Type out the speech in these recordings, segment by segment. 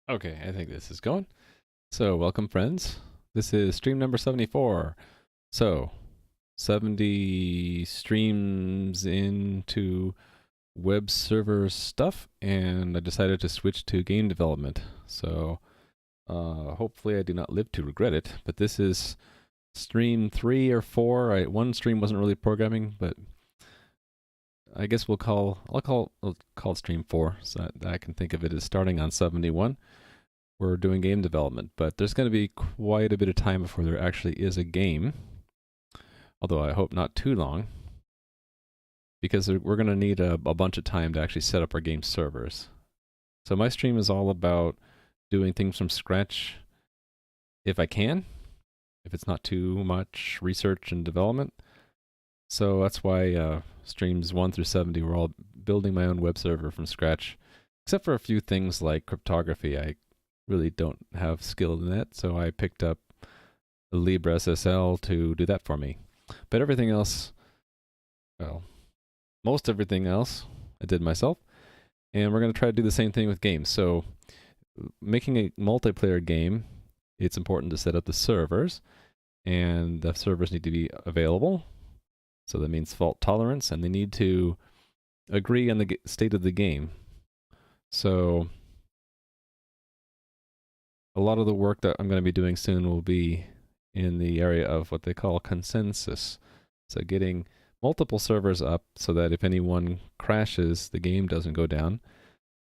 Okay, I think this is going. So, welcome, friends. This is stream number 74. So, 70 streams into web server stuff, and I decided to switch to game development. So, hopefully, I do not live to regret it. But this is stream 3 or 4. One stream wasn't really programming, but I guess I'll call it stream 4, so that I can think of it as starting on 71. We're doing game development, but there's going to be quite a bit of time before there actually is a game, although I hope not too long, because we're going to need a bunch of time to actually set up our game servers. So my stream is all about doing things from scratch if I can, if it's not too much research and development. So that's why streams 1 through 70, we're all building my own web server from scratch, except for a few things like cryptography. I really don't have skill in that, so I picked up the LibreSSL to do that for me. But everything else, well, most everything else I did myself, and we're going to try to do the same thing with games. So making a multiplayer game, it's important to set up the servers, and the servers need to be available. So that means fault tolerance, and they need to agree on the state of the game. So a lot of the work that I'm going to be doing soon will be in the area of what they call consensus. So getting multiple servers up so that if anyone crashes, the game doesn't go down.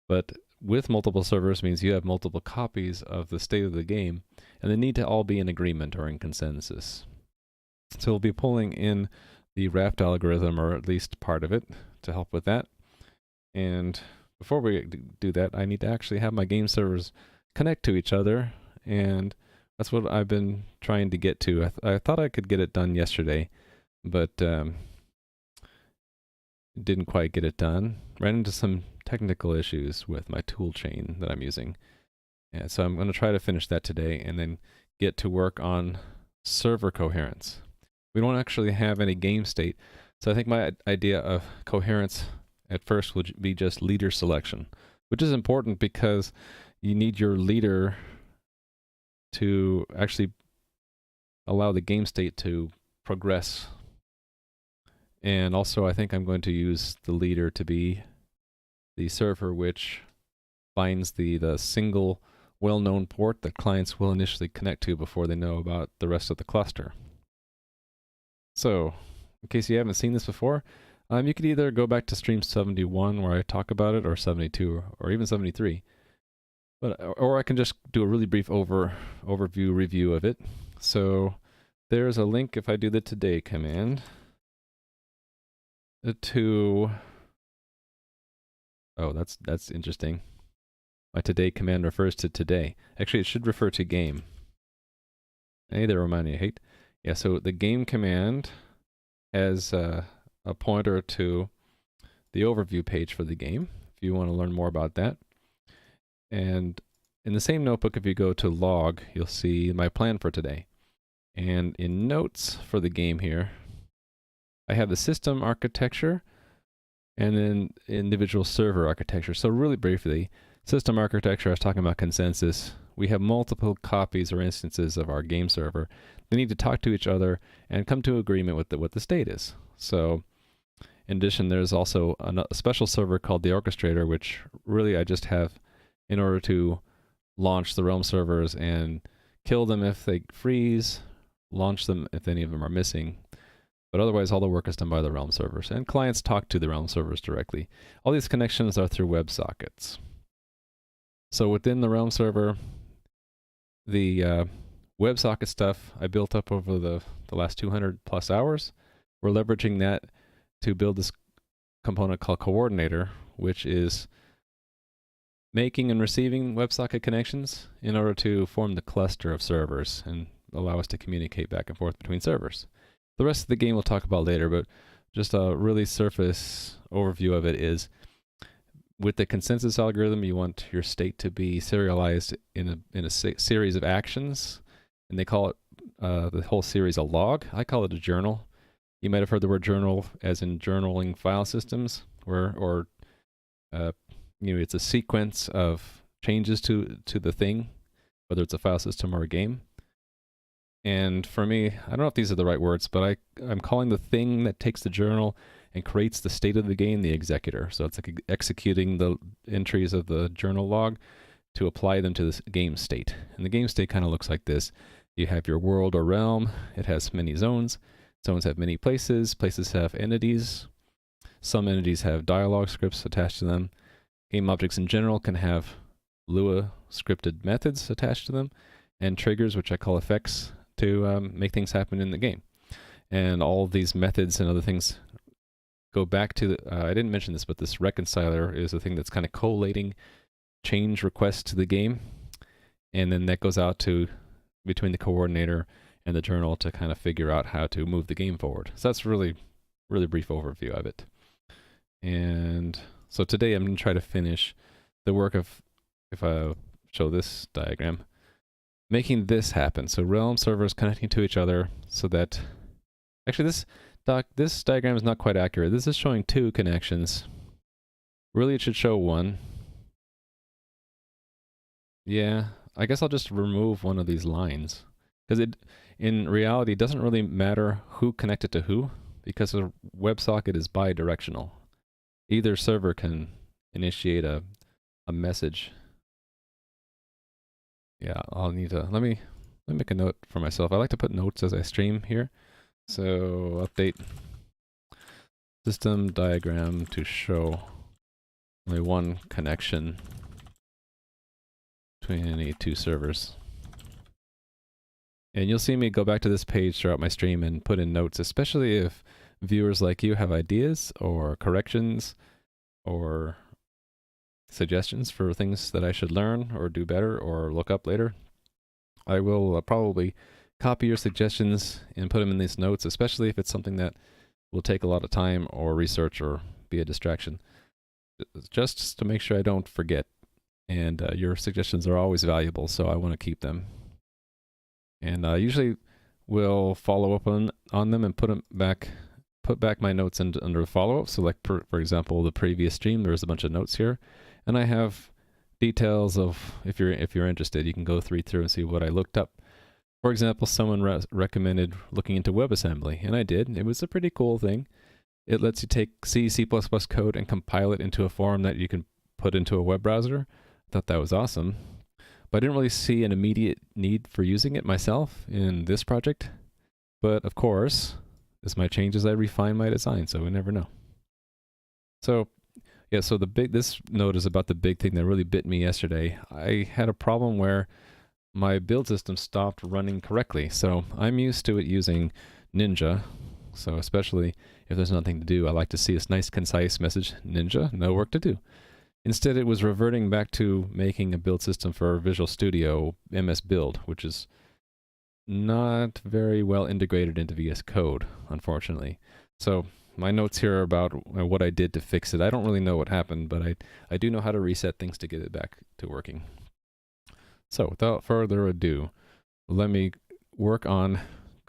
But with multiple servers means you have multiple copies of the state of the game, and they need to all be in agreement or in consensus. So we'll be pulling in the raft algorithm, or at least part of it, to help with that. And before we do that, I need to actually have my game servers connect to each other, and that's what I've been trying to get to. I thought I could get it done yesterday, but didn't quite get it done. Ran into some technical issues with my tool chain that I'm using. And so I'm going to try to finish that today and then get to work on server coherence. We don't actually have any game state, so I think my idea of coherence at first would be just leader selection, which is important because you need your leader to actually allow the game state to progress. And also I think I'm going to use the leader to be the server which finds the single well-known port that clients will initially connect to before they know about the rest of the cluster. So, in case you haven't seen this before, you could either go back to stream 71 where I talk about it, or 72, or even 73. Or I can just do a really brief overview review of it. So there's a link if I do the today command to, oh, that's interesting. My today command refers to today. Actually, it should refer to game. Hey there, Romani, hate. Yeah, so the game command has a pointer to the overview page for the game, if you want to learn more about that. And in the same notebook, if you go to log, you'll see my plan for today. And in notes for the game here, I have the system architecture and then individual server architecture. So really briefly, system architecture, I was talking about consensus. We have multiple copies or instances of our game server. They need to talk to each other and come to agreement with what the state is. So in addition, there's also a special server called the orchestrator, which really I just have in order to launch the Realm servers and kill them if they freeze, launch them if any of them are missing. But otherwise, all the work is done by the Realm servers, and clients talk to the Realm servers directly. All these connections are through WebSockets. So within the Realm server, the WebSocket stuff I built up over the last 200 plus hours. We're leveraging that to build this component called Coordinator, which is making and receiving WebSocket connections in order to form the cluster of servers and allow us to communicate back and forth between servers. The rest of the game we'll talk about later, but just a really surface overview of it is, with the consensus algorithm, you want your state to be serialized in a series of actions, and they call it the whole series a log. I call it a journal. You might have heard the word journal as in journaling file systems, or it's a sequence of changes to the thing, whether it's a file system or a game. And for me, I don't know if these are the right words, but I'm calling the thing that takes the journal and creates the state of the game the executor. So it's like executing the entries of the journal log to apply them to this game state. And the game state kind of looks like this. You have your world or realm. It has many zones. Zones have many places. Places have entities. Some entities have dialogue scripts attached to them. Game objects in general can have Lua scripted methods attached to them, and triggers, which I call effects, to make things happen in the game. And all of these methods and other things go back to, I didn't mention this, but this reconciler is a thing that's kind of collating change requests to the game. And then that goes out to between the coordinator and the journal to kind of figure out how to move the game forward. So that's really brief overview of it. And so today I'm going to try to finish the work of, if I show this diagram, making this happen. So realm servers connecting to each other so that, actually this diagram is not quite accurate. This is showing 2 connections. Really it should show 1. Yeah, I guess I'll just remove one of these lines, because it, in reality, doesn't really matter who connected to who, because a WebSocket is bi-directional. Either server can initiate a message. Yeah, I'll need to, let me make a note for myself. I like to put notes as I stream here. So update system diagram to show only 1 connection between any 2 servers. And you'll see me go back to this page throughout my stream and put in notes, especially if viewers like you have ideas or corrections or suggestions for things that I should learn or do better or look up later. I will probably copy your suggestions and put them in these notes, especially if it's something that will take a lot of time or research or be a distraction, just to make sure I don't forget. And your suggestions are always valuable, so I want to keep them. And I usually will follow up on them and put back my notes under follow-up. So like, for example, the previous stream, there was a bunch of notes here. And I have details of, if you're interested, you can go through and see what I looked up. For example, someone recommended looking into WebAssembly, and I did. It was a pretty cool thing. It lets you take C code and compile it into a form that you can put into a web browser. I thought that was awesome. But I didn't really see an immediate need for using it myself in this project. But of course, as my changes, I refine my design, so we never know. So yeah, so this note is about the big thing that really bit me yesterday. I had a problem where my build system stopped running correctly. So I'm used to it using Ninja. So especially if there's nothing to do, I like to see this nice concise message, Ninja, no work to do. Instead, it was reverting back to making a build system for Visual Studio MS Build, which is not very well integrated into VS Code, unfortunately. So my notes here are about what I did to fix it. I don't really know what happened, but I do know how to reset things to get it back to working. So without further ado, let me work on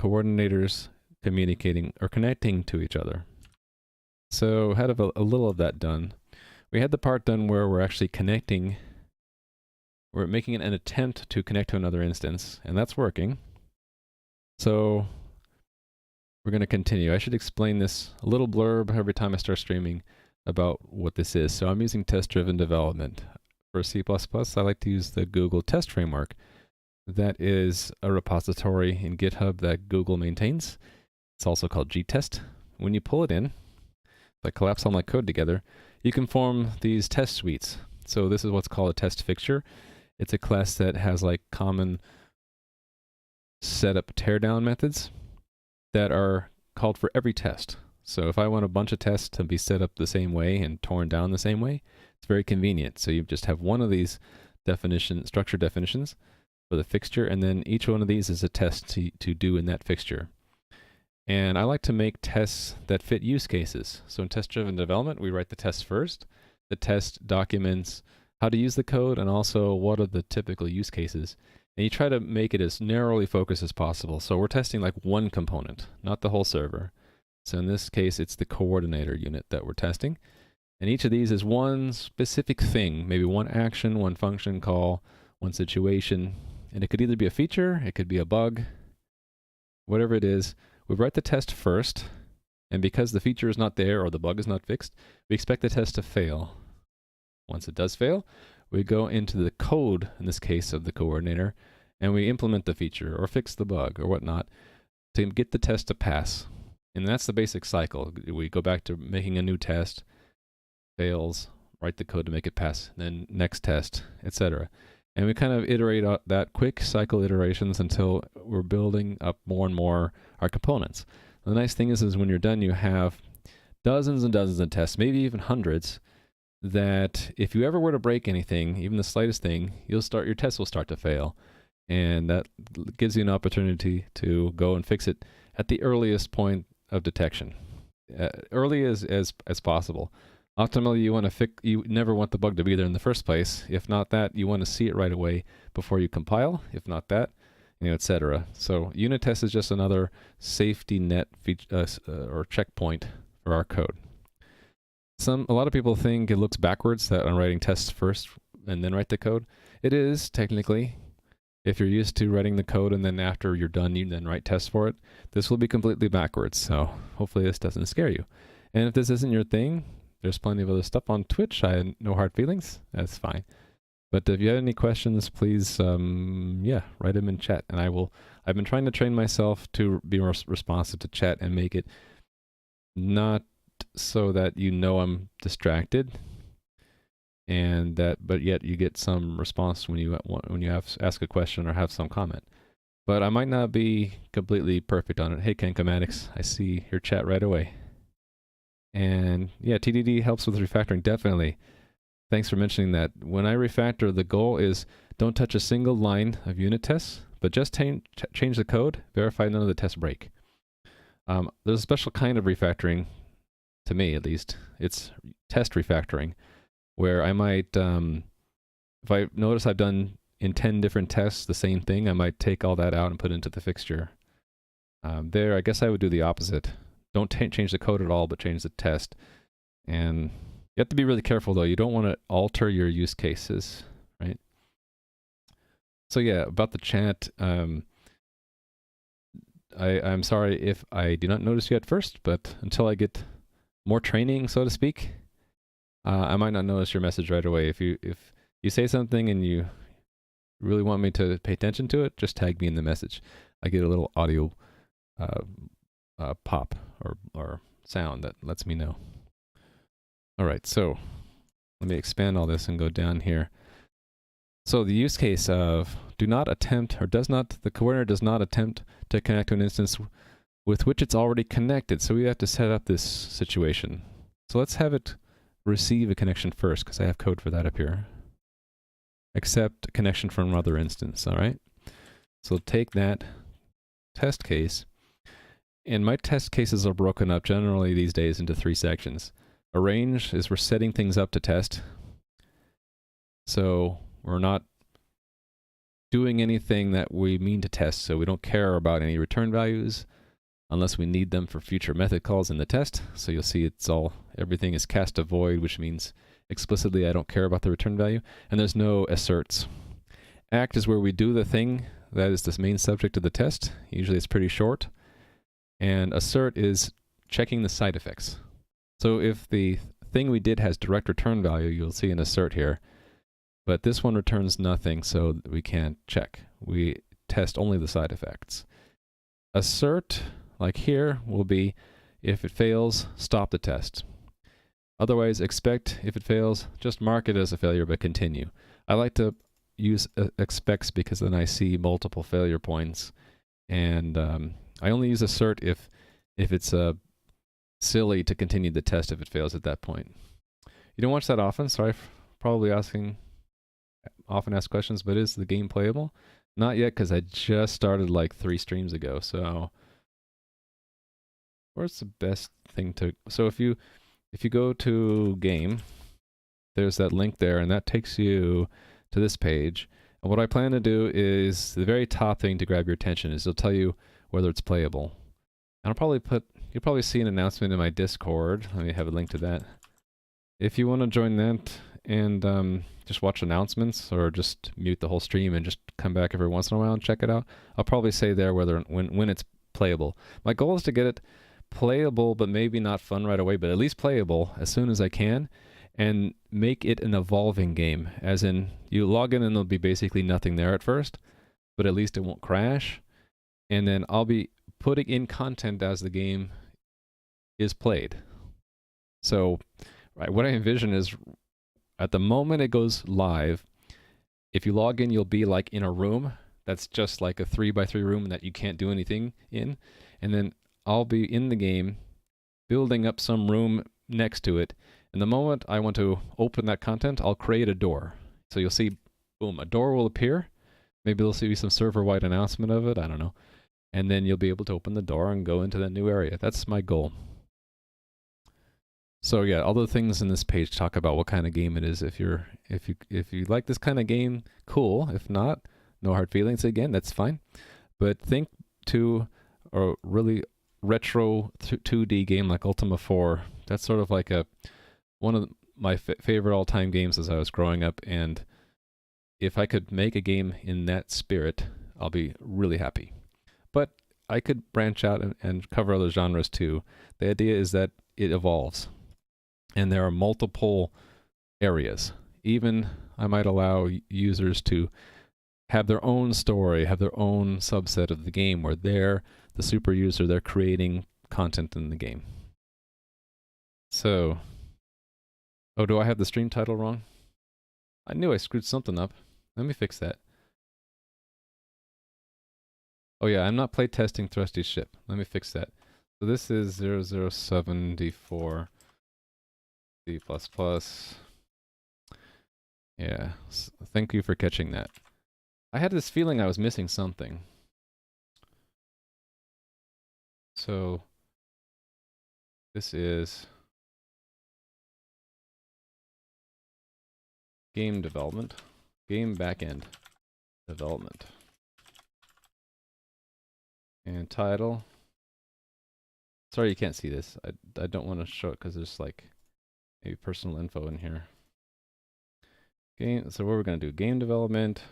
coordinators communicating or connecting to each other. So had a little of that done. We had the part done where we're actually connecting. We're making an attempt to connect to another instance, and that's working. So we're going to continue. I should explain this, a little blurb every time I start streaming about what this is. So I'm using TestDriven Development. For C++, I like to use the Google Test Framework. That is a repository in GitHub that Google maintains. It's also called gtest. When you pull it in, if I collapse all my code together, you can form these test suites. So this is what's called a test fixture. It's a class that has like common setup teardown methods that are called for every test. So if I want a bunch of tests to be set up the same way and torn down the same way, it's very convenient. So you just have one of these structure definitions for the fixture, and then each one of these is a test to do in that fixture. And I like to make tests that fit use cases. So in test-driven development, we write the test first. The test documents how to use the code and also what are the typical use cases. And you try to make it as narrowly focused as possible. So we're testing like one component, not the whole server. So in this case, it's the coordinator unit that we're testing. And each of these is one specific thing, maybe one action, one function call, one situation. And it could either be a feature, it could be a bug, whatever it is. We write the test first, and because the feature is not there or the bug is not fixed, we expect the test to fail. Once it does fail, we go into the code, in this case of the coordinator, and we implement the feature or fix the bug or whatnot to get the test to pass. And that's the basic cycle. We go back to making a new test, fails, write the code to make it pass, then next test, etc. And we kind of iterate out that quick cycle iterations until we're building up more and more our components. The nice thing is when you're done, you have dozens and dozens of tests, maybe even hundreds, that if you ever were to break anything, even the slightest thing, your test will start to fail. And that gives you an opportunity to go and fix it at the earliest point of detection, early as possible. Optimally, you never want the bug to be there in the first place. If not that, you want to see it right away before you compile. If not that, etc. So unit test is just another safety net or checkpoint for our code. A lot of people think it looks backwards that I'm writing tests first and then write the code. It is technically. If you're used to writing the code and then after you're done, you then write tests for it, this will be completely backwards. So hopefully this doesn't scare you. And if this isn't your thing, there's plenty of other stuff on Twitch. I had no hard feelings. That's fine. But if you have any questions, please, write them in chat. And I've been trying to train myself to be more responsive to chat and make it not so that I'm distracted, but yet you get some response when you ask a question or have some comment. But I might not be completely perfect on it. Hey, Kenkomatics, I see your chat right away. And yeah, TDD helps with refactoring, definitely. Thanks for mentioning that. When I refactor, the goal is don't touch a single line of unit tests, but just change the code, verify none of the tests break. There's a special kind of refactoring, to me at least. It's test refactoring, where I might, if I notice I've done in 10 different tests the same thing, I might take all that out and put it into the fixture. There, I guess I would do the opposite. Don't change the code at all, but change the test. And you have to be really careful, though. You don't want to alter your use cases, right? So yeah, about the chat, I'm sorry if I do not notice you at first, but until I get more training, so to speak, I might not notice your message right away. If you say something and you really want me to pay attention to it, just tag me in the message. I get a little audio pop or sound that lets me know. All right, so let me expand all this and go down here. So the use case of the coordinator does not attempt to connect to an instance with which it's already connected. So we have to set up this situation. So let's have it receive a connection first, because I have code for that up here. Accept connection from another instance, all right? So take that test case, and my test cases are broken up generally these days into 3 sections. Arrange is we're setting things up to test. So we're not doing anything that we mean to test, so we don't care about any return values unless we need them for future method calls in the test. So you'll see everything is cast to void, which means explicitly I don't care about the return value, and there's no asserts. Act is where we do the thing that is the main subject of the test. Usually it's pretty short. And assert is checking the side effects. So if the thing we did has direct return value, you'll see an assert here. But this one returns nothing, so we can't check. We test only the side effects. Assert, like here, will be if it fails, stop the test. Otherwise, expect if it fails, just mark it as a failure but continue. I like to use expects because then I see multiple failure points, and I only use assert if it's silly to continue the test if it fails at that point. You don't watch that often, sorry for probably often asked questions, but is the game playable? Not yet, because I just started like 3 streams ago, so where's the best thing to... So if you go to game, there's that link there, and that takes you to this page. And what I plan to do is the very top thing to grab your attention is it'll tell you whether it's playable. And you'll probably see an announcement in my Discord. Let me have a link to that. if you want to join that and just watch announcements or just mute the whole stream and just come back every once in a while and check it out, I'll probably say there when it's playable. My goal is to get it playable, but maybe not fun right away, but at least playable as soon as I can, and make it an evolving game, as in you log in and there'll be basically nothing there at first, but at least it won't crash. And then I'll be putting in content as the game is played. So right, what I envision is at the moment it goes live, if you log in, you'll be like in a room that's just like a 3x3 room that you can't do anything in. And then I'll be in the game building up some room next to it. And the moment I want to open that content, I'll create a door. So you'll see, boom, a door will appear. Maybe there'll be some server-wide announcement of it. I don't know. And then you'll be able to open the door and go into that new area. That's my goal. So yeah, all the things in this page talk about what kind of game it is. If you like this kind of game, cool. If not, no hard feelings again, that's fine. But think to a really retro 2D game like Ultima 4. That's sort of like one of my favorite all-time games as I was growing up, and if I could make a game in that spirit, I'll be really happy. But I could branch out and cover other genres too. The idea is that it evolves, and there are multiple areas. Even I might allow users to have their own story, have their own subset of the game where they're the super user, they're creating content in the game. So, oh, do I have the stream title wrong? I knew I screwed something up. Let me fix that. Oh yeah, I'm not play testing Thrusty's ship. Let me fix that. So this is 0074 C++. Yeah, thank you for catching that. I had this feeling I was missing something. So this is game development, game backend development. And title. Sorry you can't see this. I don't want to show it because there's like maybe personal info in here. Game. So what we're going to do? Game development.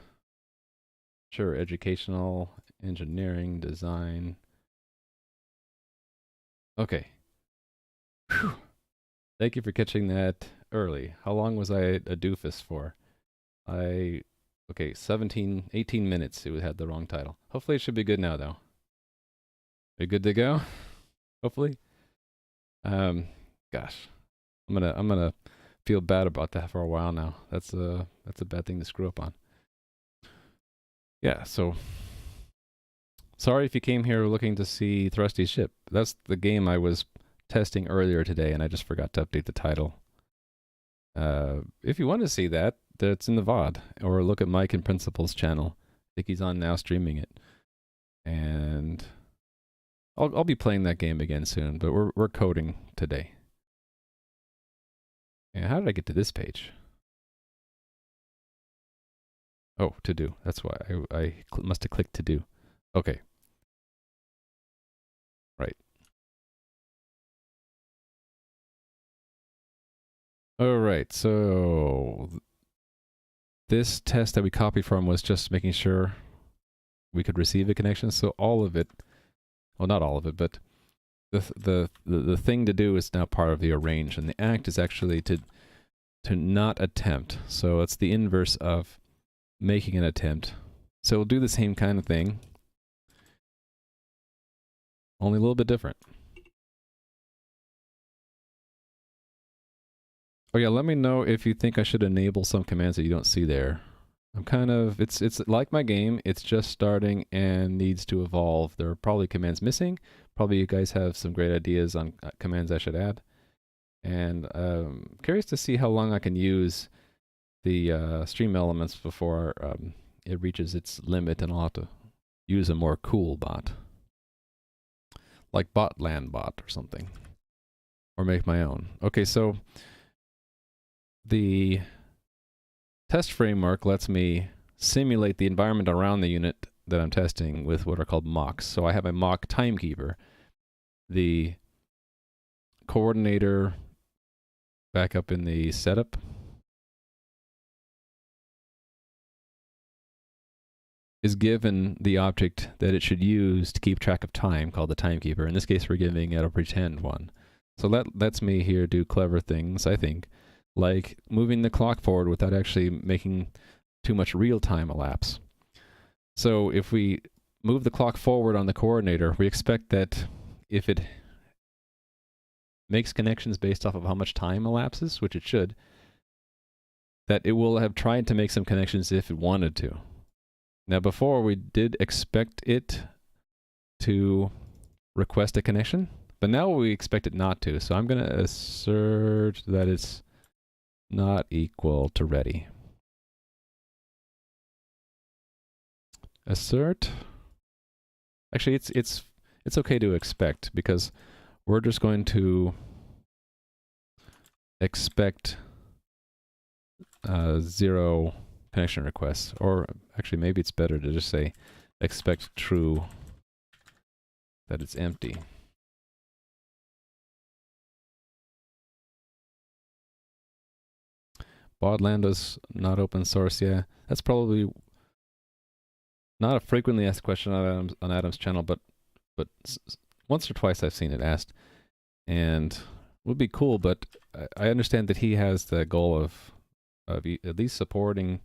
Sure, educational, engineering, design. Okay. Whew. Thank you for catching that early. How long was I a doofus for? Okay, 18 minutes it had the wrong title. Hopefully it should be good now though. Are you good to go? Hopefully. Gosh. I'm gonna feel bad about that for a while now. That's a bad thing to screw up on. Yeah, so sorry if you came here looking to see Thrusty's ship. That's the game I was testing earlier today, and I just forgot to update the title. If you want to see that, that's in the VOD, or look at Mike and Principal's channel. I think he's on now streaming it. And I'll be playing that game again soon, but we're coding today. And how did I get to this page? Oh, to do. That's why I must have clicked to do. Okay. Right. All right. So this test that we copied from was just making sure we could receive a connection. So all of it, well, not all of it, but the thing to do is now part of the arrange, and the act is actually to not attempt. So it's the inverse of making an attempt. So we'll do the same kind of thing, only a little bit different. Oh yeah, let me know if you think I should enable some commands that you don't see there. I'm kind of, it's like my game, it's just starting and needs to evolve. There are probably commands missing. Probably you guys have some great ideas on commands I should add. And curious to see how long I can use the stream elements before it reaches its limit, and I'll have to use a more cool bot. Like Botland bot or something. Or make my own. Okay, so the test framework lets me simulate the environment around the unit that I'm testing with what are called mocks. So I have a mock timekeeper. The coordinator back up in the setup, is given the object that it should use to keep track of time, called the timekeeper. In this case, we're giving it a pretend one. So that lets me here do clever things, I think, like moving the clock forward without actually making too much real time elapse. So if we move the clock forward on the coordinator, we expect that if it makes connections based off of how much time elapses, which it should, that it will have tried to make some connections if it wanted to. Now before, we did expect it to request a connection, but now we expect it not to. So I'm going to assert that it's not equal to ready. Assert. Actually, it's okay to expect, because we're just going to expect 0 connection requests, or actually maybe it's better to just say expect true, that it's empty. Baudlando's not open source. Yeah, that's probably not a frequently asked question on Adam's channel, but once or twice I've seen it asked, and would be cool. But I understand that he has the goal of at least supporting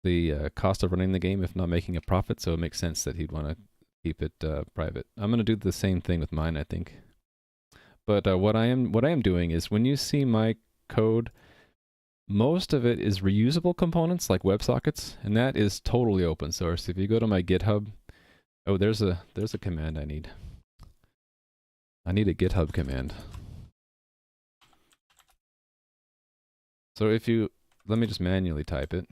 the cost of running the game, if not making a profit. So it makes sense that he'd want to keep it private. I'm going to do the same thing with mine, I think. But what I am doing is, when you see my code, most of it is reusable components like WebSockets, and that is totally open source. If you go to my GitHub, oh, there's a command I need. I need a GitHub command. So if you, let me just manually type it.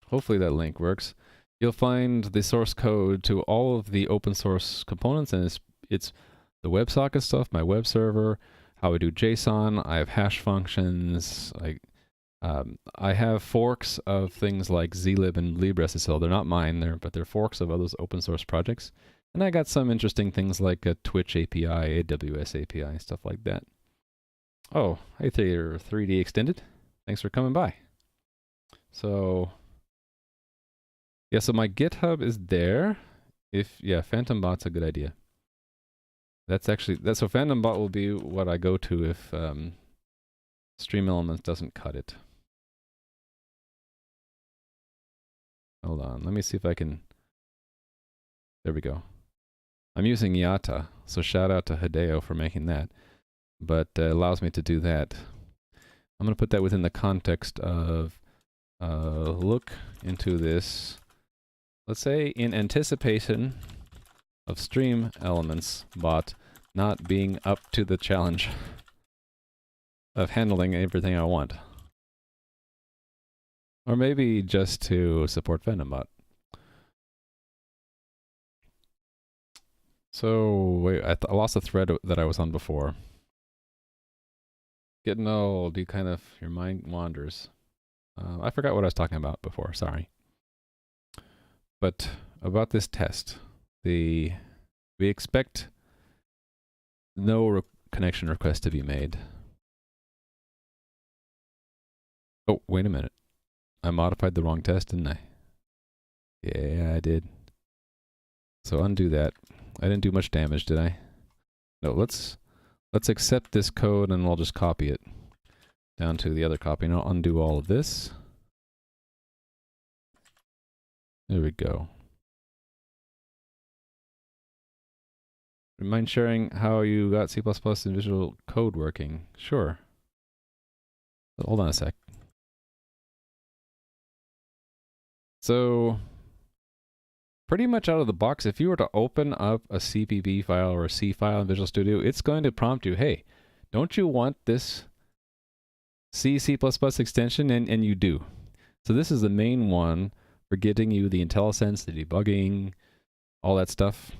Hopefully that link works. You'll find the source code to all of the open source components, and it's the WebSocket stuff, my web server, how we do JSON. I have hash functions. I have forks of things like zlib and libsSSL. They're not mine, but they're forks of other open source projects. And I got some interesting things like a Twitch API, AWS API, stuff like that. Oh, hey there, 3D Extended. Thanks for coming by. So yeah, so my GitHub is there. Yeah, Phantom Bot's a good idea. So Phantom Bot will be what I go to if Stream Elements doesn't cut it. Hold on, let me see if I can. There we go. I'm using Yata, so shout out to Hideo for making that. But allows me to do that. I'm going to put that within the context of look into this. Let's say in anticipation of Stream Elements bot not being up to the challenge of handling everything I want. Or maybe just to support PhantomBot. So, wait, I lost the thread that I was on before. Getting old, your mind wanders. I forgot what I was talking about before, sorry. But about this test, we expect no connection request to be made. Oh, wait a minute. I modified the wrong test, didn't I? Yeah, I did. So undo that. I didn't do much damage, did I? No, let's accept this code and I'll just copy it down to the other copy. And I'll undo all of this. There we go. Mind sharing how you got C++ and Visual Code working? Sure. Hold on a sec. So, pretty much out of the box, if you were to open up a CPP file or a C file in Visual Studio, it's going to prompt you, hey, don't you want this C++ extension? And you do. So this is the main one for getting you the IntelliSense, the debugging, all that stuff.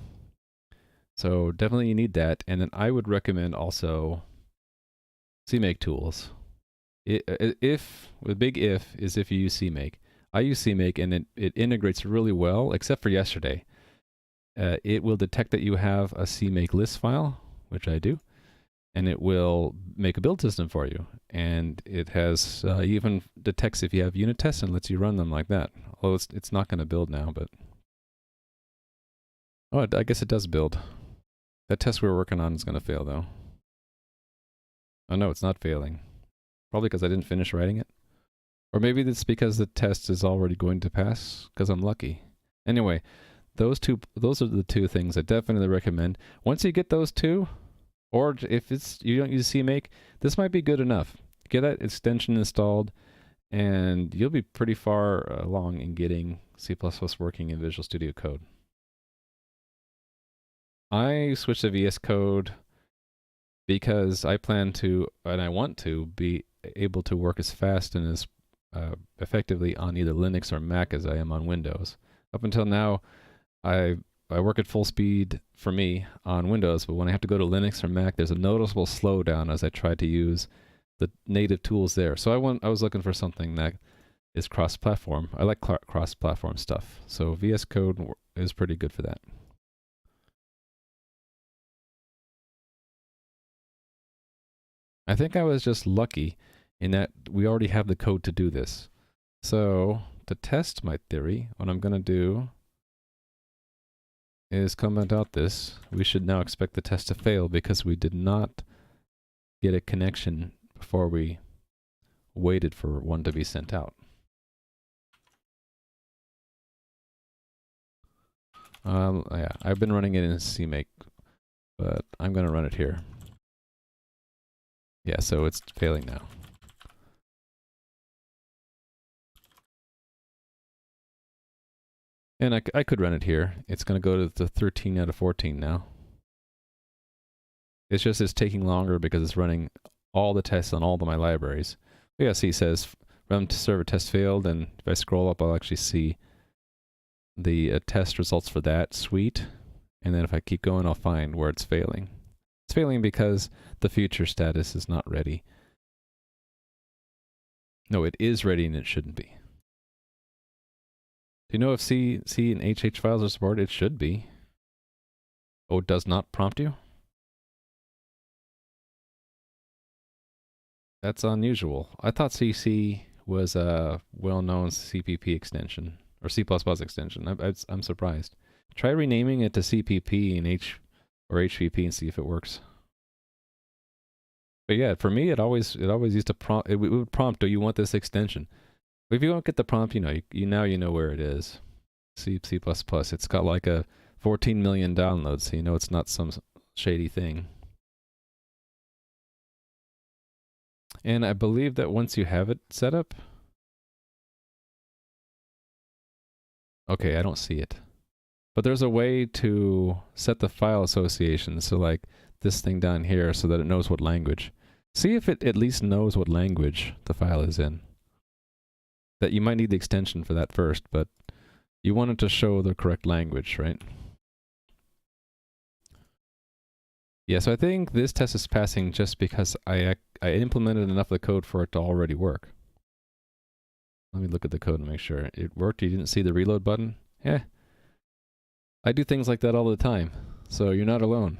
So definitely you need that. And then I would recommend also Cmake tools. The big if is if you use Cmake. I use Cmake and it integrates really well, except for yesterday. it will detect that you have a Cmake list file, which I do, and it will make a build system for you. And it has even detects if you have unit tests and lets you run them like that. Although it's not going to build now, but oh, I guess it does build. That test we were working on is going to fail though. Oh no, it's not failing. Probably because I didn't finish writing it. Or maybe it's because the test is already going to pass, because I'm lucky. Anyway, those are the two things I definitely recommend. Once you get those two, or if you don't use Cmake, this might be good enough. Get that extension installed, and you'll be pretty far along in getting C++ working in Visual Studio Code. I switched to VS Code because I plan to, and I want to, be able to work as fast and as effectively on either Linux or Mac as I am on Windows. Up until now, I work at full speed for me on Windows, but when I have to go to Linux or Mac, there's a noticeable slowdown as I try to use the native tools there. So I was looking for something that is cross-platform. I like cross-platform stuff, so VS Code is pretty good for that. I think I was just lucky in that we already have the code to do this. So to test my theory, what I'm going to do is comment out this. We should now expect the test to fail because we did not get a connection before we waited for one to be sent out. Yeah, I've been running it in Cmake, but I'm going to run it here. Yeah, so it's failing now. And I could run it here. It's going to go to the 13 out of 14 now. It's just it's taking longer because it's running all the tests on all of my libraries. But yeah, see, it says run server test failed, and if I scroll up, I'll actually see the test results for that suite. And then if I keep going, I'll find where it's failing. It's failing because the future status is not ready. No, it is ready and it shouldn't be. Do you know if C and HH files are supported? It should be. Oh, it does not prompt you? That's unusual. I thought CC was a well-known CPP extension, or C++ extension. I'm surprised. Try renaming it to CPP and or HPP and see if it works. But yeah, for me, it always used to prompt. It would prompt, "Do you want this extension?" But if you don't get the prompt, you know where it is. C++. It's got like a 14 million downloads, so you know it's not some shady thing. And I believe that once you have it set up, okay, I don't see it. But there's a way to set the file association, so like this thing down here, so that it knows what language. See if it at least knows what language the file is in. That you might need the extension for that first, but you want it to show the correct language, right? Yeah, so I think this test is passing just because I implemented enough of the code for it to already work. Let me look at the code and make sure it worked. You didn't see the reload button? Yeah. I do things like that all the time, so you're not alone.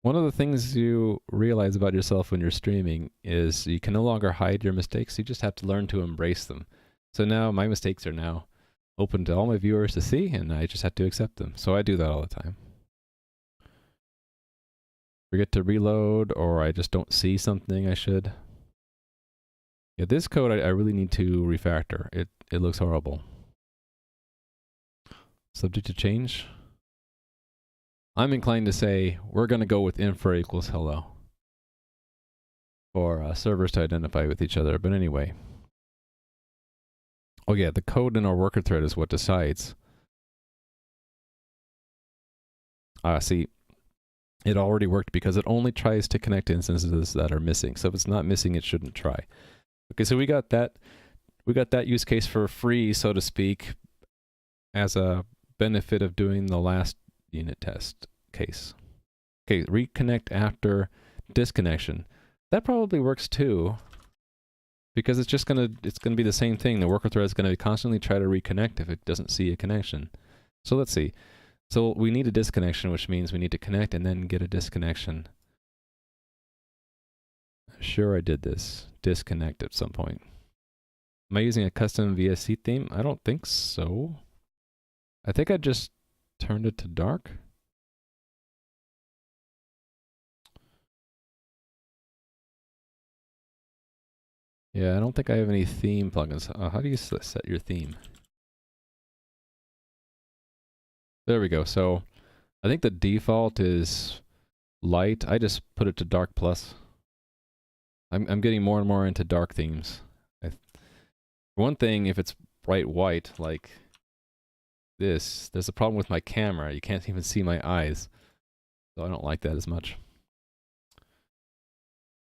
One of the things you realize about yourself when you're streaming is you can no longer hide your mistakes. You just have to learn to embrace them. So now my mistakes are now open to all my viewers to see, and I just have to accept them. So I do that all the time. Forget to reload, or I just don't see something I should. Yeah, this code I really need to refactor. It looks horrible. Subject to change. I'm inclined to say we're going to go with infra equals hello for servers to identify with each other. But anyway. Oh yeah, the code in our worker thread is what decides. See, it already worked because it only tries to connect instances that are missing. So if it's not missing, it shouldn't try. Okay, so we got that use case for free, so to speak, as a benefit of doing the last unit test case. Okay, reconnect after disconnection. That probably works too. Because it's gonna be the same thing. The worker thread is gonna constantly try to reconnect if it doesn't see a connection. So let's see. So we need a disconnection, which means we need to connect and then get a disconnection. Sure, I did this. Disconnect at some point. Am I using a custom VSC theme? I don't think so. I think I just turned it to dark. Yeah, I don't think I have any theme plugins. How do you set your theme? There we go. So I think the default is light. I just put it to dark plus. I'm getting more and more into dark themes. For one thing, if it's bright white like this, there's a problem with my camera. You can't even see my eyes. So I don't like that as much.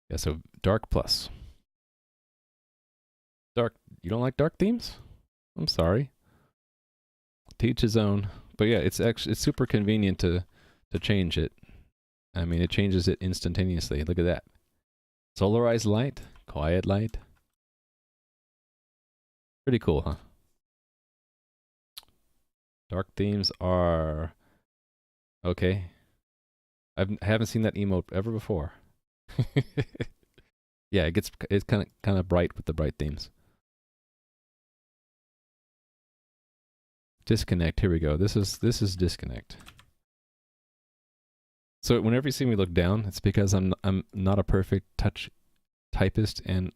Yeah, so dark plus. Dark, you don't like dark themes? I'm sorry. To each his own. But yeah, it's super convenient to change it. I mean, it changes it instantaneously. Look at that. Solarized light, quiet light. Pretty cool, huh? Dark themes are okay. I haven't seen that emote ever before. Yeah, it's kind of bright with the bright themes. Disconnect. Here we go. This is disconnect. So whenever you see me look down, it's because I'm not a perfect touch typist, and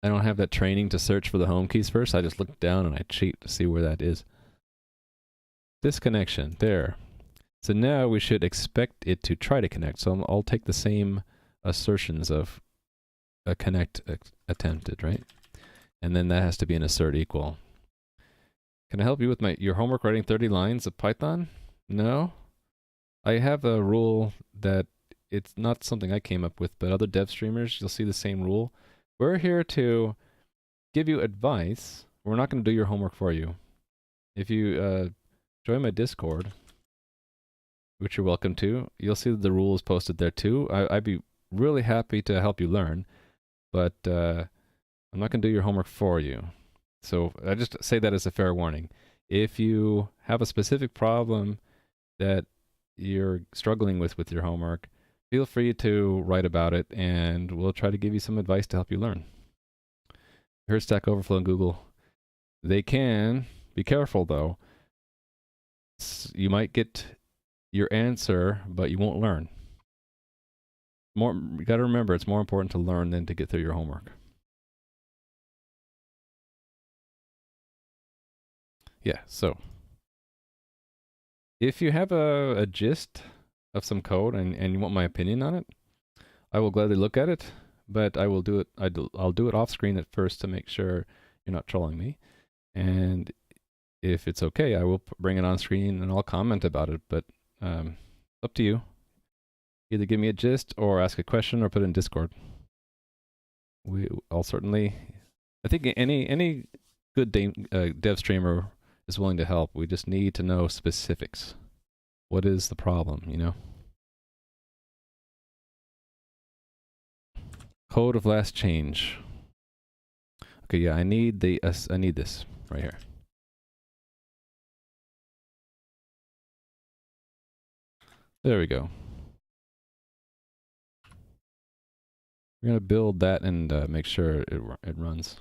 I don't have that training to search for the home keys first. I just look down and I cheat to see where that is. Disconnection. There. So now we should expect it to try to connect. So I'll take the same assertions of a connect attempted, right? And then that has to be an assert equal. Can I help you with your homework writing 30 lines of Python? No. I have a rule that it's not something I came up with, but other dev streamers, you'll see the same rule. We're here to give you advice. We're not going to do your homework for you. If you join my Discord, which you're welcome to, you'll see that the rule is posted there too. I'd be really happy to help you learn, but I'm not going to do your homework for you. So I just say that as a fair warning. If you have a specific problem that you're struggling with your homework, feel free to write about it, and we'll try to give you some advice to help you learn. Here's Stack Overflow and Google. They can, be careful though, you might get your answer, but you won't learn. You gotta remember, it's more important to learn than to get through your homework. Yeah, so if you have a gist of some code and you want my opinion on it, I will gladly look at it, but I will do it. I'll do it off screen at first to make sure you're not trolling me. And if it's okay, I will bring it on screen and I'll comment about it. But up to you. Either give me a gist or ask a question or put it in Discord. I'll certainly. I think any good dev streamer is willing to help. We just need to know specifics. What is the problem, you know? Code of last change. Okay, yeah, I need this right here. There we go. We're gonna build that and make sure it runs.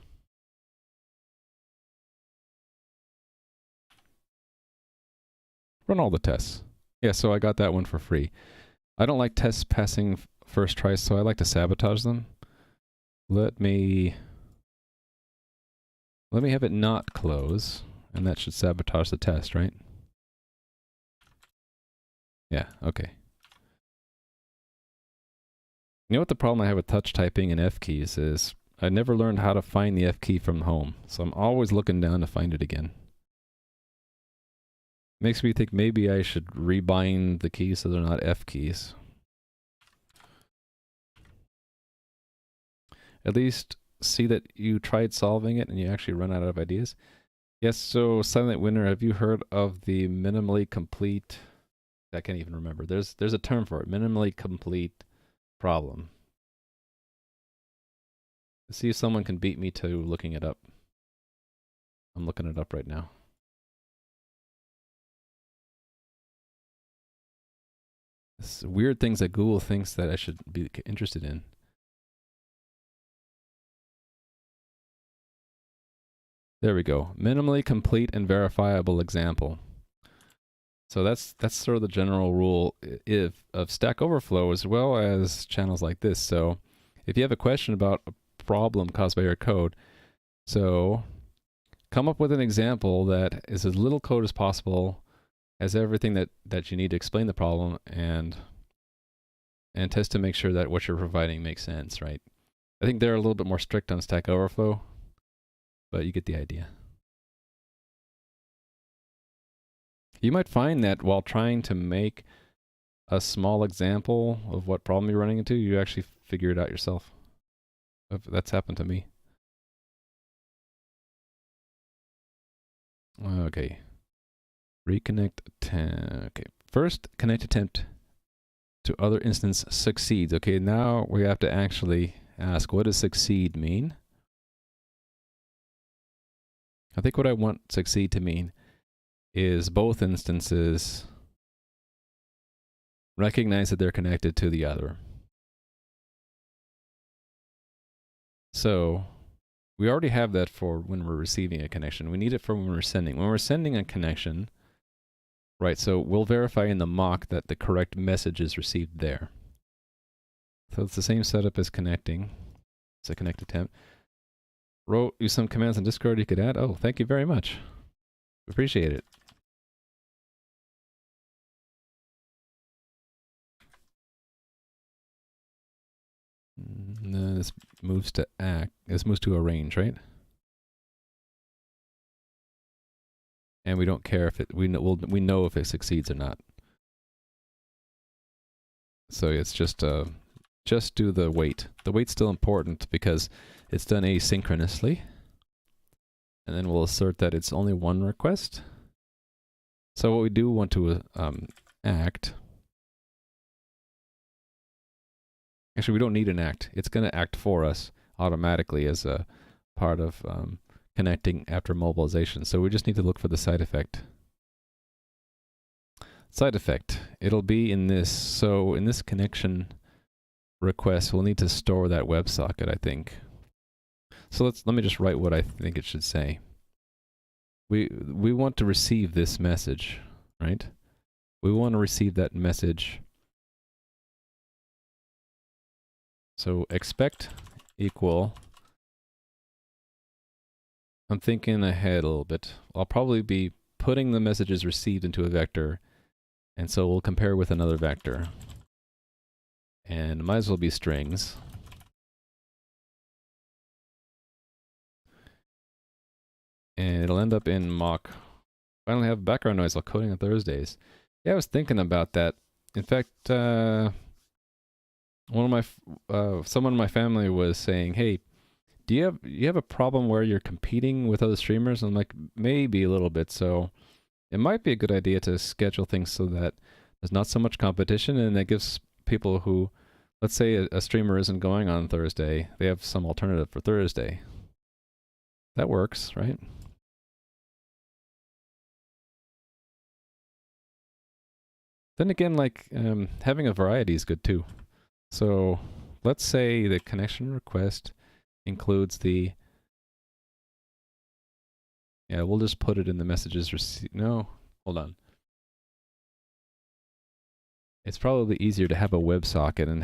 Run all the tests. Yeah, so I got that one for free. I don't like tests passing first try, so I like to sabotage them. Let me have it not close, and that should sabotage the test, right? Yeah, okay. You know what the problem I have with touch typing and F keys is? I never learned how to find the F key from home, so I'm always looking down to find it again. Makes me think maybe I should rebind the keys so they're not F keys. At least see that you tried solving it and you actually run out of ideas. Yes, so Silent Winter, have you heard of the minimally complete... I can't even remember. There's a term for it. Minimally complete problem. Let's see if someone can beat me to looking it up. I'm looking it up right now. It's weird things that Google thinks that I should be interested in. There we go. Minimally complete and verifiable example. So that's sort of the general rule of Stack Overflow as well as channels like this. So if you have a question about a problem caused by your code, so come up with an example that is as little code as possible, has everything that you need to explain the problem, and test to make sure that what you're providing makes sense, right? I think they're a little bit more strict on Stack Overflow, but you get the idea. You might find that while trying to make a small example of what problem you're running into, you actually figure it out yourself. That's happened to me. Okay. Reconnect. Okay. First connect attempt to other instance succeeds. Okay, now we have to actually ask, what does succeed mean? I think what I want succeed to mean is both instances recognize that they're connected to the other. So we already have that for when we're receiving a connection. We need it for when we're sending. When we're sending a connection, right, so we'll verify in the mock that the correct message is received there. So it's the same setup as connecting. It's a connect attempt. Wrote you some commands in Discord you could add. Oh, thank you very much. Appreciate it. This moves to act. This moves to arrange, right? And we don't care if it. We know if it succeeds or not. So it's just do the wait. The wait's still important because it's done asynchronously. And then we'll assert that it's only one request. So what we do want to act. Actually, we don't need an act. It's going to act for us automatically as a part of connecting after mobilization. So we just need to look for the side effect. Side effect. It'll be in this. So in this connection request, we'll need to store that WebSocket, I think. So let me just write what I think it should say. We want to receive this message, right? We want to receive that message. So expect equal. I'm thinking ahead a little bit. I'll probably be putting the messages received into a vector, and so we'll compare with another vector. And it might as well be strings. And it'll end up in mock. Finally have background noise while coding on Thursdays. Yeah, I was thinking about that. In fact, someone in my family was saying, "Hey, do you have a problem where you're competing with other streamers?" And I'm like, maybe a little bit. So it might be a good idea to schedule things so that there's not so much competition, and that gives people who, let's say a streamer isn't going on Thursday, they have some alternative for Thursday. That works, right? Then again, like having a variety is good too. So let's say the connection request includes the, yeah, we'll just put it in the messages received. No, hold on. It's probably easier to have a WebSocket and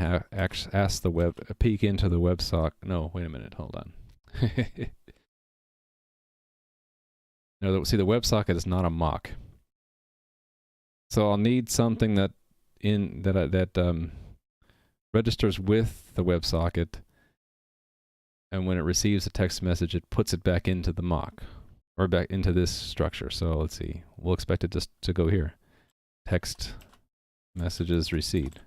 ask the peek into the WebSocket. No, wait a minute, hold on. No, see, the WebSocket is not a mock. So I'll need something that registers with the WebSocket, and when it receives a text message, it puts it back into the mock, or back into this structure. So let's see, we'll expect it just to go here. Text messages received.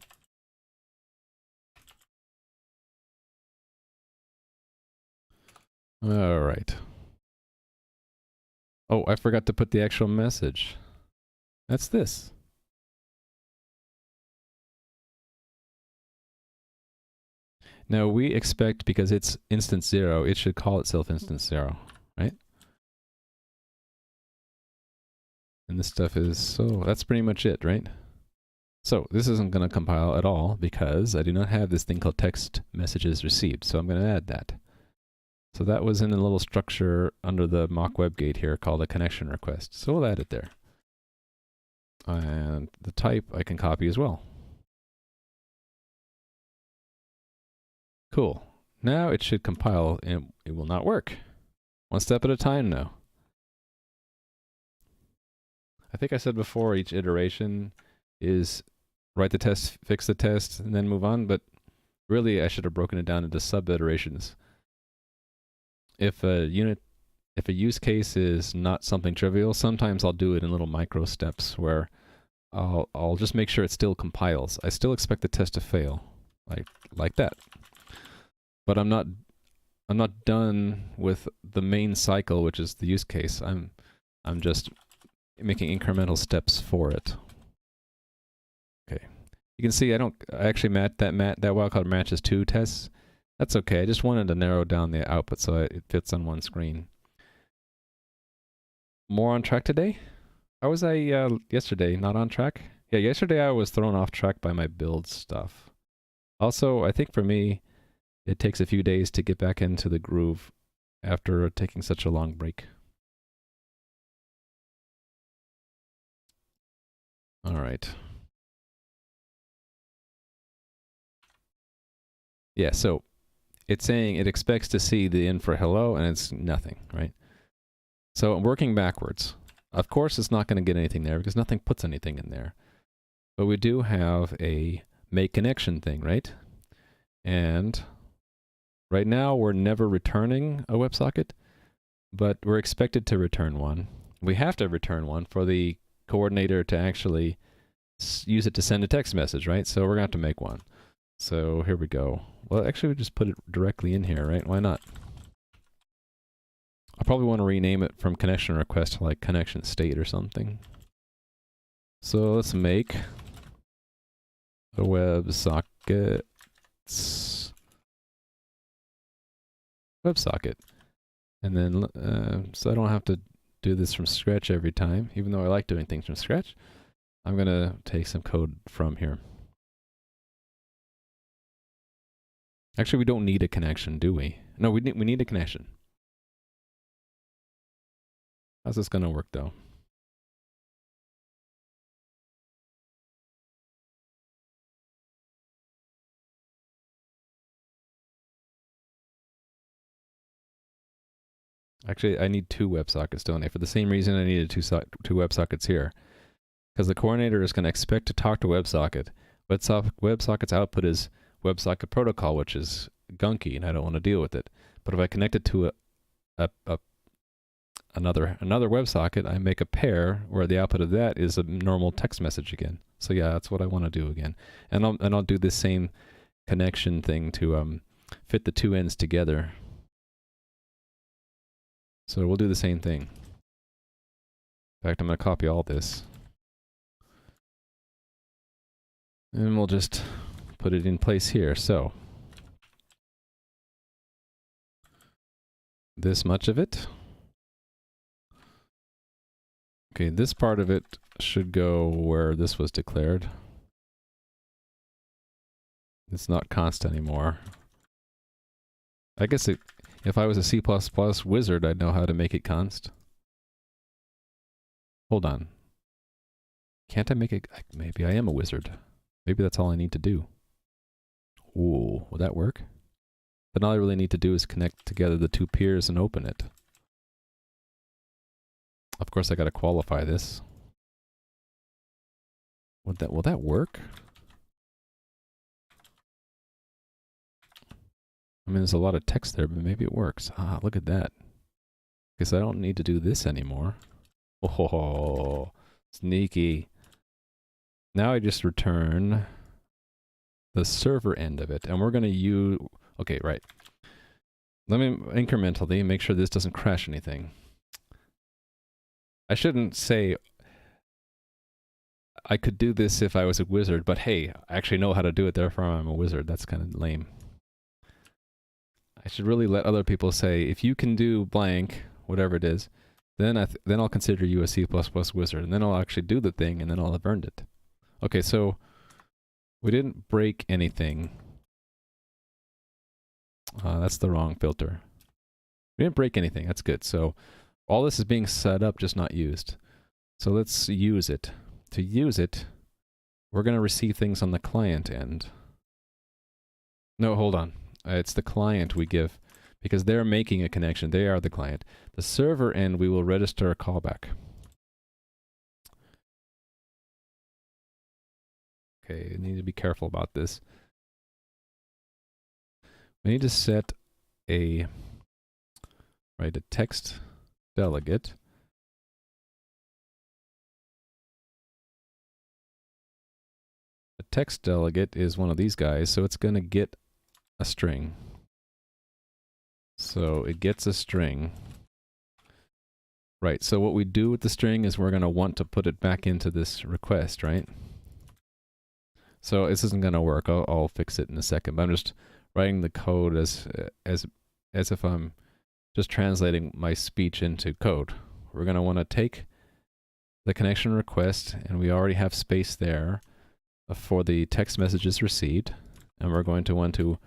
All right. Oh, I forgot to put the actual message. That's this. Now we expect, because it's instance 0, it should call itself instance 0, right? And this stuff is, so that's pretty much it, right? So this isn't going to compile at all because I do not have this thing called text messages received. So I'm going to add that. So that was in a little structure under the mock web gate here called a connection request. So we'll add it there. And the type I can copy as well. Cool. Now it should compile and it will not work. One step at a time now. I think I said before each iteration is write the test, fix the test, and then move on, but really I should have broken it down into sub-iterations. If a use case is not something trivial, sometimes I'll do it in little micro steps where I'll just make sure it still compiles. I still expect the test to fail, like that. But I'm not done with the main cycle, which is the use case. I'm just making incremental steps for it. Okay, you can see I actually that wildcard matches 2 tests. That's okay. I just wanted to narrow down the output so it fits on one screen. More on track today? How was I yesterday? Not on track? Yeah, yesterday I was thrown off track by my build stuff. Also, I think for me, it takes a few days to get back into the groove after taking such a long break. All right. Yeah, so it's saying it expects to see the in for hello, and it's nothing, right? So I'm working backwards. Of course, it's not going to get anything there because nothing puts anything in there. But we do have a make connection thing, right? And right now, we're never returning a WebSocket, but we're expected to return one. We have to return one for the coordinator to actually use it to send a text message, right? So we're going to have to make one. So here we go. Well, actually, we just put it directly in here, right? Why not? I probably want to rename it from connection request to like connection state or something. So let's make a WebSocket. And then, so I don't have to do this from scratch every time, even though I like doing things from scratch. I'm going to take some code from here. Actually, we don't need a connection, do we? No, we need a connection. How's this going to work, though? Actually, I need 2 WebSockets, don't I? For the same reason I needed 2 WebSockets here. Because the coordinator is going to expect to talk to WebSocket. WebSocket's output is WebSocket protocol, which is gunky, and I don't want to deal with it. But if I connect it to another WebSocket, I make a pair where the output of that is a normal text message again. So yeah, that's what I want to do again. And I'll do this same connection thing to fit the 2 ends together. So we'll do the same thing. In fact, I'm going to copy all this. And we'll just put it in place here. So this much of it. Okay, this part of it should go where this was declared. It's not const anymore. I guess if I was a C++ wizard, I'd know how to make it const. Hold on. Can't I make it? Maybe I am a wizard. Maybe that's all I need to do. Ooh, will that work? Then all I really need to do is connect together the 2 peers and open it. Of course, I got to qualify this. Will that work? I mean, there's a lot of text there, but maybe it works. Ah, look at that. Guess I don't need to do this anymore. Oh, sneaky. Now I just return the server end of it, and we're going to use... Okay, right. Let me incrementally make sure this doesn't crash anything. I shouldn't say I could do this if I was a wizard, but hey, I actually know how to do it, therefore I'm a wizard. That's kind of lame. I should really let other people say, if you can do blank, whatever it is, then then I'll consider you a C++ wizard, and then I'll actually do the thing, and then I'll have earned it. Okay, so we didn't break anything. That's the wrong filter. We didn't break anything. That's good. So all this is being set up, just not used. So let's use it. To use it, we're going to receive things on the client end. No, hold on. It's the client we give, because they're making a connection. They are the client. The server end, we will register a callback. Okay, you need to be careful about this. We need to set a text delegate. A text delegate is one of these guys, so it's going to get a string. So it gets a string. Right, so what we do with the string is we're going to want to put it back into this request, right? So this isn't going to work. I'll fix it in a second, but I'm just writing the code as if I'm just translating my speech into code. We're going to want to take the connection request, and we already have space there for the text messages received, and we're going to want to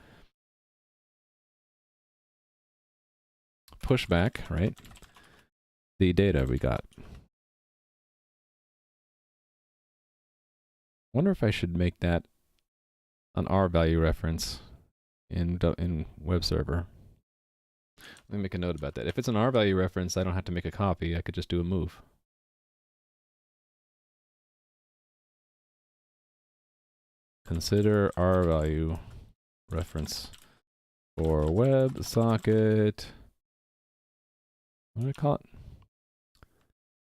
push back, right, the data we got. Wonder if I should make that an R value reference in web server. Let me make a note about that. If it's an R value reference, I don't have to make a copy. I could just do a move. Consider R value reference for WebSocket. What do I call it?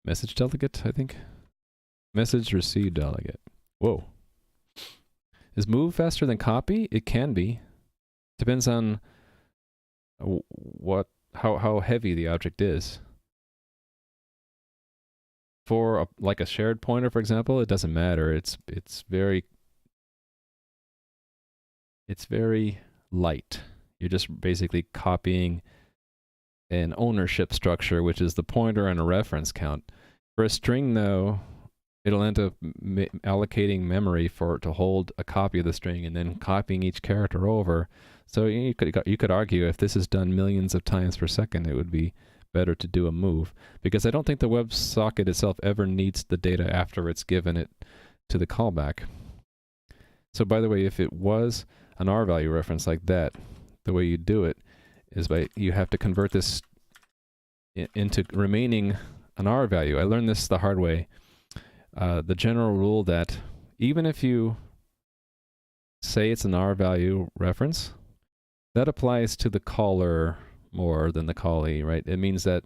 Message delegate, I think. Message received delegate. Whoa. Is move faster than copy? It can be. Depends on how heavy the object is. For like a shared pointer, for example, it doesn't matter. It's very light. You're just basically copying an ownership structure, which is the pointer and a reference count. For a string, though, it'll end up allocating memory to hold a copy of the string and then copying each character over. So you could argue if this is done millions of times per second, it would be better to do a move, because I don't think the WebSocket itself ever needs the data after it's given it to the callback. So by the way, if it was an R value reference like that, the way you do it is you have to convert this into remaining an R value. I learned this the hard way. The general rule that even if you say it's an R value reference, that applies to the caller more than the callee, right? It means that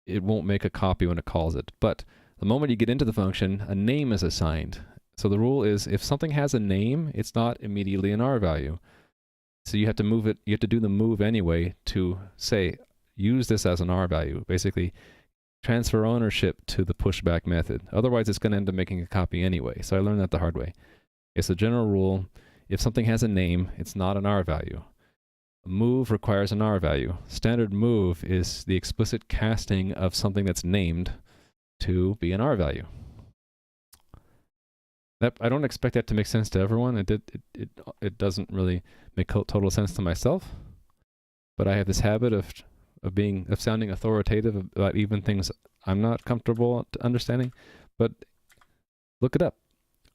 it won't make a copy when it calls it. But the moment you get into the function, a name is assigned. So the rule is if something has a name, it's not immediately an R value. So you have to move it, you have to do the move anyway to say, use this as an R value. Basically, transfer ownership to the pushback method. Otherwise, it's going to end up making a copy anyway. So I learned that the hard way. It's a general rule. If something has a name, it's not an R value. A move requires an R value. Standard move is the explicit casting of something that's named to be an R value. I don't expect that to make sense to everyone. It doesn't really make total sense to myself, but I have this habit of sounding authoritative about even things I'm not comfortable understanding. But look it up.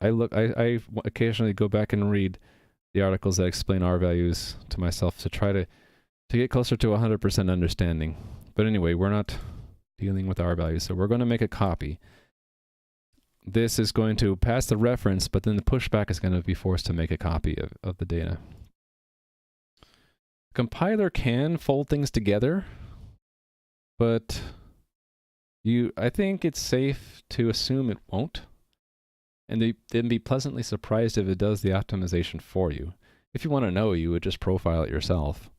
I occasionally go back and read the articles that explain R values to myself to try to get closer to 100% understanding. But anyway, we're not dealing with R values, so we're going to make a copy. This is going to pass the reference, but then the pushback is going to be forced to make a copy of the data. Compiler can fold things together, but I think it's safe to assume it won't, and then be pleasantly surprised if it does the optimization for you. If you want to know, you would just profile it yourself.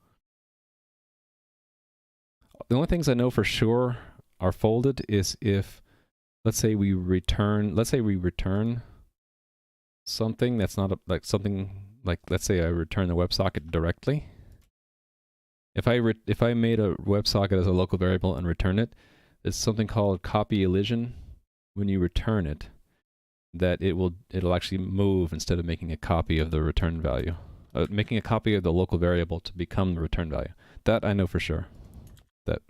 The only things I know for sure are folded is if, let's say we return something that's not like something like let's say I return the WebSocket directly. If I made a WebSocket as a local variable and return it, there's something called copy elision. When you return it, that it'll actually move instead of making a copy of the return value, making a copy of the local variable to become the return value. That I know for sure. That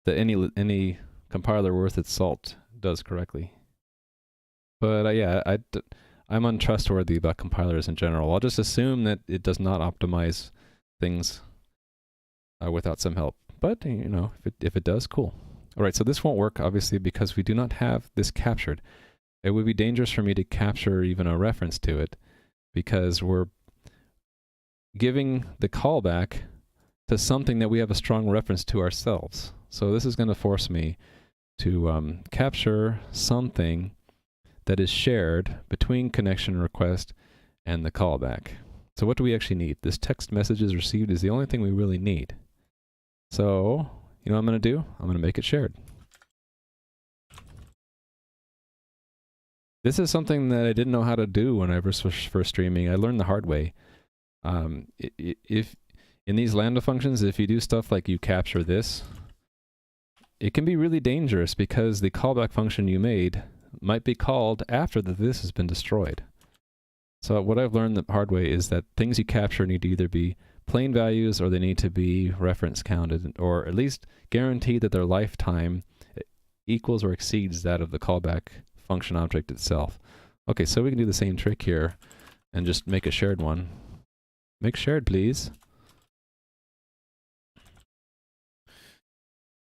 any compiler worth its salt does correctly. But yeah, I'm untrustworthy about compilers in general. I'll just assume that it does not optimize things without some help. But you know, if it does, cool. All right, so this won't work obviously because we do not have this captured. It would be dangerous for me to capture even a reference to it because we're giving the callback to something that we have a strong reference to ourselves. So this is going to force me to capture something that is shared between connection request and the callback. So what do we actually need? This text message is received is the only thing we really need. So, you know what I'm going to do? I'm going to make it shared. This is something that I didn't know how to do when I was first streaming. I learned the hard way. If in these Lambda functions, if you do stuff like you capture this, it can be really dangerous because the callback function you made might be called after this has been destroyed. So what I've learned the hard way is that things you capture need to either be plain values or they need to be reference counted, or at least guarantee that their lifetime equals or exceeds that of the callback function object itself. Okay, so we can do the same trick here and just make a shared one. Make shared, please.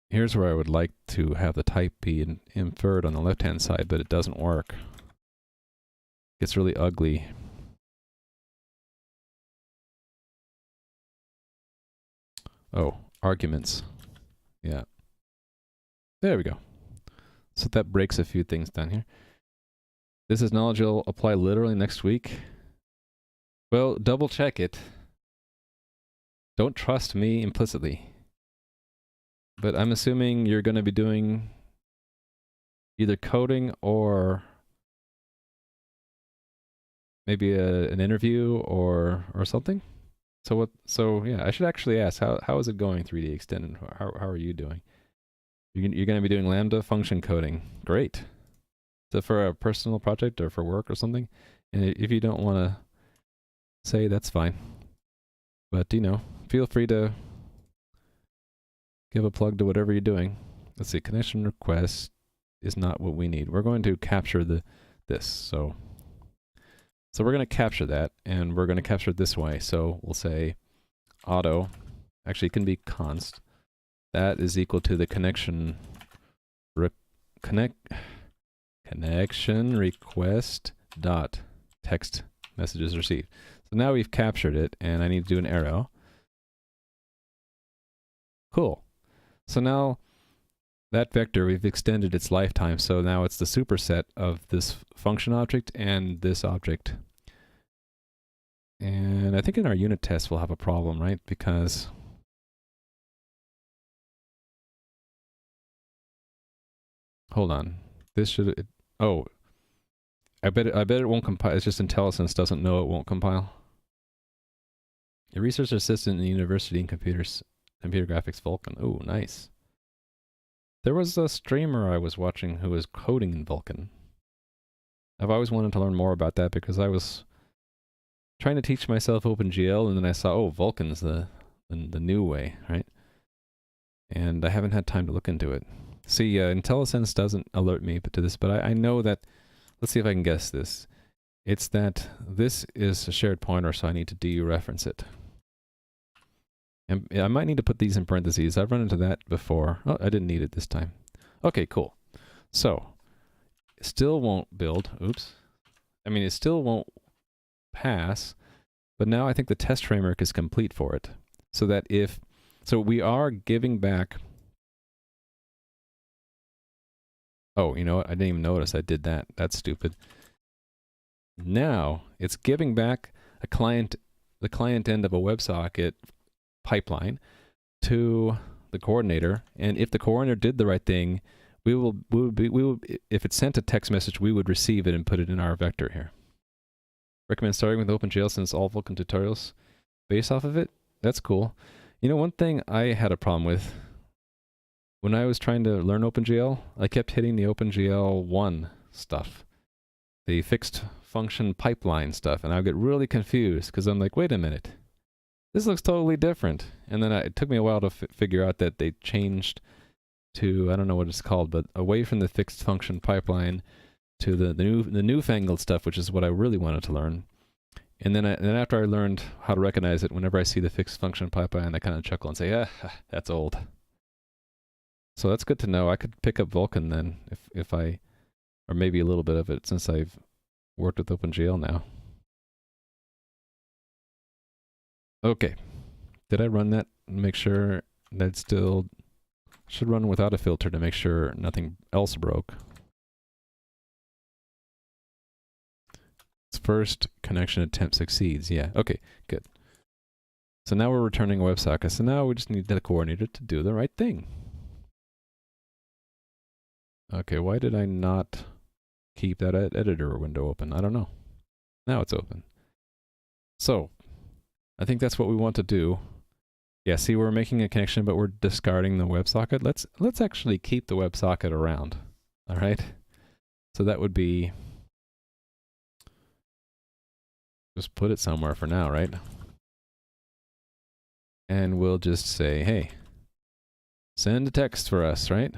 Here's where I would like to have the type be inferred on the left-hand side, but it doesn't work. It's really ugly. Oh, arguments. Yeah. There we go. So that breaks a few things down here. This is knowledge will apply literally next week. Well, double check it. Don't trust me implicitly. But I'm assuming you're going to be doing either coding or maybe an interview or something. So yeah, I should actually ask, how is it going 3D Extend, and how are you doing? You're going to be doing Lambda function coding. Great. So for a personal project or for work or something, and if you don't want to say, that's fine. But you know, feel free to give a plug to whatever you're doing. Let's see, connection request is not what we need. We're going to capture this. So we're going to capture that, and we're going to capture it this way. So we'll say auto, actually it can be const. That is equal to the connection request dot text messages received. So now we've captured it, and I need to do an arrow. Cool. So now that vector, we've extended its lifetime, so now it's the superset of this function object and this object. And I think in our unit test we'll have a problem, right? Because hold on, this should I bet it won't compile. It's just IntelliSense doesn't know it won't compile. A research assistant in the university in computer graphics, Vulcan. Oh, nice. There was a streamer I was watching who was coding in Vulcan. I've always wanted to learn more about that because I was trying to teach myself OpenGL, and then I saw, oh, Vulcan's the new way, right? And I haven't had time to look into it. See, IntelliSense doesn't alert me to this, but I know that, let's see if I can guess this. It's that this is a shared pointer, so I need to dereference it. And I might need to put these in parentheses. I've run into that before. Oh, I didn't need it this time. Okay, cool. So, it still won't build. Oops. I mean, it still won't pass, but now I think the test framework is complete for it. So that so we are giving back. Oh, you know what? I didn't even notice I did that. That's stupid. Now it's giving back the client end of a WebSocket pipeline to the coordinator, and if the coordinator did the right thing, we will if it sent a text message, we would receive it and put it in our vector here. Recommend starting with OpenGL since all Vulcan tutorials base off of it. That's cool. You know, one thing I had a problem with when I was trying to learn OpenGL, I kept hitting the OpenGL 1 stuff, the fixed function pipeline stuff, and I would get really confused because I'm like, wait a minute, this looks totally different. And then it took me a while to figure out that they changed to, I don't know what it's called, but away from the fixed function pipeline to the newfangled stuff, which is what I really wanted to learn. And then after I learned how to recognize it, whenever I see the fixed function pipeline, I kind of chuckle and say, ah, that's old. So that's good to know. I could pick up Vulcan then, if I, or maybe a little bit of it, since I've worked with OpenGL now. Okay. Did I run that and make sure that still should run without a filter to make sure nothing else broke? First connection attempt succeeds. Yeah, okay, good. So now we're returning a WebSocket. So now we just need the coordinator to do the right thing. Okay, why did I not keep that editor window open? I don't know. Now it's open. So, I think that's what we want to do. Yeah, see, we're making a connection, but we're discarding the WebSocket. Let's actually keep the WebSocket around. All right? So that would be... just put it somewhere for now, right? And we'll just say, hey, send a text for us, right?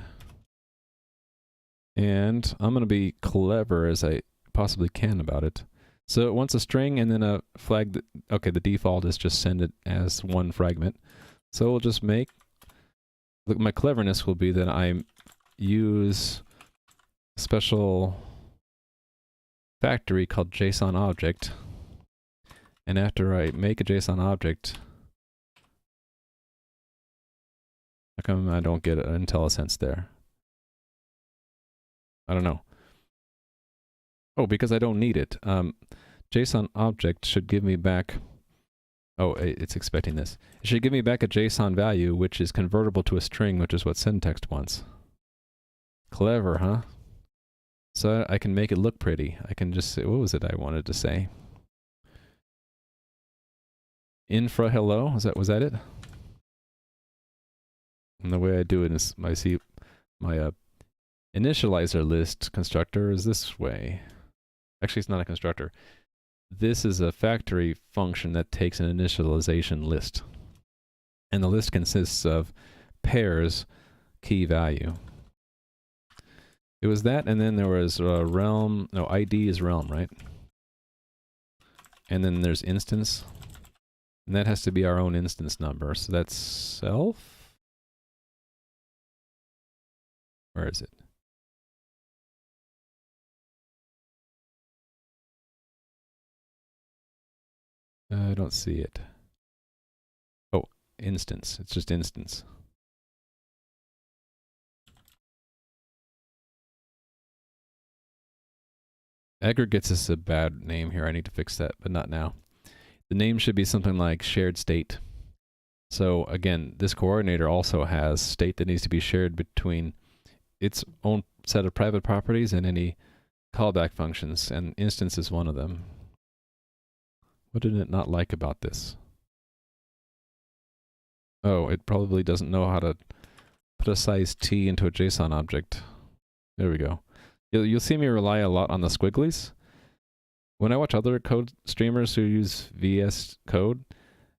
And I'm going to be clever as I possibly can about it. So it wants a string and then a flag. Okay, the default is just send it as one fragment. So we'll just make, look, my cleverness will be that I use a special factory called JSON object. And after I make a JSON object, how come I don't get an IntelliSense there? I don't know. Oh, because I don't need it. JSON object should give me back... oh, it's expecting this. It should give me back a JSON value, which is convertible to a string, which is what sendText wants. Clever, huh? So I can make it look pretty. I can just say, what was it I wanted to say? Infra hello, was that it? And the way I do it is my initializer list constructor is this way. Actually, it's not a constructor. This is a factory function that takes an initialization list. And the list consists of pairs key value. It was that, and then there was realm, no, ID is realm, right? And then there's instance. And that has to be our own instance number. So that's self? Where is it? I don't see it. Oh, instance. It's just instance. Aggregates is a bad name here. I need to fix that, but not now. The name should be something like shared state. So again, this coordinator also has state that needs to be shared between its own set of private properties and any callback functions, and instance is one of them. What did it not like about this? Oh, it probably doesn't know how to put a size t into a JSON object. There we go. You'll see me rely a lot on the squigglies. When I watch other code streamers who use VS Code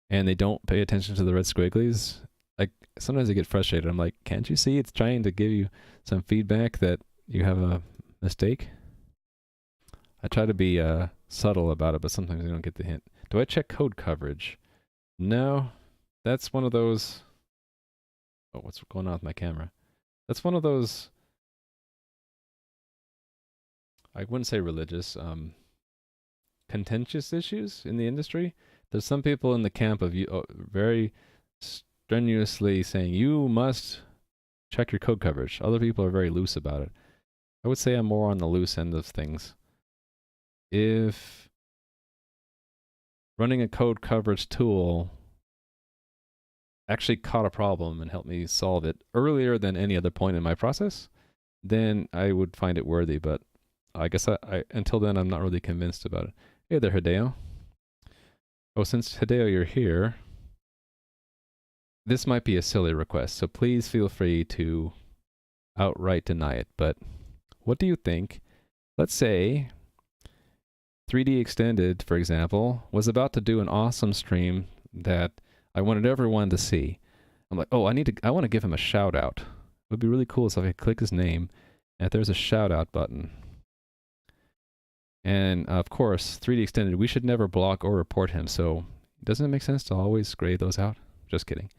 and they don't pay attention to the red squigglies, like sometimes I get frustrated. I'm like, can't you see it's trying to give you some feedback that you have a mistake? I try to be subtle about it, but sometimes I don't get the hint. Do I check code coverage? No, that's one of those... oh, what's going on with my camera? That's one of those... I wouldn't say religious, contentious issues in the industry. There's some people in the camp of very strenuously saying, you must check your code coverage. Other people are very loose about it. I would say I'm more on the loose end of things. If running a code coverage tool actually caught a problem and helped me solve it earlier than any other point in my process, then I would find it worthy. But I guess until then, I'm not really convinced about it. Hey there, Hideo. Oh, since Hideo, you're here, this might be a silly request, so please feel free to outright deny it. But what do you think? Let's say 3D Extended, for example, was about to do an awesome stream that I wanted everyone to see. I'm like, oh, I want to give him a shout out. It would be really cool if I could click his name and if there's a shout out button. And of course, 3D Extended, we should never block or report him. So doesn't it make sense to always grade those out? Just kidding.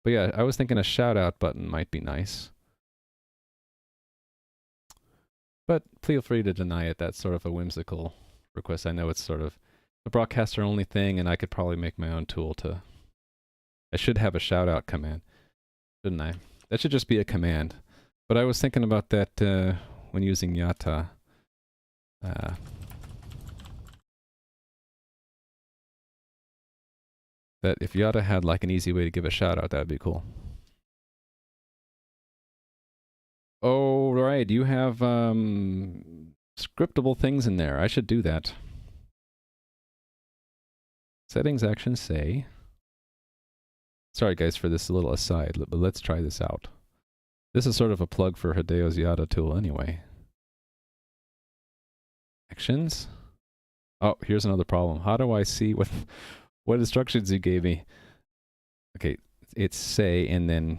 But yeah, I was thinking a shout out button might be nice. But feel free to deny it. That's sort of a whimsical request. I know it's sort of a broadcaster only thing, and I could probably make my own tool to... I should have a shout out command, shouldn't I? That should just be a command. But I was thinking about that when using Yata. That if Yata had like an easy way to give a shout out, that would be cool. Oh, right, you have scriptable things in there. I should do that. Settings actions say... Sorry guys for this little aside, but let's try this out. This is sort of a plug for Hideo's Yata tool anyway. Actions? Oh, here's another problem. How do I see what instructions you gave me? Okay, it's say and then...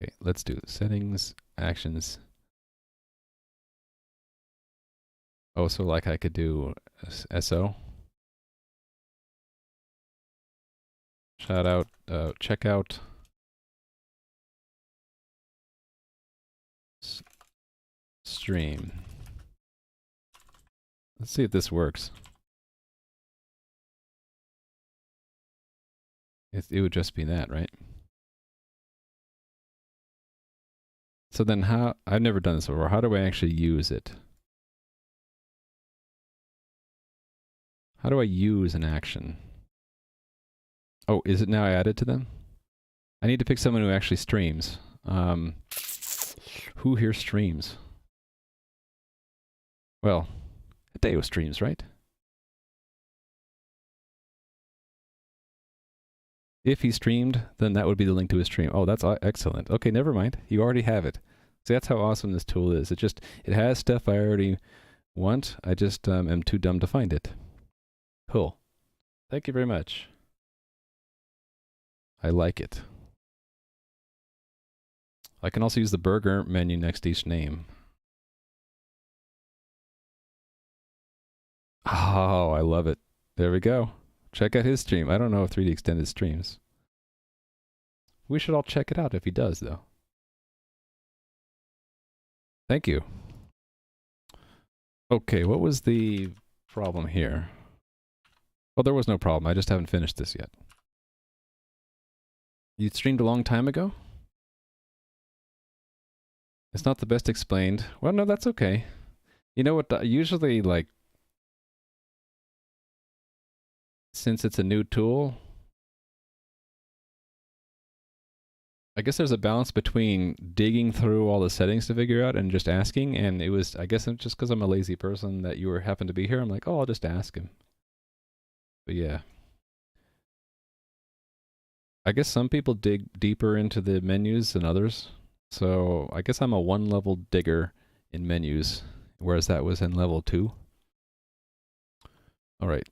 Okay, let's do settings, actions. Oh, so like I could do SO. Shout out, checkout. Stream. Let's see if this works. It would just be that, right? So then how, I've never done this before, how do I actually use it? How do I use an action? Oh, is it now added to them? I need to pick someone who actually streams. Who here streams? Well, Hideo streams, right? If he streamed, then that would be the link to his stream. Oh, that's excellent. Okay, never mind. You already have it. See, that's how awesome this tool is. It has stuff I already want. I just am too dumb to find it. Cool. Thank you very much. I like it. I can also use the burger menu next to each name. Oh, I love it. There we go. Check out his stream. I don't know if 3D Extended streams. We should all check it out if he does, though. Thank you. Okay, what was the problem here? Well, there was no problem. I just haven't finished this yet. You streamed a long time ago? It's not the best explained. Well, no, that's okay. You know what? Usually, like, since it's a new tool, I guess there's a balance between digging through all the settings to figure out and just asking. And it was, I guess, just because I'm a lazy person that you happened to be here, I'm like, oh, I'll just ask him. But yeah. I guess some people dig deeper into the menus than others. So I guess I'm a one-level digger in menus, whereas that was in level 2. All right.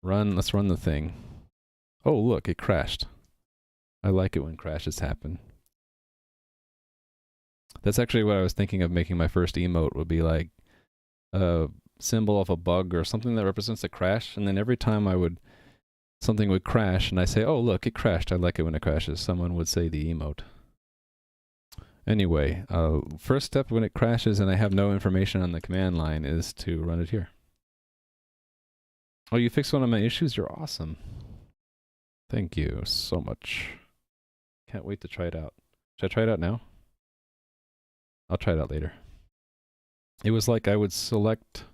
Let's run the thing. Oh, look, it crashed. I like it when crashes happen. That's actually what I was thinking of making my first emote, would be like a symbol of a bug or something that represents a crash, and then every time something would crash and I say, oh look, it crashed, I like it when it crashes, someone would say the emote. Anyway, first step when it crashes and I have no information on the command line is to run it here. Oh, you fixed one of my issues? You're awesome. Thank you so much. Can't wait to try it out. Should I try it out now? I'll try it out later. It was like I would select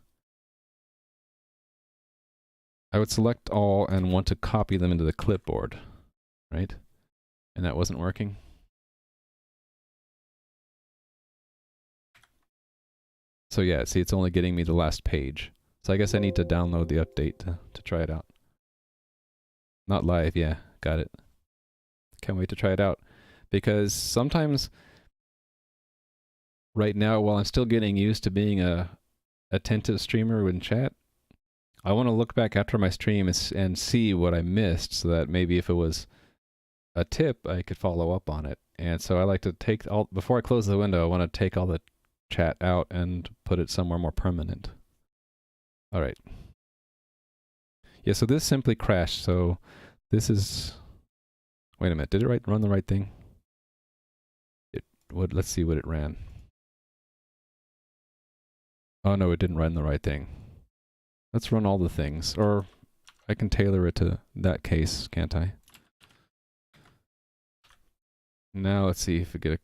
all and want to copy them into the clipboard, right? And that wasn't working. So yeah, see, it's only getting me the last page. So I guess I need to download the update to try it out. Not live, yeah, got it. Can't wait to try it out. Because sometimes, right now, while I'm still getting used to being a attentive streamer in chat, I want to look back after my stream and see what I missed, so that maybe if it was a tip, I could follow up on it. And so I like to take all, before I close the window, I want to take all the chat out and put it somewhere more permanent. All right. Yeah, so this simply crashed. So this is, wait a minute, did it run the right thing? Let's see what it ran. Oh no, it didn't run the right thing. Let's run all the things, or I can tailor it to that case, can't I? Now let's see if we get a...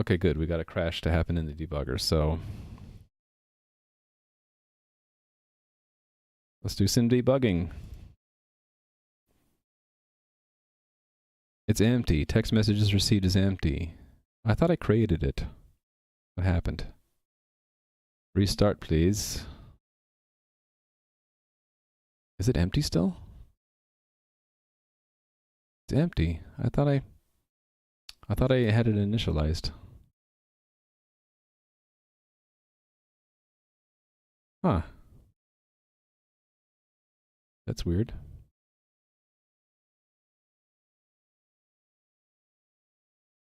Okay, good. We got a crash to happen in the debugger, so... Let's do some debugging. It's empty. Text messages received is empty. I thought I created it. What happened? Restart, please. Is it empty still? It's empty. I thought I had it initialized. Huh. That's weird.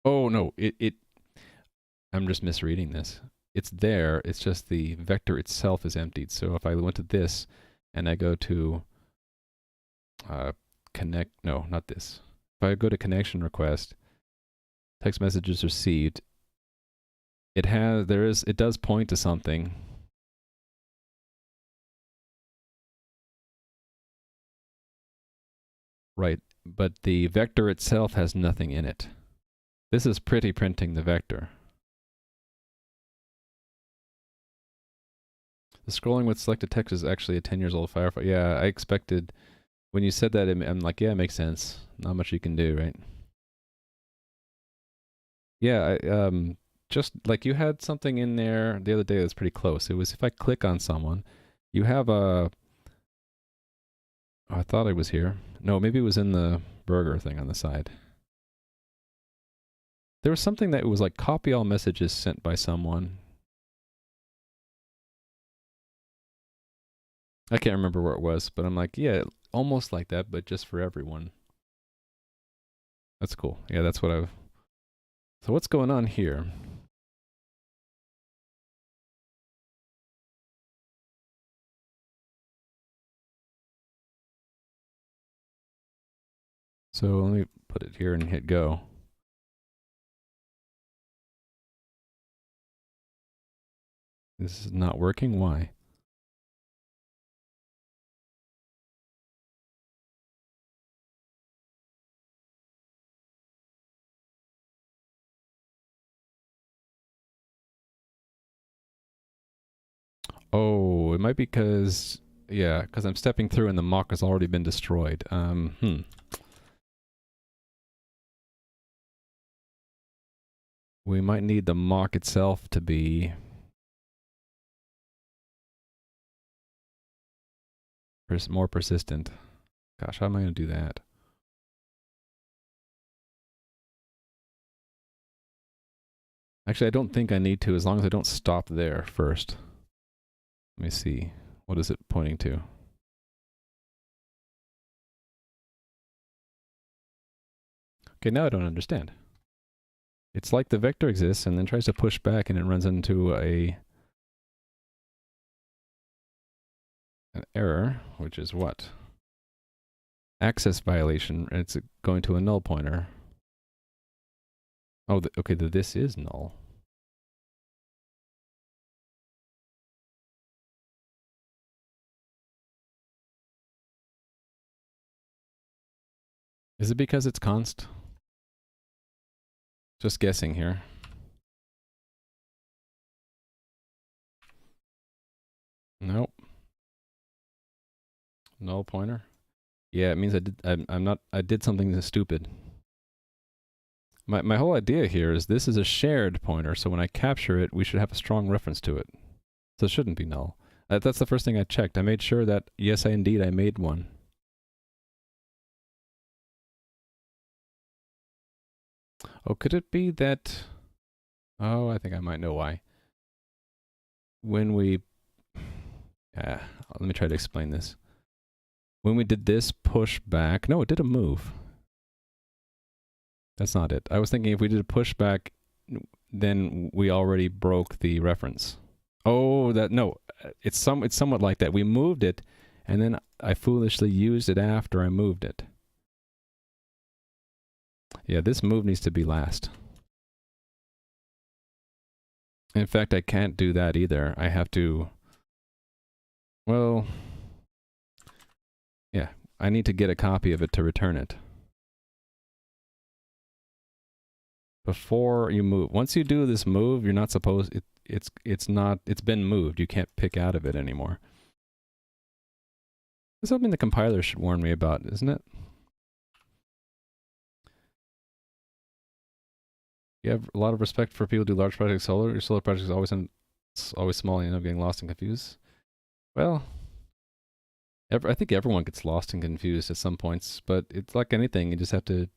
Oh no, I'm just misreading this. It's there, it's just the vector itself is emptied. So if I went to this and I go to no, not this. If I go to connection request, text messages received, it does point to something. Right, but the vector itself has nothing in it. This is pretty printing the vector. The scrolling with selected text is actually a 10 years old Firefox. Yeah, I expected, when you said that, I'm like, yeah, it makes sense. Not much you can do, right? Yeah, just like you had something in there the other day that was pretty close. It was if I click on someone, you have a... Oh, I thought it was here. No, maybe it was in the burger thing on the side. There was something that was like copy all messages sent by someone. I can't remember where it was, but I'm like, yeah, almost like that, but just for everyone. That's cool. Yeah, that's what I've... So what's going on here? So let me put it here and hit go. This is not working. Why? Oh, it might be because, yeah, because I'm stepping through and the mock has already been destroyed. We might need the mock itself to be more persistent. Gosh, how am I going to do that? Actually, I don't think I need to, as long as I don't stop there first. Let me see. What is it pointing to? Okay, now I don't understand. It's like the vector exists and then tries to push back and it runs into an error, which is what? Access violation, and it's going to a null pointer. Oh, okay, this is null. Is it because it's const? Just guessing here. Nope. Null pointer. Yeah, it means I did something stupid. My whole idea here is this is a shared pointer, so when I capture it, we should have a strong reference to it. So it shouldn't be null. That's the first thing I checked. I made sure that, yes, indeed, I made one. Oh, could it be that... Oh, I think I might know why. When we... let me try to explain this. When we did this push back... No, it did a move. That's not it. I was thinking if we did a pushback, then we already broke the reference. Oh, no. It's somewhat like that. We moved it, and then I foolishly used it after I moved it. Yeah, this move needs to be last. In fact, I can't do that either. I have to... Well... Yeah, I need to get a copy of it to return it. Before you move. Once you do this move, you're not supposed... It's been moved. You can't pick out of it anymore. That's something the compiler should warn me about, isn't it? You have a lot of respect for people who do large projects solo. Your solo project is always small and you end up getting lost and confused. Well, I think everyone gets lost and confused at some points, but it's like anything. You just have to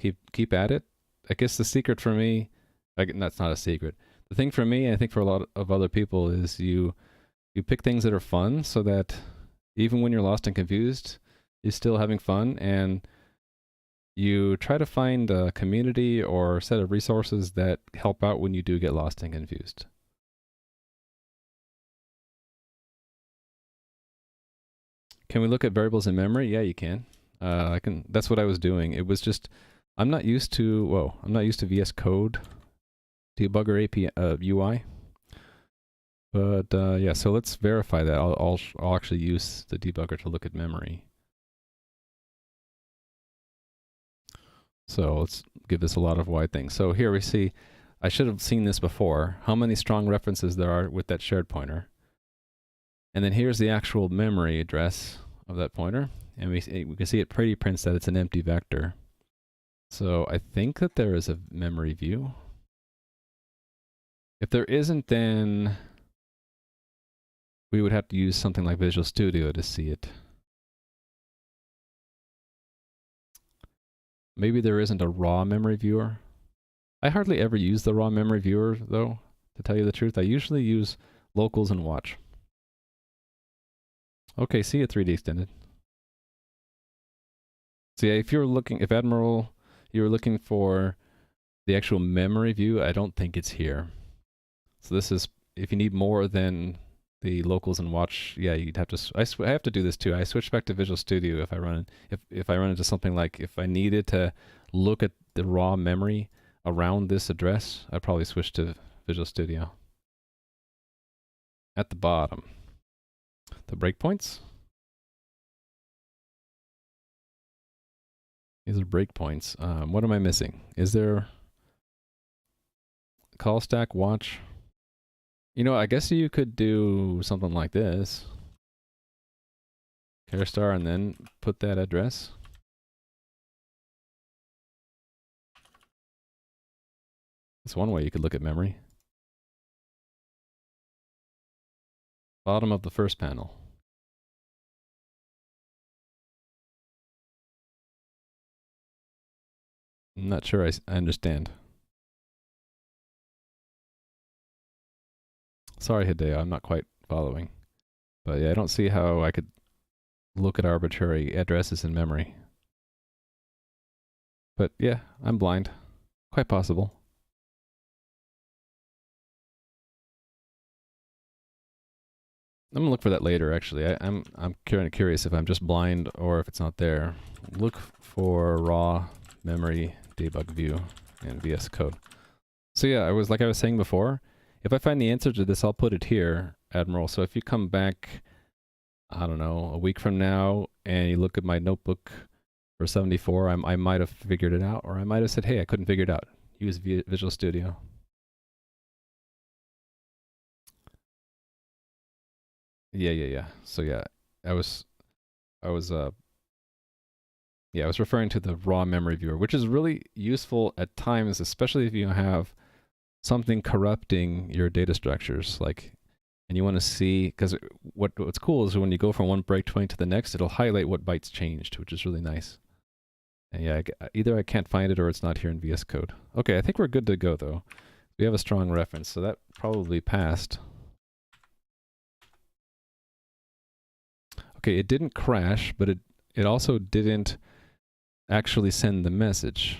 keep at it. I guess the secret for me, that's not a secret. The thing for me, I think for a lot of other people, is you pick things that are fun so that even when you're lost and confused, you're still having fun, and you try to find a community or a set of resources that help out when you do get lost and confused. Can we look at variables in memory? Yeah, you can. That's what I was doing. It was just, I'm not used to VS Code debugger API UI. But yeah, so let's verify that. I'll actually use the debugger to look at memory. So let's give this a lot of wide things. So here we see, I should have seen this before, how many strong references there are with that shared pointer. And then here's the actual memory address of that pointer. And we can see it pretty prints that it's an empty vector. So I think that there is a memory view. If there isn't, then we would have to use something like Visual Studio to see it. Maybe there isn't a raw memory viewer. I hardly ever use the raw memory viewer, though, to tell you the truth. I usually use locals and watch. Okay, see it 3D extended. So yeah, if Admiral, you were looking for the actual memory view, I don't think it's here. So this is, if you need more than the locals and watch, yeah, you'd have to, I have to do this too. I switch back to Visual Studio if I run into something like, if I needed to look at the raw memory around this address, I'd probably switch to Visual Studio. At the bottom, the breakpoints. These are breakpoints. What am I missing? Is there call stack watch? You know, I guess you could do something like this. Char star and then put that address. That's one way you could look at memory. Bottom of the first panel. I'm not sure I understand. Sorry, Hideo, I'm not quite following. But yeah, I don't see how I could look at arbitrary addresses in memory. But yeah, I'm blind. Quite possible. I'm gonna look for that later, actually. I'm kind of curious if I'm just blind or if it's not there. Look for raw memory debug view in VS Code. So yeah, I was saying before, if I find the answer to this, I'll put it here, Admiral. So if you come back, I don't know, a week from now, and you look at my notebook for 74, I might have figured it out, or I might have said, hey, I couldn't figure it out. Use Visual Studio. Yeah. So yeah, I was referring to the raw memory viewer, which is really useful at times, especially if you have something corrupting your data structures. Like And you want to see, because what's cool is when you go from one breakpoint to the next, it'll highlight what bytes changed, which is really nice. And yeah, either I can't find it or it's not here in VS Code. Okay, I think we're good to go though. We have a strong reference, so that probably passed. Okay, it didn't crash, but it also didn't actually send the message.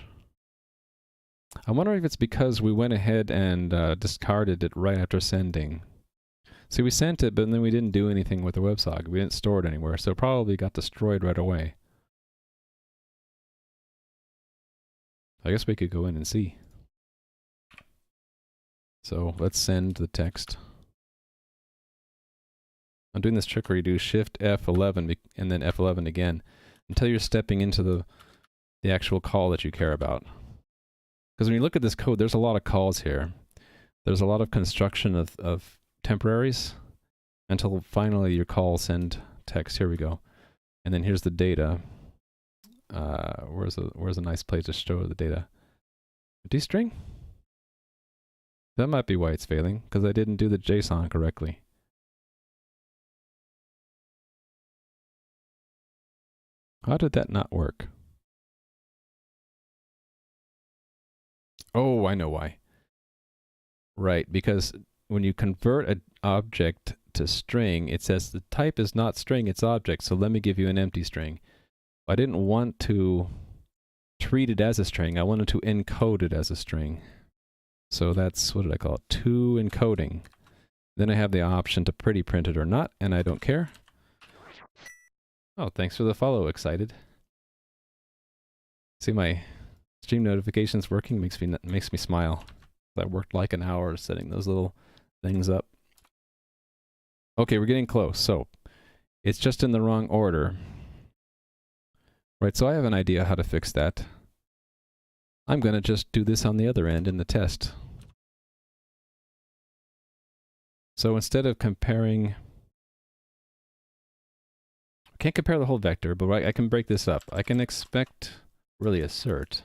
I wonder if it's because we went ahead and discarded it right after sending. See, we sent it, but then we didn't do anything with the WebSocket. We didn't store it anywhere, so it probably got destroyed right away. I guess we could go in and see. So let's send the text. I'm doing this trick where you do Shift F11 and then F11 again until you're stepping into the actual call that you care about. Because when you look at this code, there's a lot of calls here. There's a lot of construction of temporaries until finally your call send text. Here we go. And then here's the data. Where's a nice place to show the data? Empty string? That might be why it's failing, because I didn't do the JSON correctly. How did that not work? Oh, I know why. Right, because when you convert an object to string, it says the type is not string, it's object, so let me give you an empty string. I didn't want to treat it as a string, I wanted to encode it as a string. So that's, what did I call it? To encoding. Then I have the option to pretty print it or not, and I don't care. Oh, thanks for the follow, excited. See my stream notifications working, makes me smile. I worked like an hour setting those little things up. Okay, we're getting close. So it's just in the wrong order. Right, so I have an idea how to fix that. I'm going to just do this on the other end in the test. So instead of comparing, I can't compare the whole vector, but I can break this up. I can expect, really assert,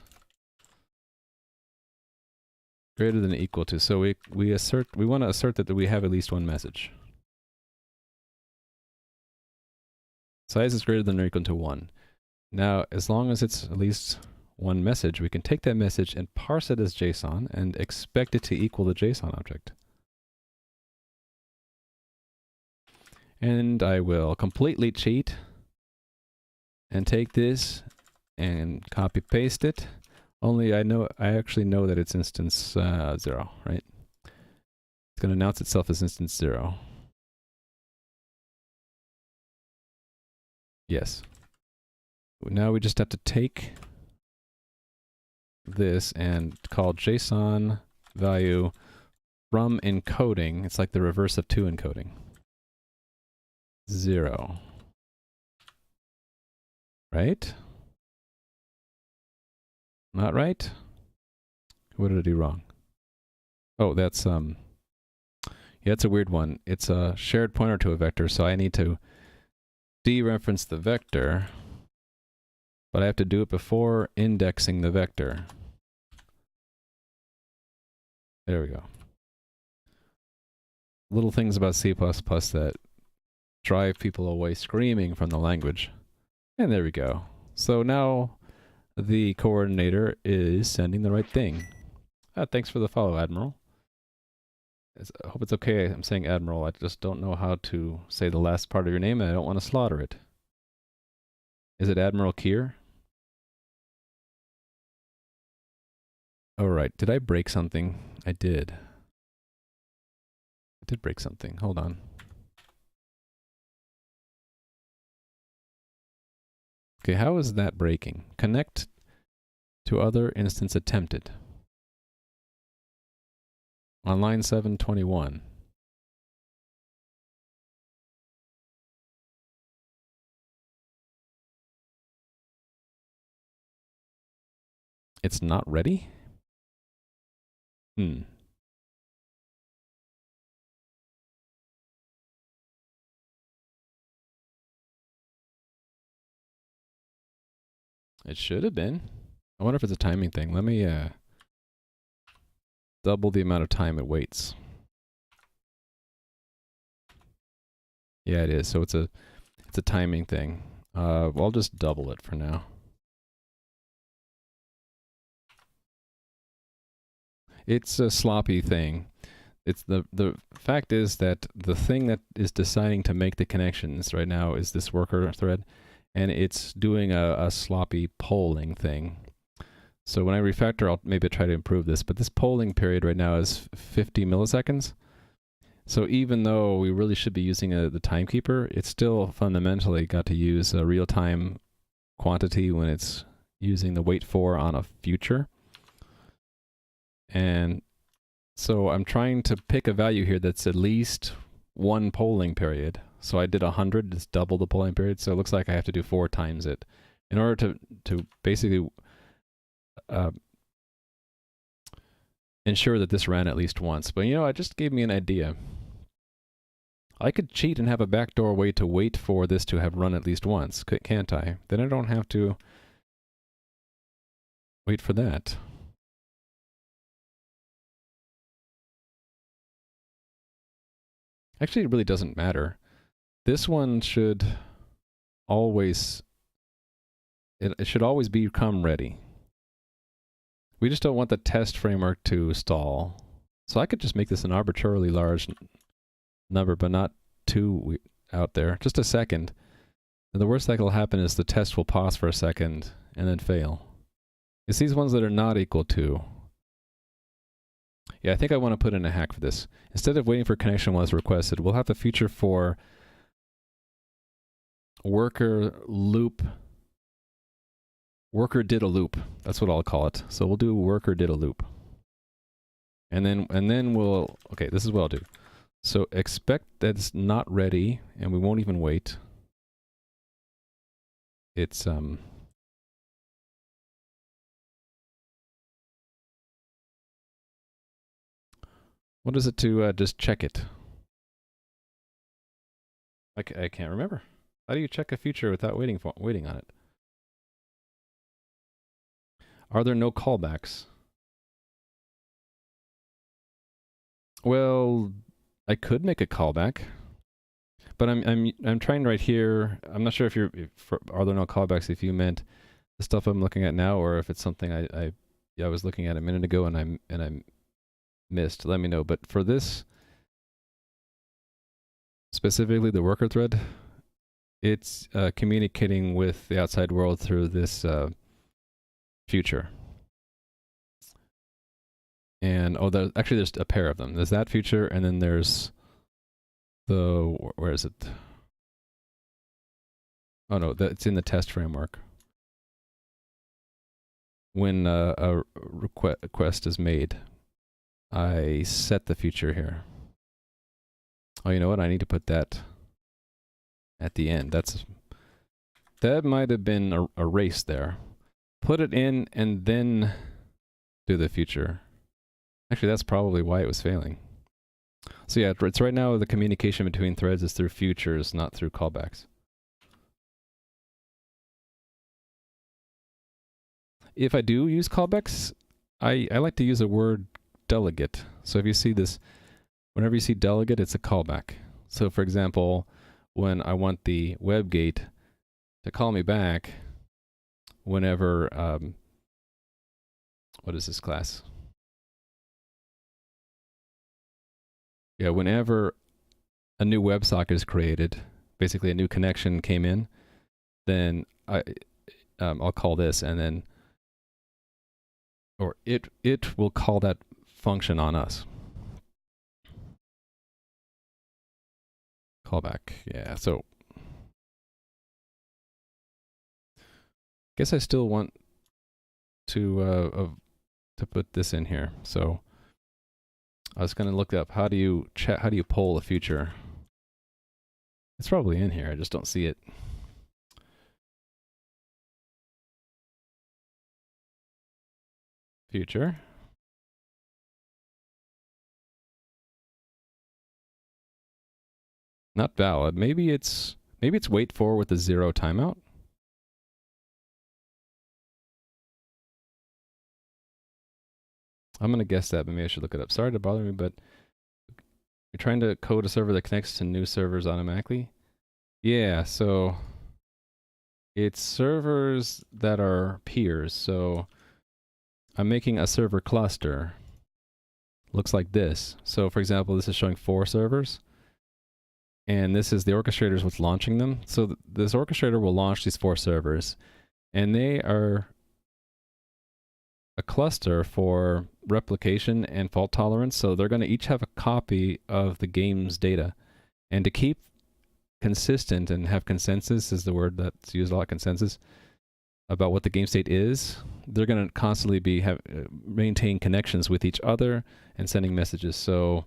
greater than or equal to. So we want to assert that we have at least one message. Size is greater than or equal to 1. Now, as long as it's at least one message, we can take that message and parse it as JSON and expect it to equal the JSON object. And I will completely cheat and take this and copy paste it. Only I actually know that it's instance 0, right? It's going to announce itself as instance 0. Yes. Now we just have to take this and call JSON value from encoding. It's like the reverse of to encoding. 0. Right? Not right? What did I do wrong? Oh, that's yeah, it's a weird one. It's a shared pointer to a vector, so I need to dereference the vector, but I have to do it before indexing the vector. There we go. Little things about C++ that drive people away screaming from the language. And there we go. So now the coordinator is sending the right thing. Thanks for the follow, Admiral. I hope it's okay I'm saying Admiral. I just don't know how to say the last part of your name and I don't want to slaughter it. Is it Admiral Kier? Alright, did I break something? I did. I did break something. Hold on. Okay, how is that breaking? Connect to other instance attempted. On line 721. It's not ready? It should have been. I wonder if it's a timing thing. Let me double the amount of time it waits. Yeah, it is. So it's a timing thing. Well, I'll just double it for now. It's a sloppy thing. It's the fact is that the thing that is deciding to make the connections right now is this worker thread, and it's doing a sloppy polling thing. So when I refactor, I'll maybe try to improve this, but this polling period right now is 50 milliseconds. So even though we really should be using the timekeeper, it's still fundamentally got to use a real-time quantity when it's using the wait for on a future. And so I'm trying to pick a value here that's at least one polling period. So I did 100, it's double the polling period. So it looks like I have to do 4 times it in order to basically ensure that this ran at least once. But it just gave me an idea. I could cheat and have a backdoor way to wait for this to have run at least once, can't I? Then I don't have to wait for that. Actually, it really doesn't matter. This one should always, it should always become ready. We just don't want the test framework to stall. So I could just make this an arbitrarily large number, but not too out there. Just a second. And the worst that will happen is the test will pause for a second and then fail. It's these ones that are not equal to. Yeah, I think I want to put in a hack for this. Instead of waiting for connection once requested, we'll have the feature for worker did a loop. That's what I'll call it. So we'll do worker did a loop. And then we'll, okay, this is what I'll do. So expect that it's not ready, and we won't even wait. It's what is it to just check it? I can't remember. How do you check a feature without waiting on it? Are there no callbacks? Well, I could make a callback, but I'm trying right here. I'm not sure if are there no callbacks if you meant the stuff I'm looking at now, or if it's something I was looking at a minute ago and I missed. Let me know. But for this specifically, the worker thread, it's communicating with the outside world through this future. And actually there's a pair of them. There's that feature, and then there's the, where is it? Oh no, it's in the test framework. When a request is made, I set the feature here. Oh, you know what? I need to put that at the end. That might have been erased there. Put it in and then do the feature. Actually, that's probably why it was failing. So yeah, it's right now the communication between threads is through futures, not through callbacks. If I do use callbacks, I like to use a word delegate. So if you see this, whenever you see delegate, it's a callback. So for example, when I want the WebGate to call me back whenever, what is this class? Yeah, whenever a new WebSocket is created, basically a new connection came in, then I'll call this, and then, or it will call that function on us. Callback, yeah. So, guess I still want to put this in here. So, I was going to look up how do you poll a future. It's probably in here. I just don't see it. Future. Not valid. Maybe it's wait for with a 0 timeout. I'm going to guess that, but maybe I should look it up. Sorry to bother me, but you're trying to code a server that connects to new servers automatically. Yeah, so it's servers that are peers. So I'm making a server cluster. Looks like this. So for example, this is showing 4 servers. And this is the orchestrator is what's launching them. So this orchestrator will launch these 4 servers. And they are a cluster for replication and fault tolerance. So they're going to each have a copy of the game's data. And to keep consistent and have consensus is the word that's used a lot, consensus, about what the game state is, they're going to constantly be maintain connections with each other and sending messages. So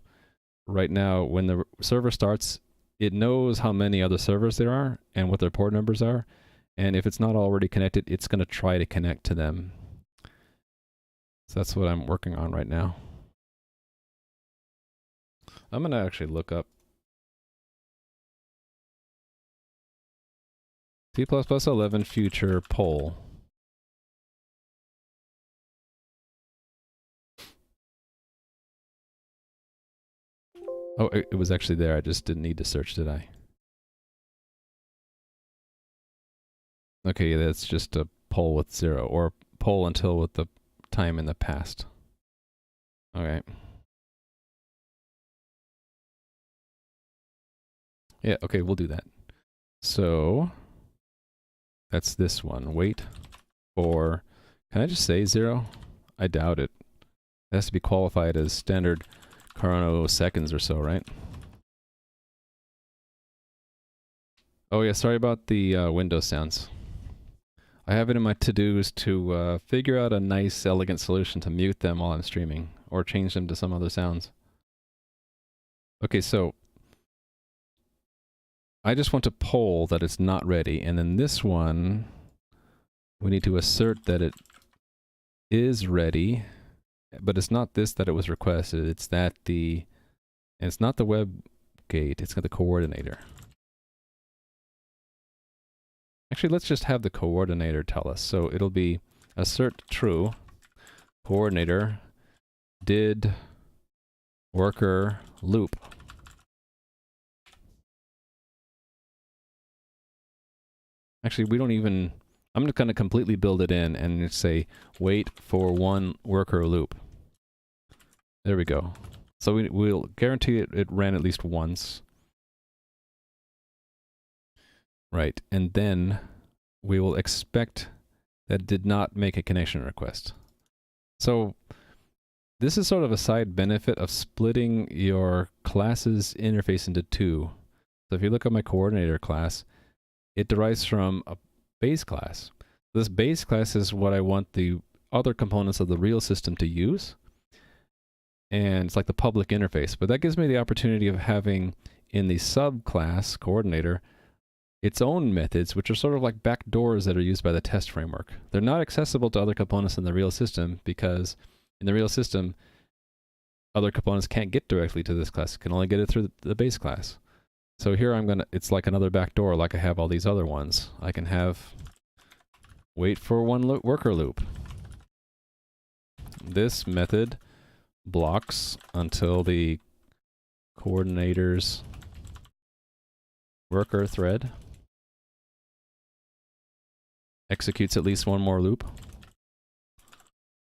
right now, when the server starts, it knows how many other servers there are and what their port numbers are. And if it's not already connected, it's going to try to connect to them. So that's what I'm working on right now. I'm going to actually look up C++11 future poll. Oh, it was actually there. I just didn't need to search, did I? Okay, that's just a poll with 0, or poll until with the time in the past. Okay. Yeah, okay, we'll do that. So that's this one. Wait for, can I just say 0? I doubt it. It has to be qualified as standard chrono seconds or so, right? Oh yeah, sorry about the Windows sounds. I have it in my to-dos to figure out a nice, elegant solution to mute them while I'm streaming, or change them to some other sounds. Okay, so I just want to poll that it's not ready, and then this one, we need to assert that it is ready, but it's not this that it was requested, it's that and it's not the web gate, it's got the coordinator. Actually, let's just have the coordinator tell us. So it'll be assert true, coordinator, did worker loop. Actually, we don't even, I'm just going to completely build it in and say wait for one worker loop. There we go. So we'll guarantee it ran at least once. Right, and then we will expect that it did not make a connection request. So this is sort of a side benefit of splitting your class's interface into 2. So if you look at my coordinator class, it derives from a base class. This base class is what I want the other components of the real system to use. And it's like the public interface. But that gives me the opportunity of having in the subclass coordinator its own methods, which are sort of like backdoors that are used by the test framework. They're not accessible to other components in the real system because in the real system, other components can't get directly to this class. Can only get it through the base class. So here it's like another backdoor, like I have all these other ones. I can have wait for one worker loop. This method blocks until the coordinator's worker thread executes at least one more loop.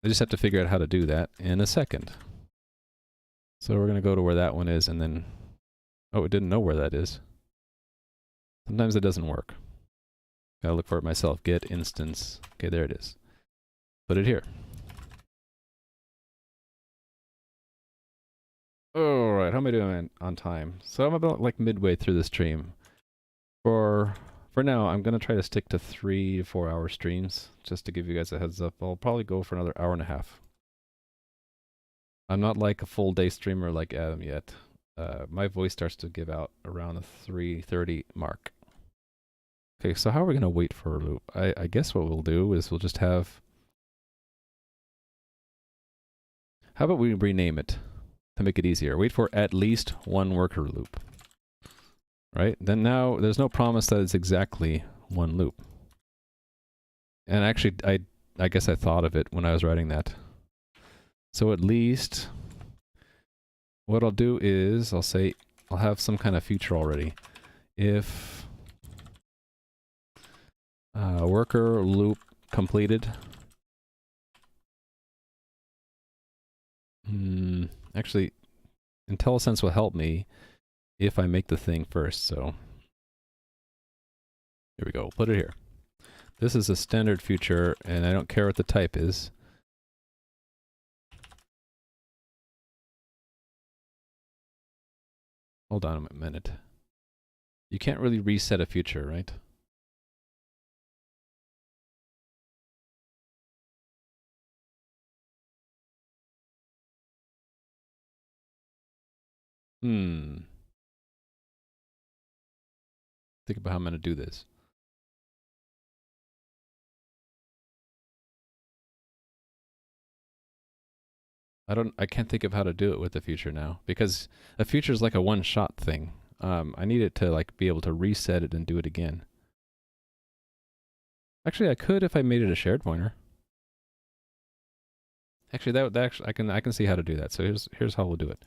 I just have to figure out how to do that in a second. So we're going to go to where that one is and then, oh, it didn't know where that is. Sometimes it doesn't work. Gotta look for it myself. Get instance. Okay, there it is. Put it here. Alright, how am I doing on time? So I'm about like midway through the stream. For now, I'm going to try to stick to 3 to 4 hour streams, just to give you guys a heads up. I'll probably go for another hour and a half. I'm not like a full day streamer like Adam yet. My voice starts to give out around the 3:30 mark. Okay, so how are we going to wait for a loop? I guess what we'll do is we'll just have... How about we rename it to make it easier? Wait for at least one worker loop. Right? Then now there's no promise that it's exactly one loop. And actually, I guess I thought of it when I was writing that. So at least, what I'll do is I'll say, I'll have some kind of feature already. If Worker loop completed. Actually, IntelliSense will help me if I make the thing first, so here we go. Put it here. This is a standard feature, and I don't care what the type is. Hold on a minute. You can't really reset a feature, right? Think about how I'm going to do this. I can't think of how to do it with the feature now, because a feature is like a one-shot thing. I need it to like be able to reset it and do it again. Actually, I could if I made it a shared pointer. Actually, that actually I can see how to do that. So here's how we'll do it.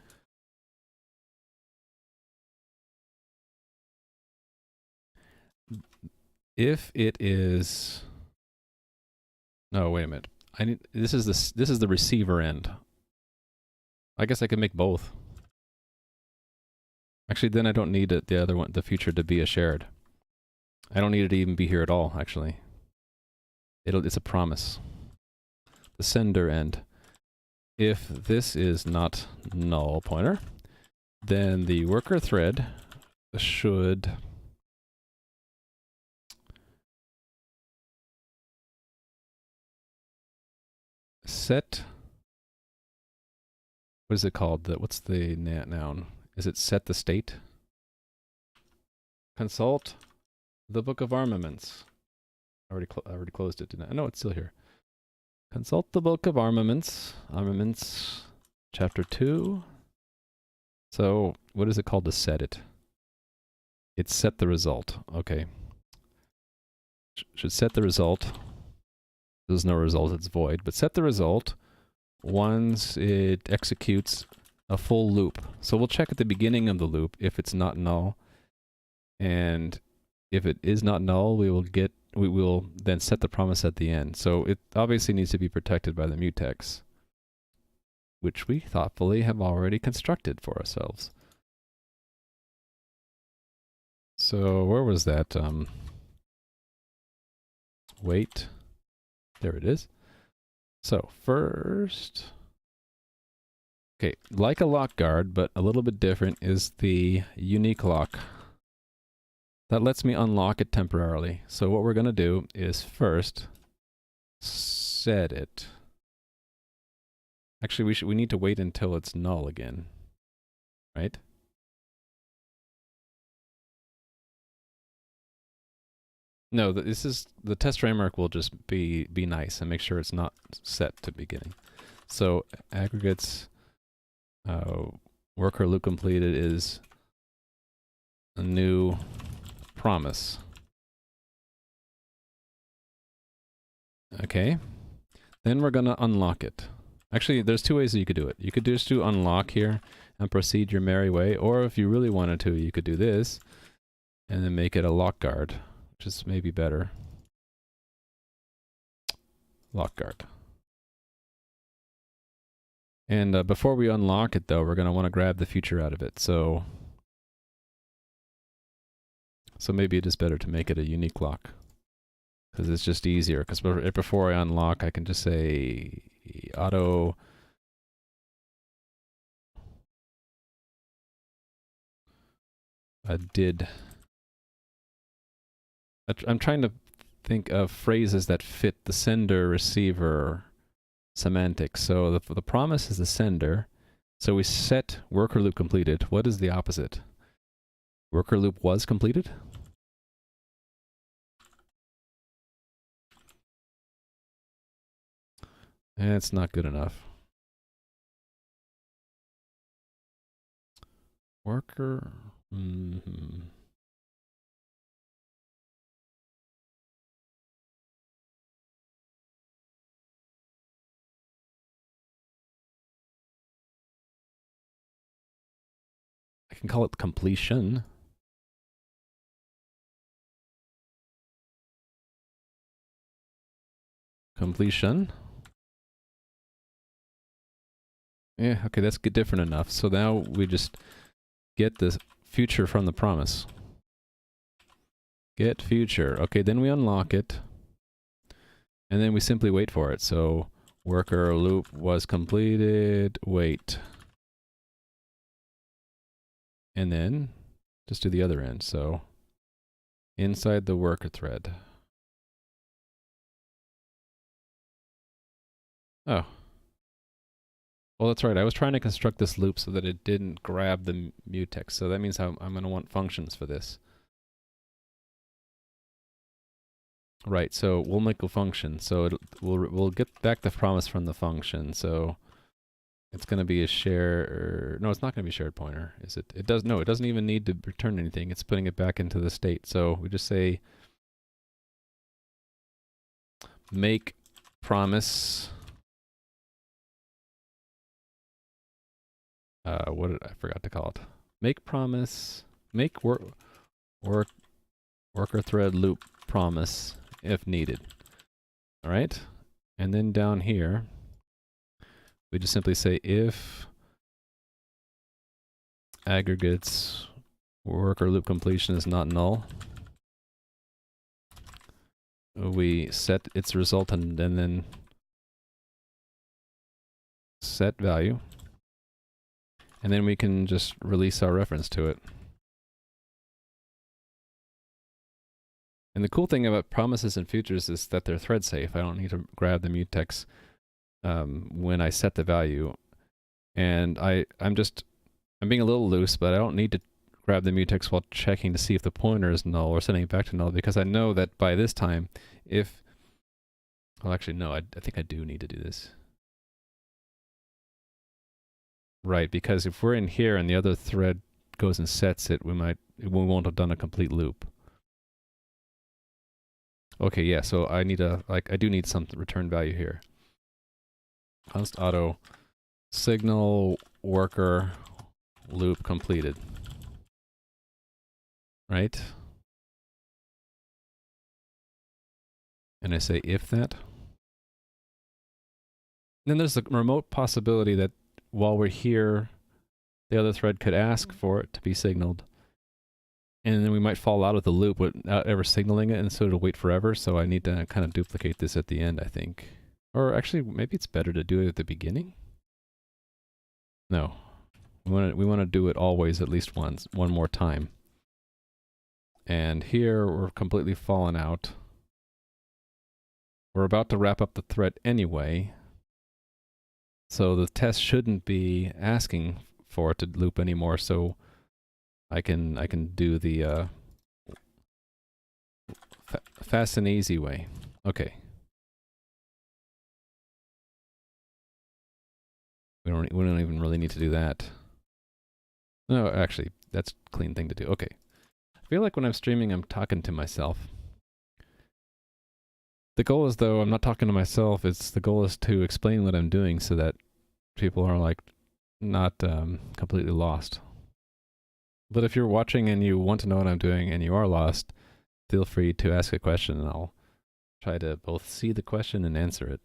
If it is, no, wait a minute. This is the receiver end. I guess I could make both. Actually, then I don't need the other one, the feature, to be a shared. I don't need it to even be here at all, actually. It's a promise. The sender end. If this is not null pointer, then the worker thread should set, what is it called? What's the noun? Is it set the state? Consult the book of armaments. I already closed it, didn't I? No, it's still here. Consult the book of armaments. Armaments, chapter 2. So, what is it called to set it? It's set the result. Okay. Should set the result. There's no result, it's void. But set the result once it executes a full loop. So we'll check at the beginning of the loop if it's not null. And if it is not null, we will then set the promise at the end. So it obviously needs to be protected by the mutex, which we thoughtfully have already constructed for ourselves. So where was that? Wait. There it is. So first, okay, like a lock guard, but a little bit different, is the unique lock. That lets me unlock it temporarily. So what we're going to do is first set it. Actually, we need to wait until it's null again, right? No, this is the test framework will just be nice and make sure it's not set to beginning. So aggregates worker loop completed is a new promise. Okay. Then we're gonna unlock it. Actually, there's two ways that you could do it. You could just do unlock here and proceed your merry way, or if you really wanted to, you could do this and then make it a lock guard, which is maybe better. Lock guard. And before we unlock it, though, we're going to want to grab the feature out of it. So maybe it is better to make it a unique lock, because it's just easier. Because before I unlock, I can just say auto did. I'm trying to think of phrases that fit the sender-receiver semantics. So the promise is the sender. So we set worker loop completed. What is the opposite? Worker loop was completed? It's not good enough. Worker. I can call it completion. completion. Yeah, okay, that's different enough. So now we just get the future from the promise. Get future. Okay, then we unlock it. And then we simply wait for it. So worker loop was completed, wait. And then just do the other end. So inside the worker thread. Oh. Well, that's right. I was trying to construct this loop so that it didn't grab the mutex. So that means I'm going to want functions for this. Right. So we'll make a function. So we'll get back the promise from the function. So it's going to be a share. No, it's not going to be a shared pointer, is it? It doesn't even need to return anything. It's putting it back into the state. So we just say make promise. What did I forgot to call it? Make promise. Make worker thread loop promise if needed. All right, and then down here, we just simply say if aggregates worker loop completion is not null, we set its result and then set value. And then we can just release our reference to it. And the cool thing about promises and futures is that they're thread safe. I don't need to grab the mutex when I set the value. And I'm being a little loose, but I don't need to grab the mutex while checking to see if the pointer is null or sending it back to null, because I know that by this time, well, actually, no, I think I do need to do this. Right, because if we're in here and the other thread goes and sets it, we won't have done a complete loop. Okay, yeah, so I do need some return value here. Const auto signal worker loop completed. Right? And I say if that. Then there's a remote possibility that while we're here, the other thread could ask for it to be signaled. And then we might fall out of the loop without ever signaling it, and so it'll wait forever. So I need to kind of duplicate this at the end, I think. Or actually, maybe it's better to do it at the beginning? No. We want to do it always at least once, one more time. And here, we're completely fallen out. We're about to wrap up the thread anyway. So the test shouldn't be asking for it to loop anymore, so I can do the fast and easy way. Okay. We don't even really need to do that. No, actually, that's a clean thing to do. Okay. I feel like when I'm streaming, I'm talking to myself. The goal is, though, I'm not talking to myself. The goal is to explain what I'm doing so that people are like not completely lost. But if you're watching and you want to know what I'm doing and you are lost, feel free to ask a question and I'll try to both see the question and answer it.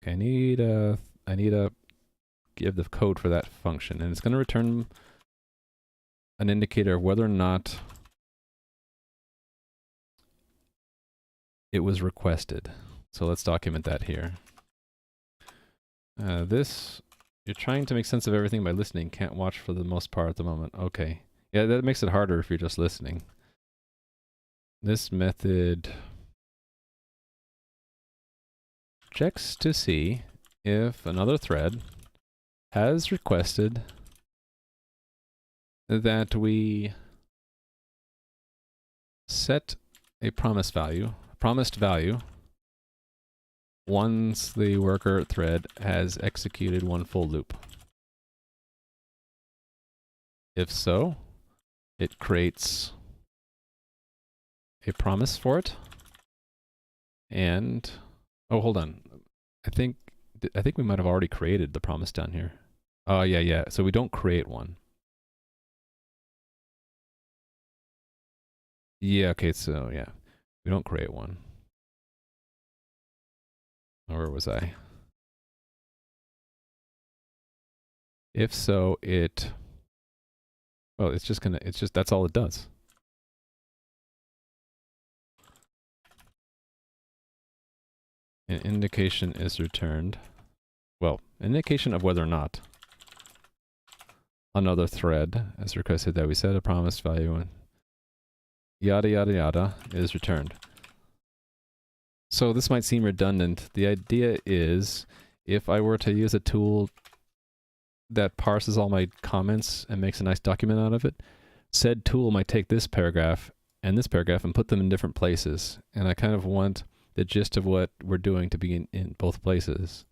Okay, I need to give the code for that function, and it's going to return an indicator of whether or not it was requested. So let's document that here. You're trying to make sense of everything by listening, can't watch for the most part at the moment. Okay. Yeah, that makes it harder if you're just listening. This method checks to see if another thread has requested that we set a promised value once the worker thread has executed one full loop. If so, it creates a promise for it. And oh, hold on. I think we might have already created the promise down here. Oh, yeah. So we don't create one. Yeah, okay, so yeah. We don't create one. Where was I? If so, well, that's all it does. An indication is returned. Well, an indication of whether or not another thread, as requested that we set a promised value and yada yada yada, is returned. So this might seem redundant. The idea is, if I were to use a tool that parses all my comments and makes a nice document out of it, said tool might take this paragraph and put them in different places. And I kind of want the gist of what we're doing to be in both places.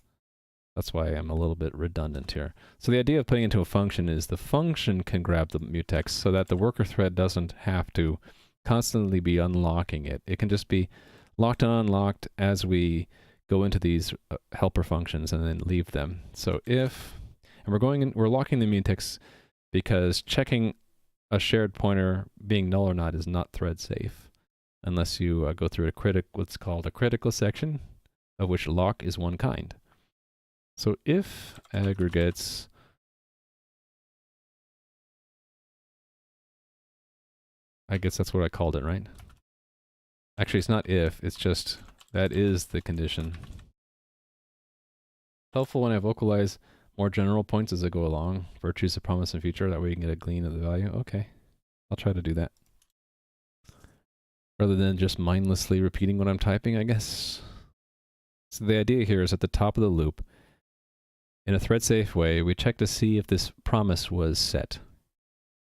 That's why I'm a little bit redundant here. So the idea of putting into a function is the function can grab the mutex so that the worker thread doesn't have to constantly be unlocking it. It can just be locked and unlocked as we go into these helper functions and then leave them. So we're locking the mutex because checking a shared pointer being null or not is not thread safe unless you go through what's called a critical section, of which lock is one kind. So if aggregates I guess that's what I called it, right? Actually, it's not if, it's just that is the condition. Helpful when I vocalize more general points as I go along. Virtues of promise and future, that way you can get a glean of the value. Okay, I'll try to do that. Rather than just mindlessly repeating what I'm typing, I guess. So the idea here is at the top of the loop, in a thread-safe way, we check to see if this promise was set.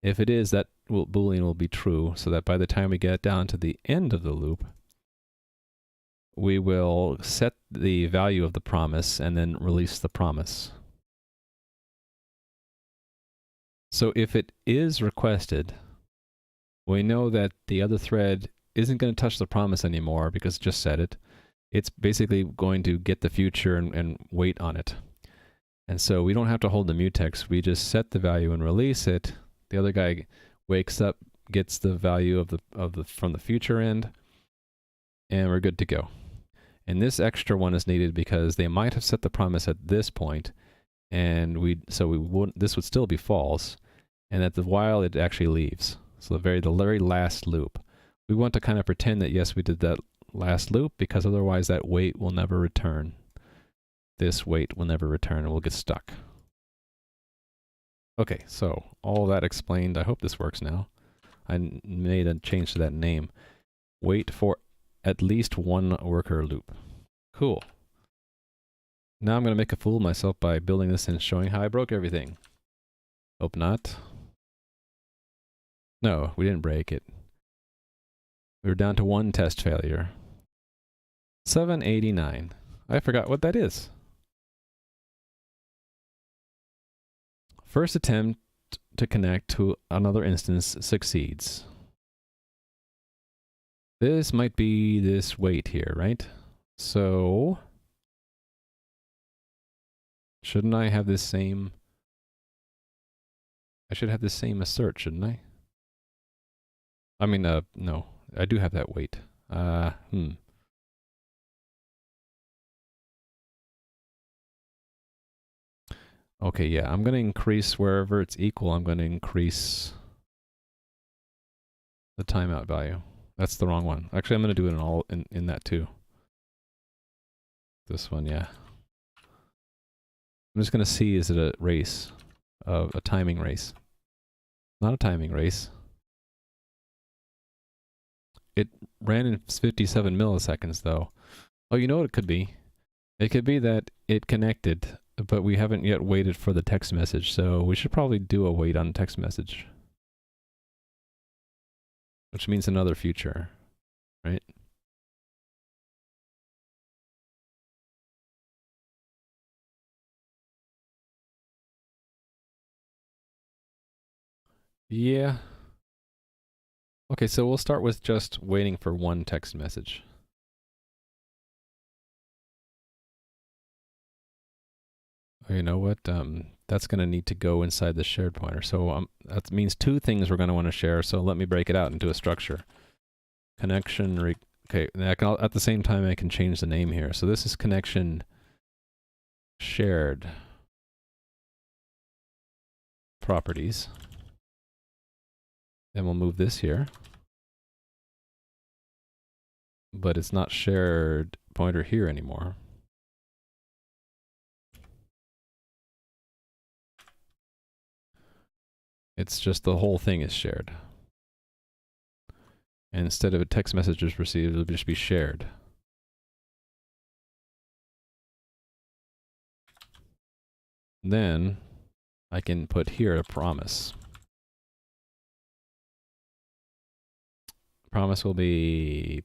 If it is, that Boolean will be true, so that by the time we get down to the end of the loop, we will set the value of the promise and then release the promise. So if it is requested, we know that the other thread isn't going to touch the promise anymore because it just set it. It's basically going to get the future and wait on it. And so we don't have to hold the mutex. We just set the value and release it. The other guy wakes up, gets the value from the future end, and we're good to go. And this extra one is needed because they might have set the promise at this point, and this would still be false, and at the while it actually leaves. So the very last loop. We want to kind of pretend that yes, we did that last loop, because otherwise that wait will never return. This wait will never return and we'll get stuck. Okay, so all that explained. I hope this works now. I made a change to that name. Wait for at least one worker loop. Cool. Now I'm going to make a fool of myself by building this and showing how I broke everything. Hope not. No, we didn't break it. We were down to one test failure. 789. I forgot what that is. First attempt to connect to another instance succeeds. This might be this wait here, right? So, shouldn't I have this same... I should have this same assert, shouldn't I? I mean, no. I do have that wait. Okay, yeah, I'm going to increase wherever it's equal. I'm going to increase the timeout value. That's the wrong one. Actually, I'm going to do it in that too. This one, yeah. I'm just going to see, is it a race, a timing race? Not a timing race. It ran in 57 milliseconds though. Oh, you know what it could be? It could be that it connected, but we haven't yet waited for the text message, so we should probably do a wait on text message. Which means another future, right? Yeah. Okay, so we'll start with just waiting for one text message. You know what? That's going to need to go inside the shared pointer. So that means two things we're going to want to share. So let me break it out into a structure. Connection Okay, and I can, at the same time, I can change the name here. So this is connection shared properties. And we'll move this here. But it's not shared pointer here anymore. It's just the whole thing is shared. And instead of a text message is received, it'll just be shared. Then I can put here a promise. Promise will be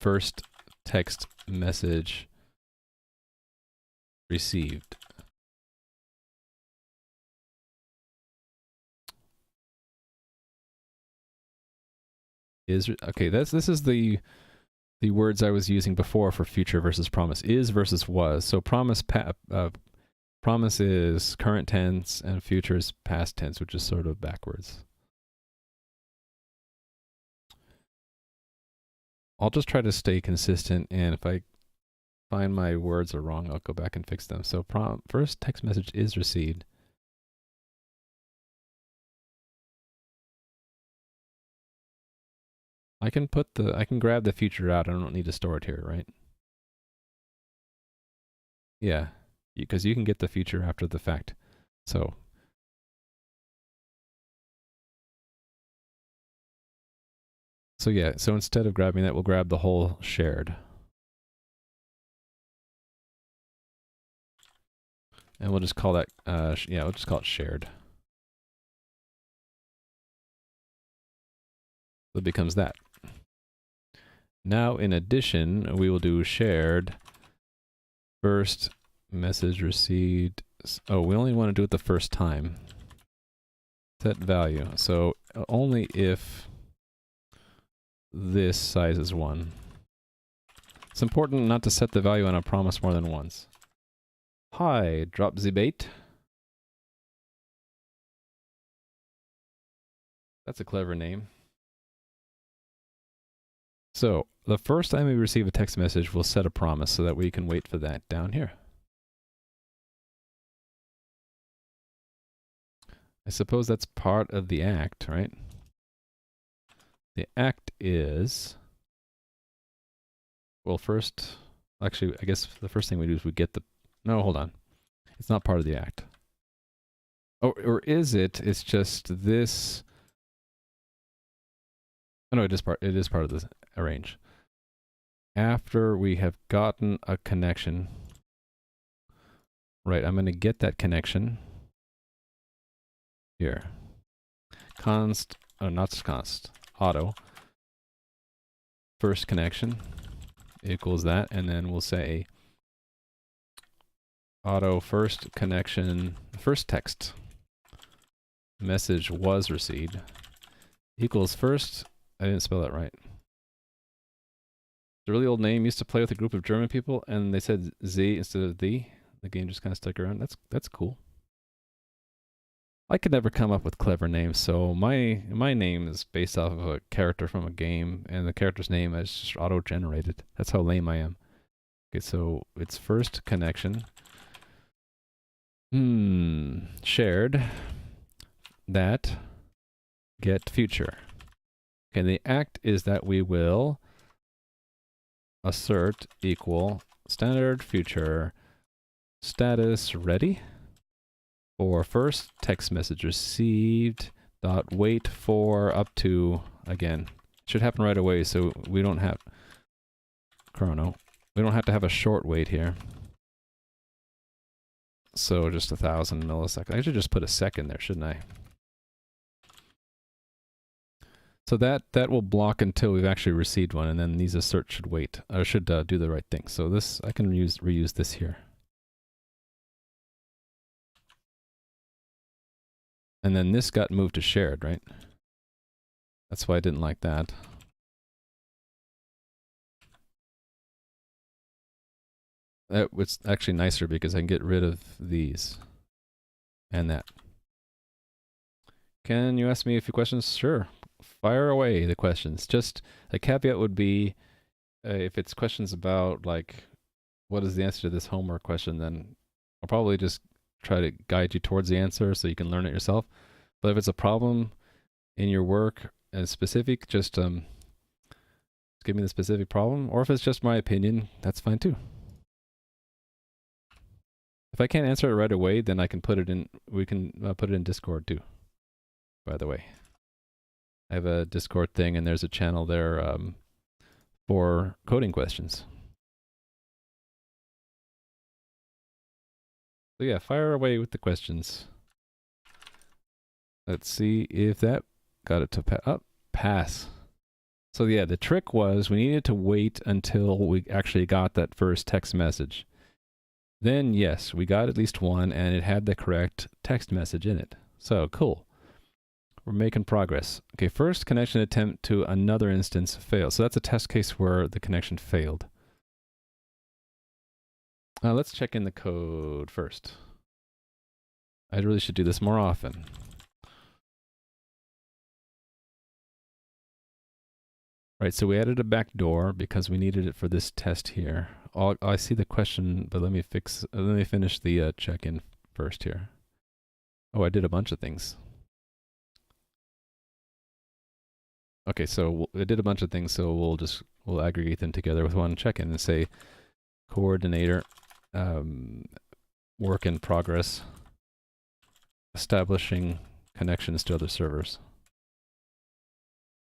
first text message received. Okay, this is the words I was using before for future versus promise. Is versus was. So promise promise is current tense and future is past tense, which is sort of backwards. I'll just try to stay consistent, and if I find my words are wrong, I'll go back and fix them. So first text message is received. I can grab the future out. I don't need to store it here, right? Yeah, because you can get the future after the fact. So yeah, so instead of grabbing that, we'll grab the whole shared. And we'll just call that, yeah, we'll just call it shared. So it becomes that. Now, in addition, we will do shared first message received. Oh, we only want to do it the first time. Set value. So only if this size is 1. It's important not to set the value on a promise more than once. Hi, drop the bait. That's a clever name. So the first time we receive a text message, we'll set a promise so that we can wait for that down here. I suppose that's part of the act, right? The act is, well, first, actually, I guess the first thing we do is we get the, no, hold on. It's not part of the act. Oh, or is it? It's just this. Oh, no, it is part of the arrange. After we have gotten a connection, right, I'm going to get that connection here. Auto. First connection equals that, and then we'll say auto first connection, first text message was received equals first, I didn't spell that right. The really old name, used to play with a group of German people, and they said Z instead of the. The game just kind of stuck around. That's cool. I could never come up with clever names, so my name is based off of a character from a game, and the character's name is just auto-generated. That's how lame I am. Okay, so it's first connection. Shared. That. Get future. Okay, the act is that we will assert equal standard future status ready for first text message received dot wait for up to, again, should happen right away, so we don't have chrono. We don't have to have a short wait here. So just 1,000 milliseconds. I should just put a second there, shouldn't I? So that will block until we've actually received one, and then these assert should wait, or should do the right thing. So this, I can reuse this here. And then this got moved to shared, right? That's why I didn't like that. That was actually nicer because I can get rid of these and that. Can you ask me a few questions? Sure. Fire away the questions. Just a caveat would be if it's questions about like what is the answer to this homework question, then I'll probably just try to guide you towards the answer so you can learn it yourself. But if it's a problem in your work as specific, just give me the specific problem. Or if it's just my opinion, that's fine too. If I can't answer it right away, then I can put it in. We can put it in Discord too. By the way, I have a Discord thing, and there's a channel there for coding questions. So yeah, fire away with the questions. Let's see if that got it to pass. So yeah, the trick was we needed to wait until we actually got that first text message. Then yes, we got at least one, and it had the correct text message in it. So cool. We're making progress. Okay, first connection attempt to another instance failed. So that's a test case where the connection failed. Let's check in the code first. I really should do this more often. Right, so we added a backdoor because we needed it for this test here. I see the question, but let me finish the check-in first here. Oh, I did a bunch of things. Okay, so I did a bunch of things, so we'll aggregate them together with one check-in and say coordinator, work in progress, establishing connections to other servers.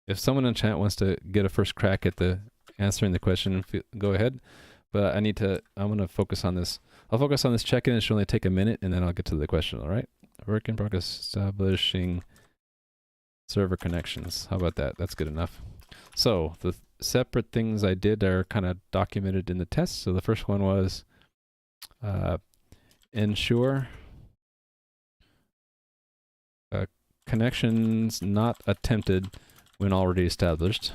If someone in chat wants to get a first crack at the answering the question, go ahead. But I'm going to focus on this. I'll focus on this check-in. It should only take a minute, and then I'll get to the question, all right? Work in progress, establishing server connections. How about that? That's good enough. So the separate things I did are kind of documented in the test. So the first one was ensure connections not attempted when already established.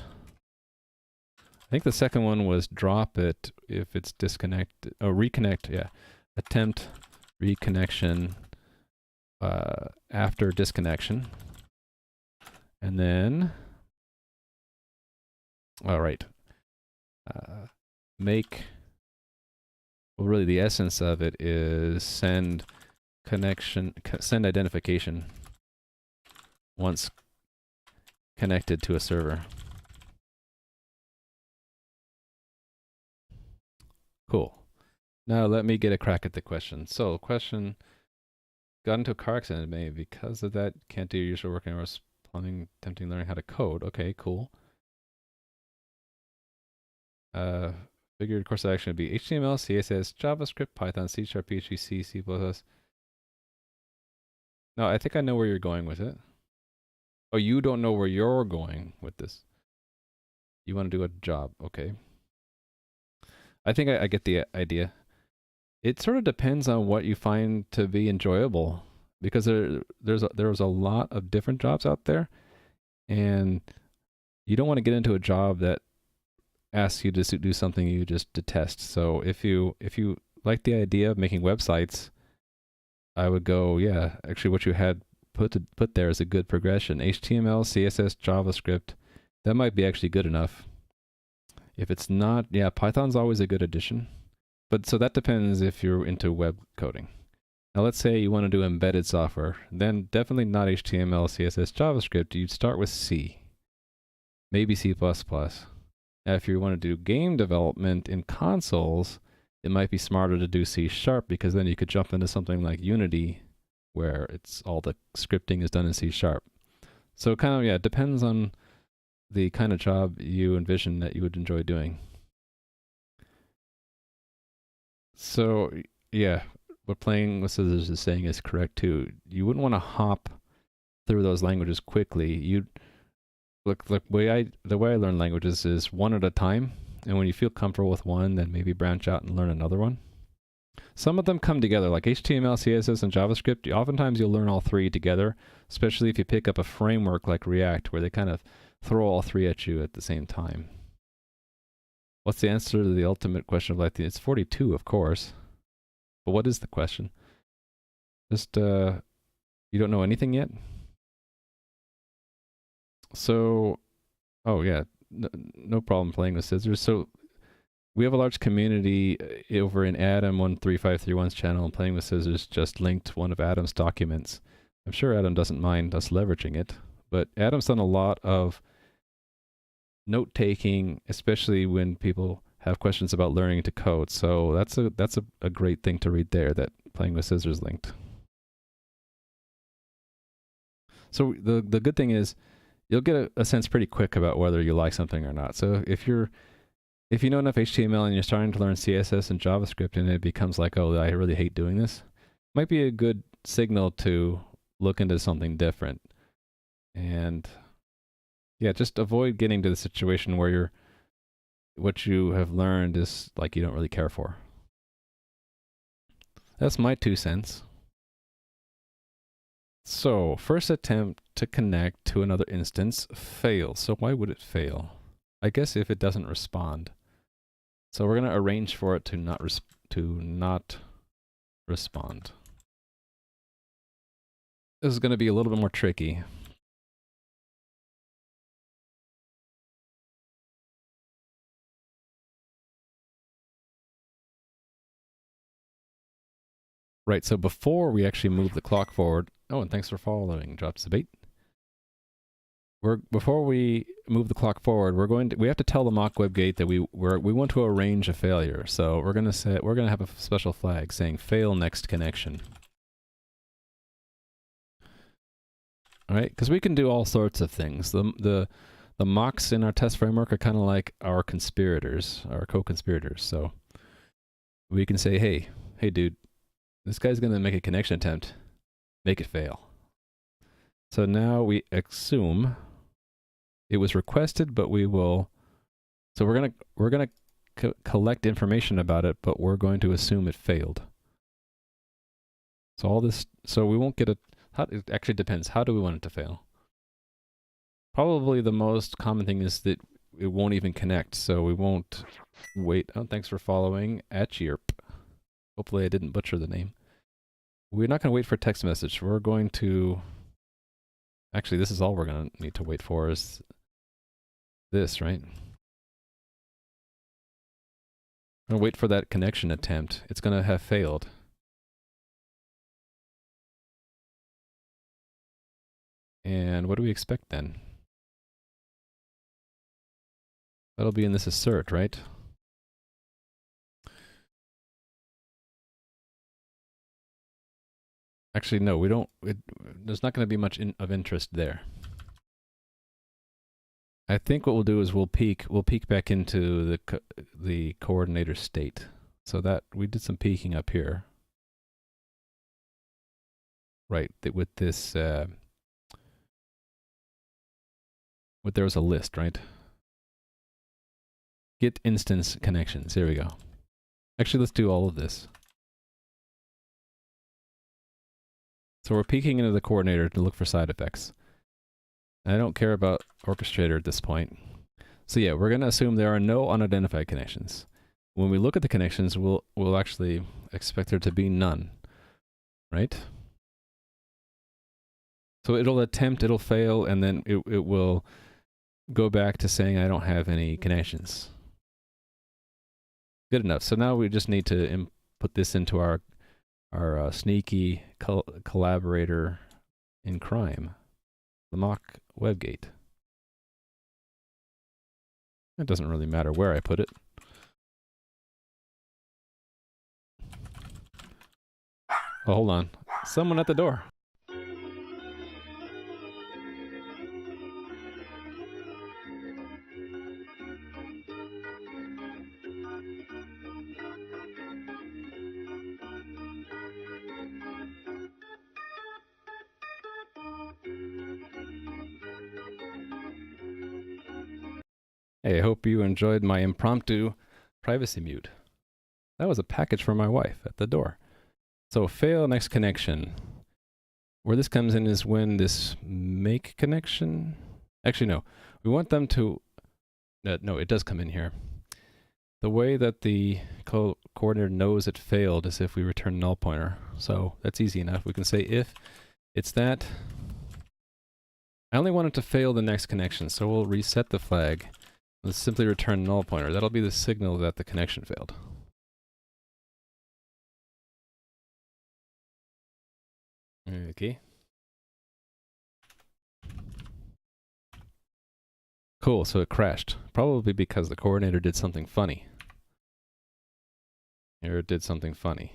I think the second one was drop it if it's disconnected. Oh, reconnect, yeah. Attempt reconnection after disconnection. And then, all right, make, well, really the essence of it is send identification once connected to a server. Cool. Now let me get a crack at the question. So question, got into a car accident maybe because of that, can't do your usual working hours, plumbing, attempting learning how to code. Okay, cool. Figured course of action would be HTML, CSS, JavaScript, Python, C#, PHP, C, C++. No, I think I know where you're going with it. Oh, you don't know where you're going with this. You want to do a job, okay. I think I get the idea. It sort of depends on what you find to be enjoyable, because there's a lot of different jobs out there, and you don't want to get into a job that asks you to do something you just detest. So if you like the idea of making websites, I would go, yeah, actually what you had put there is a good progression. HTML, CSS, JavaScript, that might be actually good enough. If it's not, yeah, Python's always a good addition. But so that depends if you're into web coding. Now let's say you want to do embedded software, then definitely not HTML, CSS, JavaScript. You'd start with C, maybe C++. Now if you want to do game development in consoles, it might be smarter to do C# because then you could jump into something like Unity where it's all the scripting is done in C#. So kind of, yeah, it depends on the kind of job you envision that you would enjoy doing. So yeah, what playing with scissors is saying is correct too. You wouldn't want to hop through those languages quickly. You'd the way I learn languages is one at a time, and when you feel comfortable with one, then maybe branch out and learn another one. Some of them come together, like HTML, CSS, and JavaScript. Oftentimes you'll learn all three together, especially if you pick up a framework like React, where they kind of throw all three at you at the same time. What's the answer to the ultimate question of life? It's 42, of course. But what is the question? Just, you don't know anything yet? So, oh yeah, no problem playing with scissors. So We have a large community over in Adam13531's channel, and Playing with Scissors just linked one of Adam's documents. I'm sure Adam doesn't mind us leveraging it, but Adam's done a lot of note-taking, especially when people have questions about learning to code. So that's a great thing to read there that Playing with Scissors linked. So the good thing is you'll get a sense pretty quick about whether you like something or not. So if you know enough HTML and you're starting to learn CSS and JavaScript and it becomes like, oh, I really hate doing this, might be a good signal to look into something different. And yeah, just avoid getting to the situation where what you have learned is like you don't really care for. That's my 2 cents. So, first attempt to connect to another instance fails. So why would it fail? I guess if it doesn't respond. So we're going to arrange for it to not respond. This is going to be a little bit more tricky. Right, so before we actually move the clock forward, oh, and thanks for following, Drops the Bait. Before we move the clock forward, we have to tell the mock WebGate that we want to arrange a failure. So we're going to have a special flag saying fail next connection. All right, because we can do all sorts of things. The mocks in our test framework are kind of like our conspirators, our co-conspirators. So we can say, hey, dude, this guy's going to make a connection attempt. Make it fail. So now we assume it was requested, but we will. So we're gonna collect information about it, but we're going to assume it failed. So all this. So we won't get it. It actually depends. How do we want it to fail? Probably the most common thing is that it won't even connect. So we won't wait. Oh, thanks for following @Chirp. Hopefully I didn't butcher the name. We're not going to wait for text message. We're going to... Actually, this is all we're going to need to wait for is this, right? I'm going to wait for that connection attempt. It's going to have failed. And what do we expect then? That'll be in this assert, right? Actually, no, we don't. There's not going to be much of interest there. I think what we'll do is we'll peek back into the coordinator state. So that we did some peeking up here, right? With this, there was a list, right? Get instance connections. Here we go. Actually, let's do all of this. So we're peeking into the coordinator to look for side effects. I don't care about orchestrator at this point. So yeah, we're going to assume there are no unidentified connections. When we look at the connections, we'll actually expect there to be none, right? So it'll fail, and then it will go back to saying I don't have any connections. Good enough. So now we just need to input this into our sneaky collaborator in crime, the mock WebGate. It doesn't really matter where I put it. Oh, hold on. Someone at the door. Hey, I hope you enjoyed my impromptu privacy mute. That was a package for my wife at the door. So fail next connection. Where this comes in is when this make connection... Actually, no. We want them to... no, it does come in here. The way that the coordinator knows it failed is if we return null pointer. So that's easy enough. We can say if it's that... I only want it to fail the next connection, so we'll reset the flag. Let's simply return null pointer. That'll be the signal that the connection failed. Okay. Cool, so it crashed. Probably because the coordinator did something funny. Or it did something funny.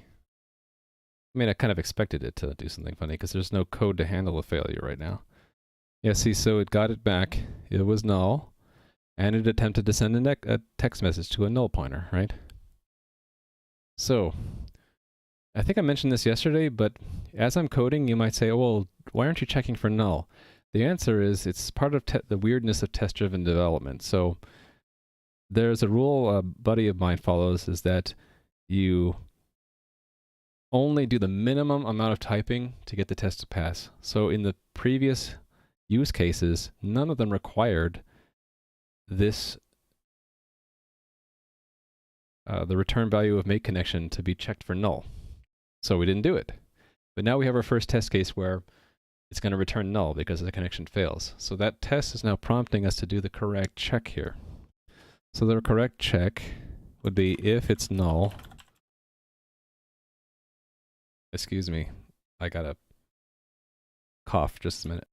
I mean, I kind of expected it to do something funny because there's no code to handle a failure right now. Yeah, see, so it got it back. It was null. And it attempted to send a text message to a null pointer, right? So, I think I mentioned this yesterday, but as I'm coding, you might say, oh, well, why aren't you checking for null? The answer is it's part of the weirdness of test-driven development. So there's a rule a buddy of mine follows, is that you only do the minimum amount of typing to get the test to pass. So in the previous use cases, none of them required this the return value of make connection to be checked for null. So we didn't do it. But now we have our first test case where it's going to return null because the connection fails. So that test is now prompting us to do the correct check here. So the correct check would be if it's null. Excuse me, I gotta cough just a minute.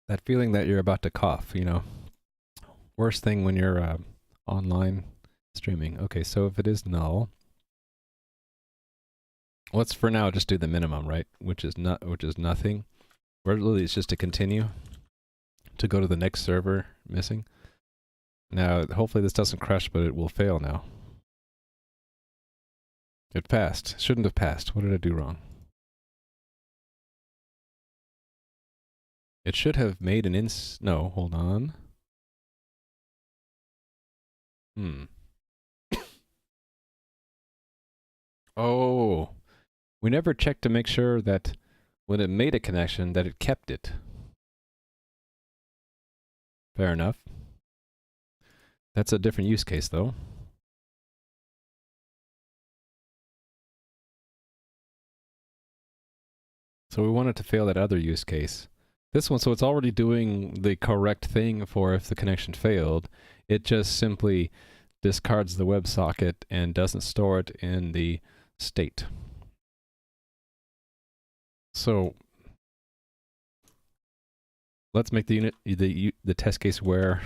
That feeling that you're about to cough, you know. Worst thing when you're online streaming. Okay, so if it is null, let's for now just do the minimum, right? Which is nothing. Or really it's just to continue to go to the next server missing. Now, hopefully this doesn't crash, but it will fail now. It passed. Shouldn't have passed. What did I do wrong? It should have made an no, hold on. Oh, we never checked to make sure that when it made a connection that it kept it. Fair enough. That's a different use case though. So we wanted to fail that other use case. This one, so it's already doing the correct thing for if the connection failed. It just simply discards the WebSocket and doesn't store it in the state. So let's make the test case where,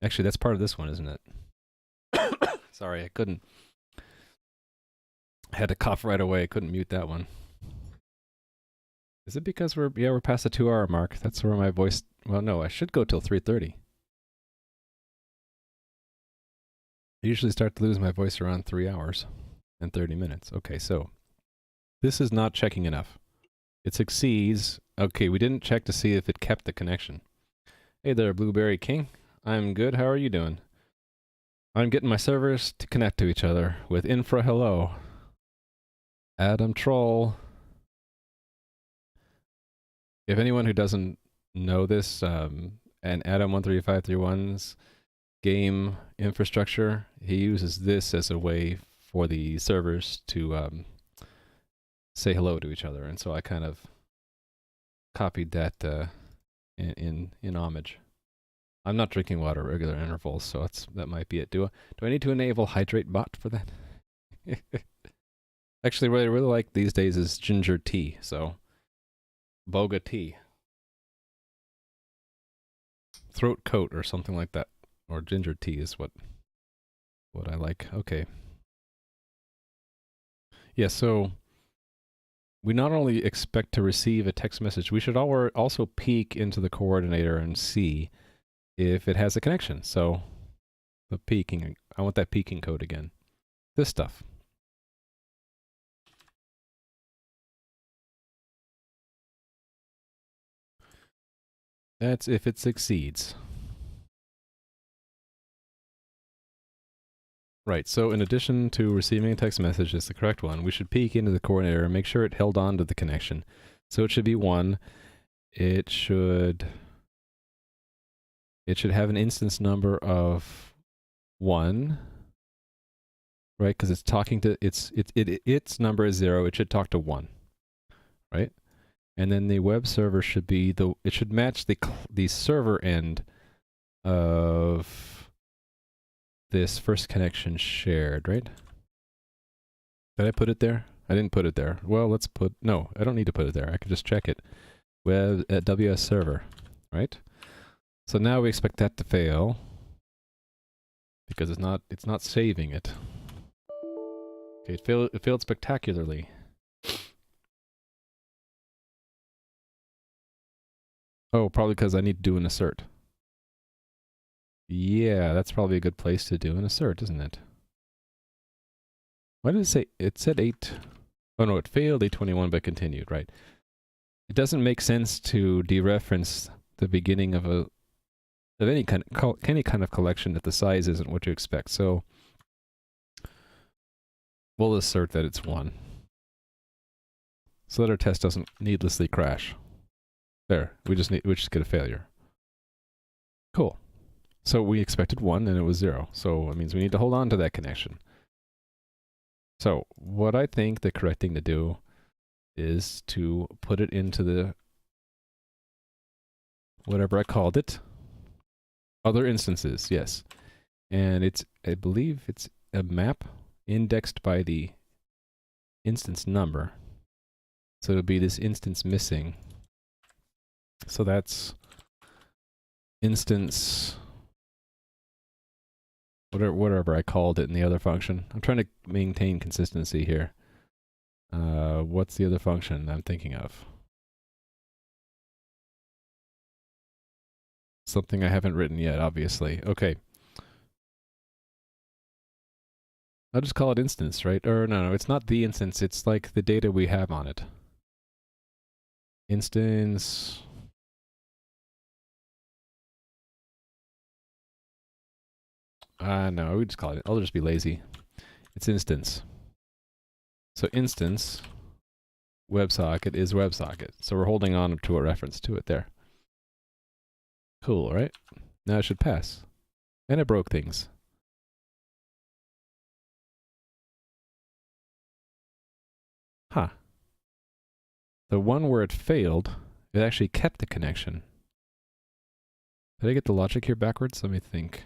actually that's part of this one, isn't it? Sorry, I couldn't. I had to cough right away. I couldn't mute that one. Is it because we're past the 2-hour mark? That's where my voice, well, no, I should go till 3:30. I usually start to lose my voice around 3 hours and 30 minutes. Okay, so this is not checking enough. It succeeds. Okay, we didn't check to see if it kept the connection. Hey there, Blueberry King. I'm good. How are you doing? I'm getting my servers to connect to each other with infra hello. Adam Troll. If anyone who doesn't know this, and Adam13531's game infrastructure, he uses this as a way for the servers to say hello to each other, and so I kind of copied that in homage. I'm not drinking water at regular intervals, so that might be it. Do I need to enable hydrate bot for that? Actually, what I really like these days is ginger tea, so boga tea. Throat coat or something like that. Or ginger tea is what I like. Okay. Yeah, so we not only expect to receive a text message, we should also peek into the coordinator and see if it has a connection. So the peeking, I want that peeking code again. This stuff. That's if it succeeds. Right, so in addition to receiving a text message as the correct one, we should peek into the coordinator and make sure it held on to the connection. So it should be 1. It should have an instance number of 1, right? Because it's talking to its number is 0. It should talk to 1, right? And then the web server should be it should match the server end of this first connection shared, right? Did I put it there? I didn't put it there. Well, no, I don't need to put it there. I can just check it. Web at WS server, right? So now we expect that to fail because it's not saving it. Okay, it failed spectacularly. Oh, probably because I need to do an assert. Yeah, that's probably a good place to do an assert, isn't it? Why did it say, it said 8, oh no, it failed 821 but continued, right? It doesn't make sense to dereference the beginning of any kind of collection if the size isn't what you expect. So we'll assert that it's 1. So that our test doesn't needlessly crash. There, we just get a failure. Cool. So we expected 1 and it was 0. So it means we need to hold on to that connection. So what I think the correct thing to do is to put it into the whatever I called it. Other instances, yes. And I believe it's a map indexed by the instance number. So it'll be this instance missing. So that's instance whatever I called it in the other function. I'm trying to maintain consistency here. What's the other function I'm thinking of? Something I haven't written yet, obviously. Okay. I'll just call it instance, right? Or no, it's not the instance. It's like the data we have on it. Instance. No, we just call it. I'll just be lazy. It's instance. So instance WebSocket is WebSocket. So we're holding on to a reference to it there. Cool, right? Now it should pass. And it broke things. Huh. The one where it failed, it actually kept the connection. Did I get the logic here backwards? Let me think.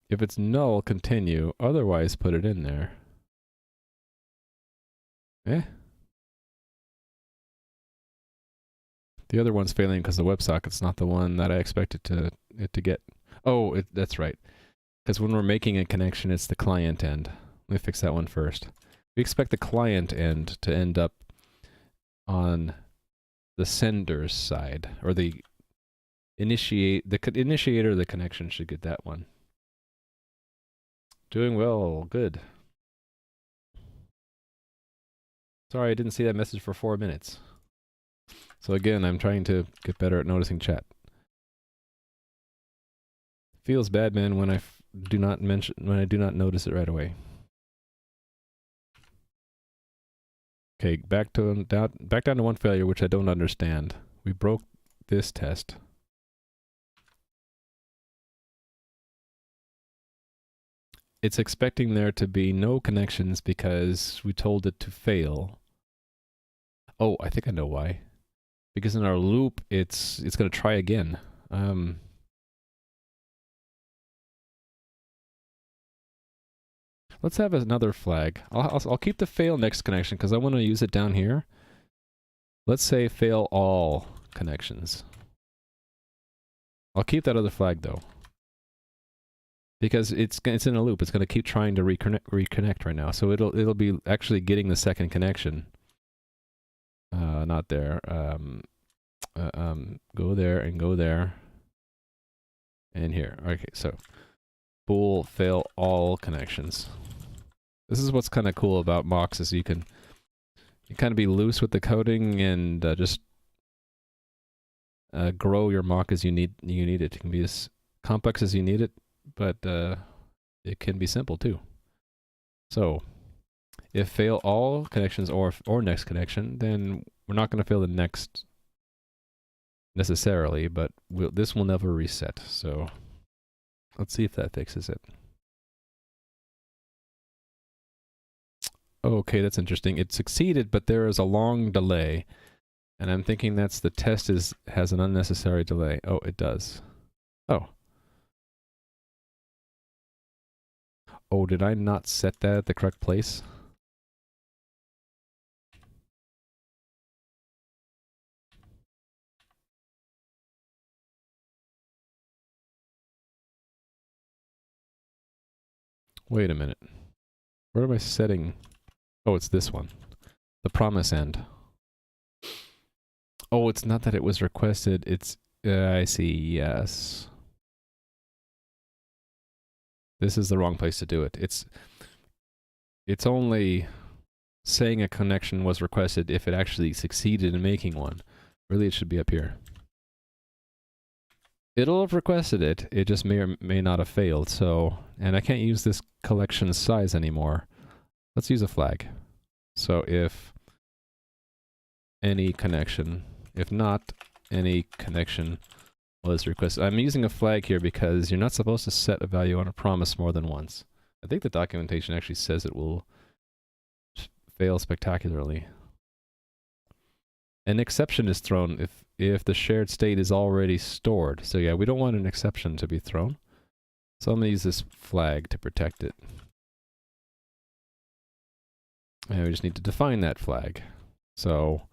If it's null, continue. Otherwise, put it in there. Eh? The other one's failing because the WebSocket's not the one that I expected it to get. Oh, that's right. Because when we're making a connection, it's the client end. Let me fix that one first. We expect the client end to end up on the sender's side, or the initiator of the connection should get that one. Doing well, good. Sorry, I didn't see that message for 4 minutes. So again, I'm trying to get better at noticing chat. Feels bad, man, when I do not notice it right away. Okay, back down to one failure, which I don't understand. We broke this test. It's expecting there to be no connections because we told it to fail. Oh, I think I know why. Because in our loop, it's going to try again. Let's have another flag. I'll keep the fail next connection because I want to use it down here. Let's say fail all connections. I'll keep that other flag though, because it's in a loop. It's going to keep trying to reconnect right now. So it'll be actually getting the second connection. Not there. Go there and go there. And here. Okay, so bool fail all connections. This is what's kind of cool about mocks, is you can kind of be loose with the coding and just grow your mock as you need it. It can be as complex as you need it, but it can be simple too. So if fail all connections or next connection, then we're not going to fail the next necessarily, but this will never reset. So let's see if that fixes it. Oh, okay, that's interesting. It succeeded, but there is a long delay. And I'm thinking that's the test has an unnecessary delay. Oh, it does. Oh. Oh, did I not set that at the correct place? Wait a minute. Where am I setting? Oh, it's this one. The promise end. Oh, it's not that it was requested. It's, I see, yes. This is the wrong place to do it. It's only saying a connection was requested if it actually succeeded in making one. Really, it should be up here. It'll have requested it. It just may or may not have failed. So, and I can't use this collection size anymore. Let's use a flag. So if any connection, if not any connection was requested. I'm using a flag here because you're not supposed to set a value on a promise more than once. I think the documentation actually says it will fail spectacularly. An exception is thrown if the shared state is already stored. So yeah, we don't want an exception to be thrown. So I'm going to use this flag to protect it. And we just need to define that flag. So,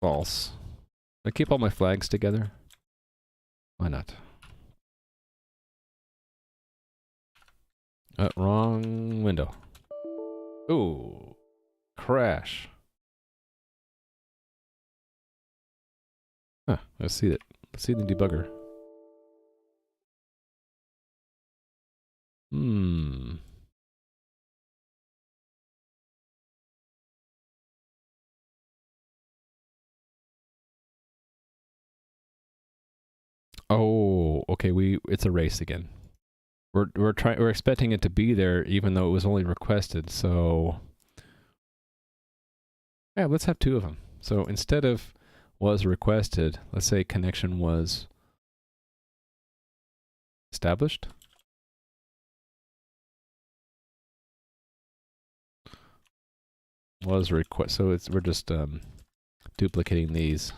false. I keep all my flags together. Why not? Wrong window. Ooh, crash. Huh, let's see it. Let's see the debugger. Oh, okay, it's a race again. We're expecting it to be there even though it was only requested, so yeah, let's have two of them. So instead of was requested, let's say connection was established. Was request, so we're just duplicating these.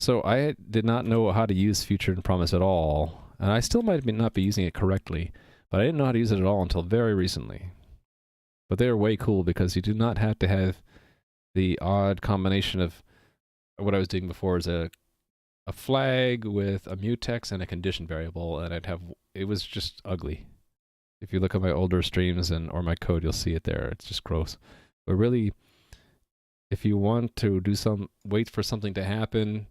So I did not know how to use future and promise at all, and I still might not be using it correctly, but I didn't know how to use it at all until very recently. But they are way cool because you do not have to have the odd combination of what I was doing before is a flag with a mutex and a condition variable, and it was just ugly. If you look at my older streams or my code, you'll see it there. It's just gross. But really, if you want to wait for something to happen,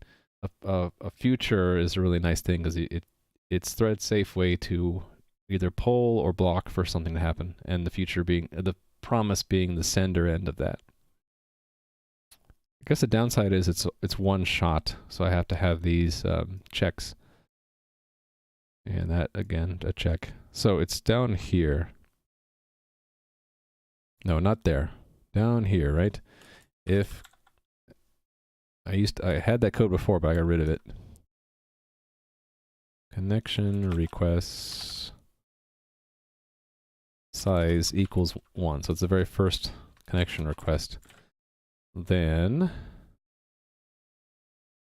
a future is a really nice thing because it's thread safe way to either poll or block for something to happen, and the future being the promise being the sender end of that. I guess the downside is it's one shot, so I have to have these checks. And that again, a check. So it's down here. No, not there. Down here, right? If I had that code before, but I got rid of it. Connection requests size equals 1. So it's the very first connection request. Then,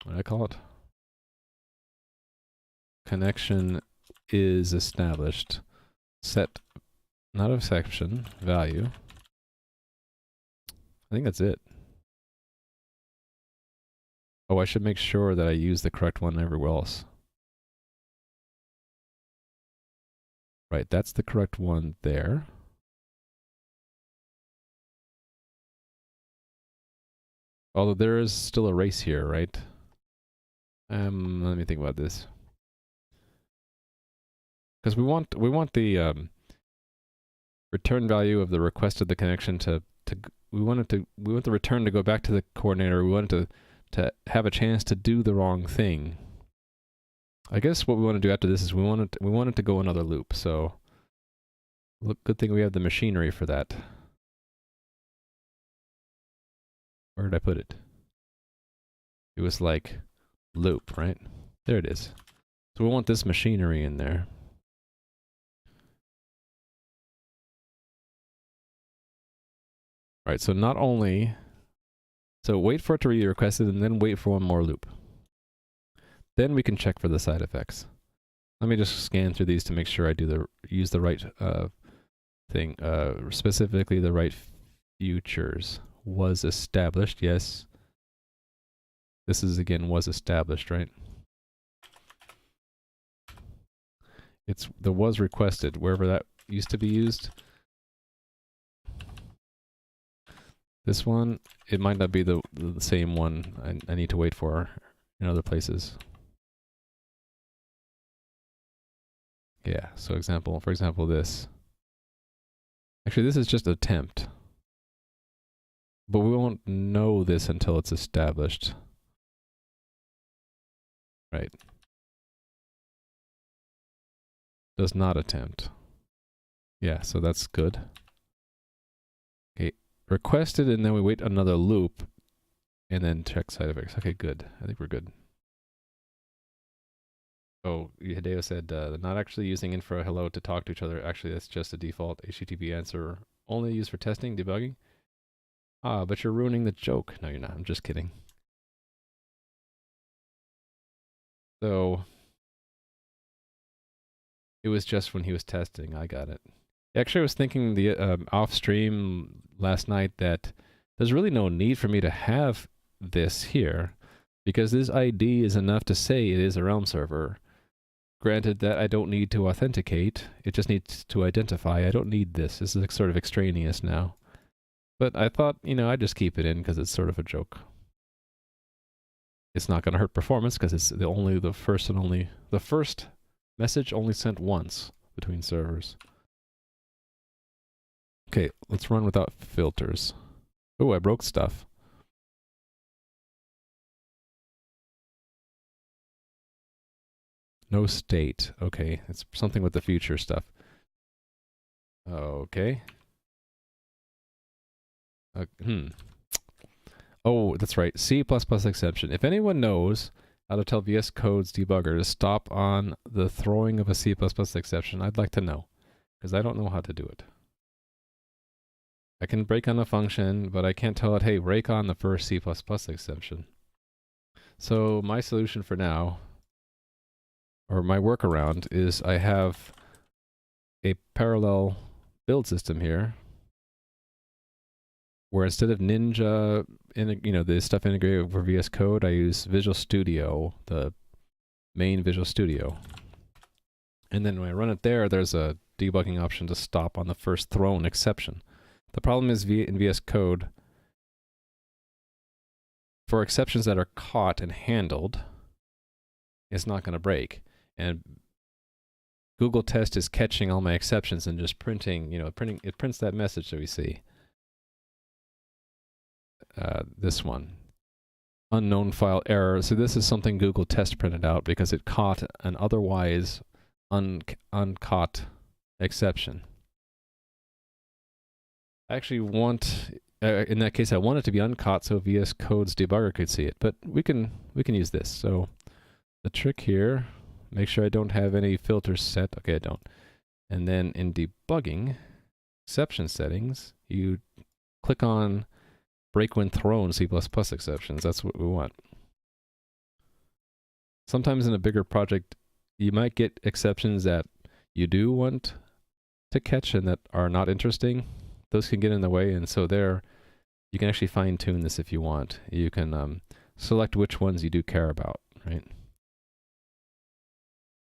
what do I call it? Connection is established. Set, not exception, value. I think that's it. Oh, I should make sure that I use the correct one everywhere else. Right, that's the correct one there. Although there is still a race here, right? Let me think about this. Because we want the return value of the request of the connection we want the return to go back to the coordinator. We want it to have a chance to do the wrong thing. I guess what we want to do after this is we want it to go another loop. So, look, good thing we have the machinery for that. Where did I put it? It was like loop, right? There it is. So we want this machinery in there. Right, so not only, so wait for it to be requested and then wait for one more loop. Then we can check for the side effects. Let me just scan through these to make sure I use the right thing, specifically the right futures. Was established, yes. This is again was established, right? It's the was requested, wherever that used to be used. This one, it might not be the same one I need to wait for in other places. Yeah, so for example, this. Actually, this is just attempt. But we won't know this until it's established. Right. Does not attempt. Yeah, so that's good. Okay, requested, and then we wait another loop, and then check side effects. Okay, good. I think we're good. Oh, Hideo said not actually using info hello to talk to each other. Actually, that's just a default HTTP answer only used for testing, debugging. Ah, but you're ruining the joke. No, you're not. I'm just kidding. So it was just when he was testing. I got it. Actually, I was thinking the off stream last night that there's really no need for me to have this here because this ID is enough to say it is a Realm server. Granted that I don't need to authenticate, it just needs to identify. I don't need this. This is like sort of extraneous now. But I thought, you know, I'd just keep it in because it's sort of a joke. It's not going to hurt performance because it's the first message only sent once between servers. Okay, let's run without filters. Oh, I broke stuff. No state. Okay, it's something with the future stuff. Okay. Oh, that's right. C++ exception. If anyone knows how to tell VS Code's debugger to stop on the throwing of a C++ exception, I'd like to know, because I don't know how to do it. I can break on a function, but I can't tell it, hey, break on the first C++ exception. So my solution for now, or my workaround, is I have a parallel build system here, where instead of Ninja, the stuff integrated over VS Code, I use Visual Studio, the main Visual Studio. And then when I run it there, there's a debugging option to stop on the first thrown exception. The problem is in VS Code, for exceptions that are caught and handled, it's not going to break. And Google Test is catching all my exceptions and just printing, it prints that message that we see. This one. Unknown file error. So this is something Google Test printed out because it caught an otherwise uncaught exception. I actually want, in that case, I want it to be uncaught so VS Code's debugger could see it. But we can use this. So the trick here, make sure I don't have any filters set. Okay, I don't. And then in debugging, exception settings, you click on break when thrown C++ exceptions. That's what we want. Sometimes in a bigger project, you might get exceptions that you do want to catch and that are not interesting. Those can get in the way, and so there, you can actually fine-tune this if you want. You can select which ones you do care about, right?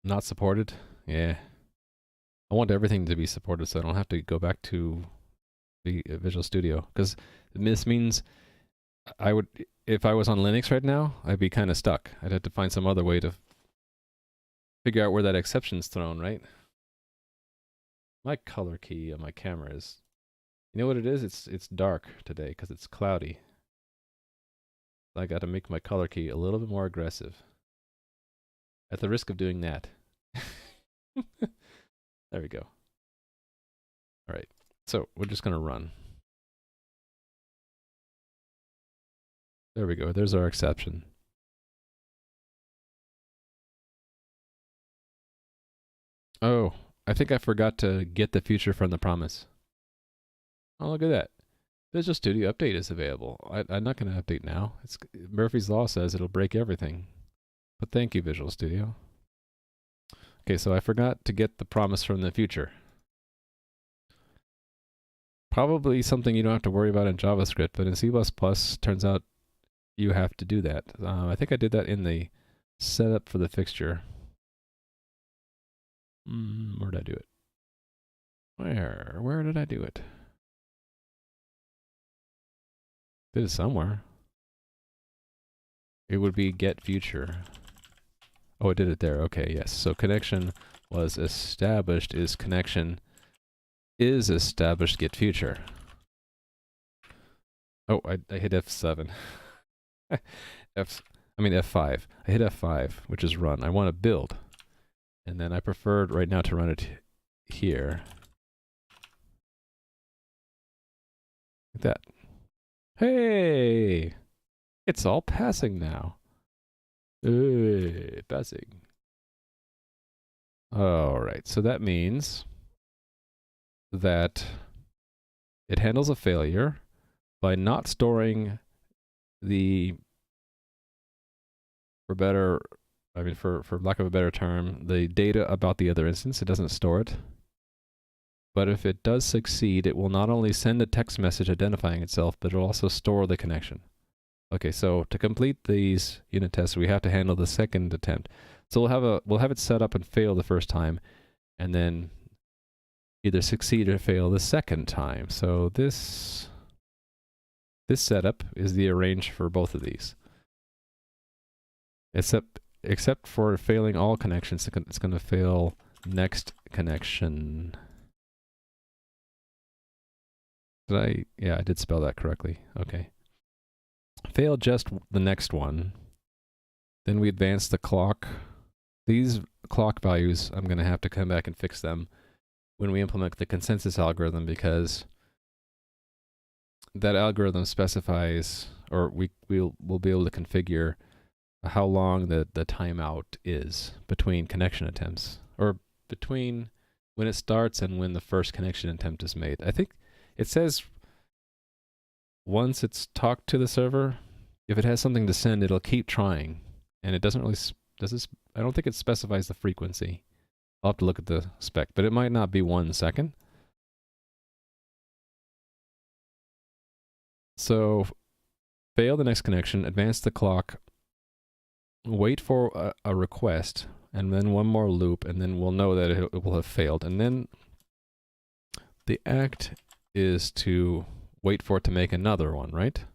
Not supported? Yeah. I want everything to be supported so I don't have to go back to the Visual Studio, because this means I would, if I was on Linux right now, I'd be kind of stuck. I'd have to find some other way to figure out where that exception's thrown, right? My color key on my camera is, you know what it is? It's dark today because it's cloudy. I got to make my color key a little bit more aggressive. At the risk of doing that. There we go. All right, so we're just gonna run. There we go, there's our exception. Oh, I think I forgot to get the future from the promise. Oh, look at that. Visual Studio Update is available. I'm not going to update now. Murphy's Law says it'll break everything. But thank you, Visual Studio. Okay, so I forgot to get the promise from the future. Probably something you don't have to worry about in JavaScript, but in C++, turns out you have to do that. I think I did that in the setup for the fixture. Where did I do it? Where did I do it? Did it somewhere. It would be get future. Oh, I did it there. Okay, yes. So connection was established is connection is established get future. Oh, I hit F7. F5. I hit F5, which is run. I want to build. And then I preferred right now to run it here. Like that. Hey! It's all passing now. Hey, passing. Alright, so that means that it handles a failure by not storing the, for lack of a better term, the data about the other instance. It doesn't store it. But if it does succeed, it will not only send a text message identifying itself, but it will also store the connection. Okay, so to complete these unit tests, we have to handle the second attempt. So we'll have it set up and fail the first time, and then either succeed or fail the second time. So this setup is the arrange for both of these. Except for failing all connections, it's going to fail next connection. Yeah, I did spell that correctly. Okay. Fail just the next one. Then we advance the clock. These clock values, I'm going to have to come back and fix them when we implement the consensus algorithm, because that algorithm specifies, or we'll be able to configure how long the timeout is between connection attempts, or between when it starts and when the first connection attempt is made. I think it says once it's talked to the server, if it has something to send, it'll keep trying, and it doesn't really I don't think it specifies the frequency. I'll have to look at the spec, but it might not be 1 second. So fail the next connection, advance the clock, wait for a request, and then one more loop, and then we'll know that it will have failed. And then the act is to wait for it to make another one, right?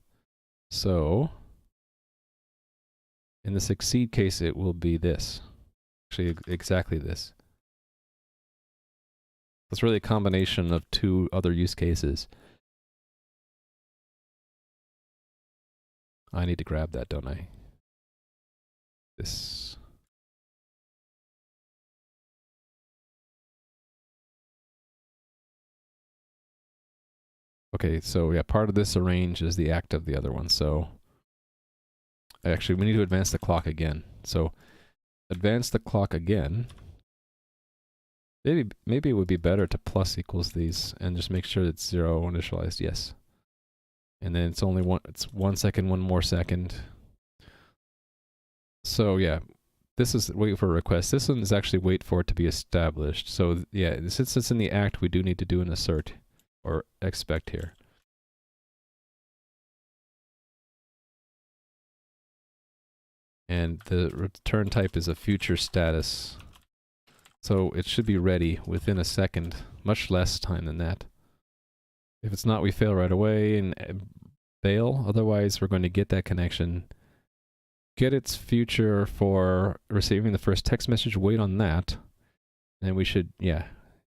So in the succeed case, it will be this. Actually, exactly this. It's really a combination of two other use cases. I need to grab that, don't I? This. Okay, so yeah, part of this arrange is the act of the other one. So actually, we need to advance the clock again. So advance the clock again. Maybe it would be better to plus equals these and just make sure it's 0 initialized. Yes. And then it's only it's 1 second, one more second. So yeah, this is wait for a request. This one is actually wait for it to be established. So yeah, since it's in the act, we do need to do an assert or expect here. And the return type is a future status. So it should be ready within a second, much less time than that. If it's not, we fail right away and fail. Otherwise, we're going to get that connection, get its future for receiving the first text message, wait on that, and we should, yeah,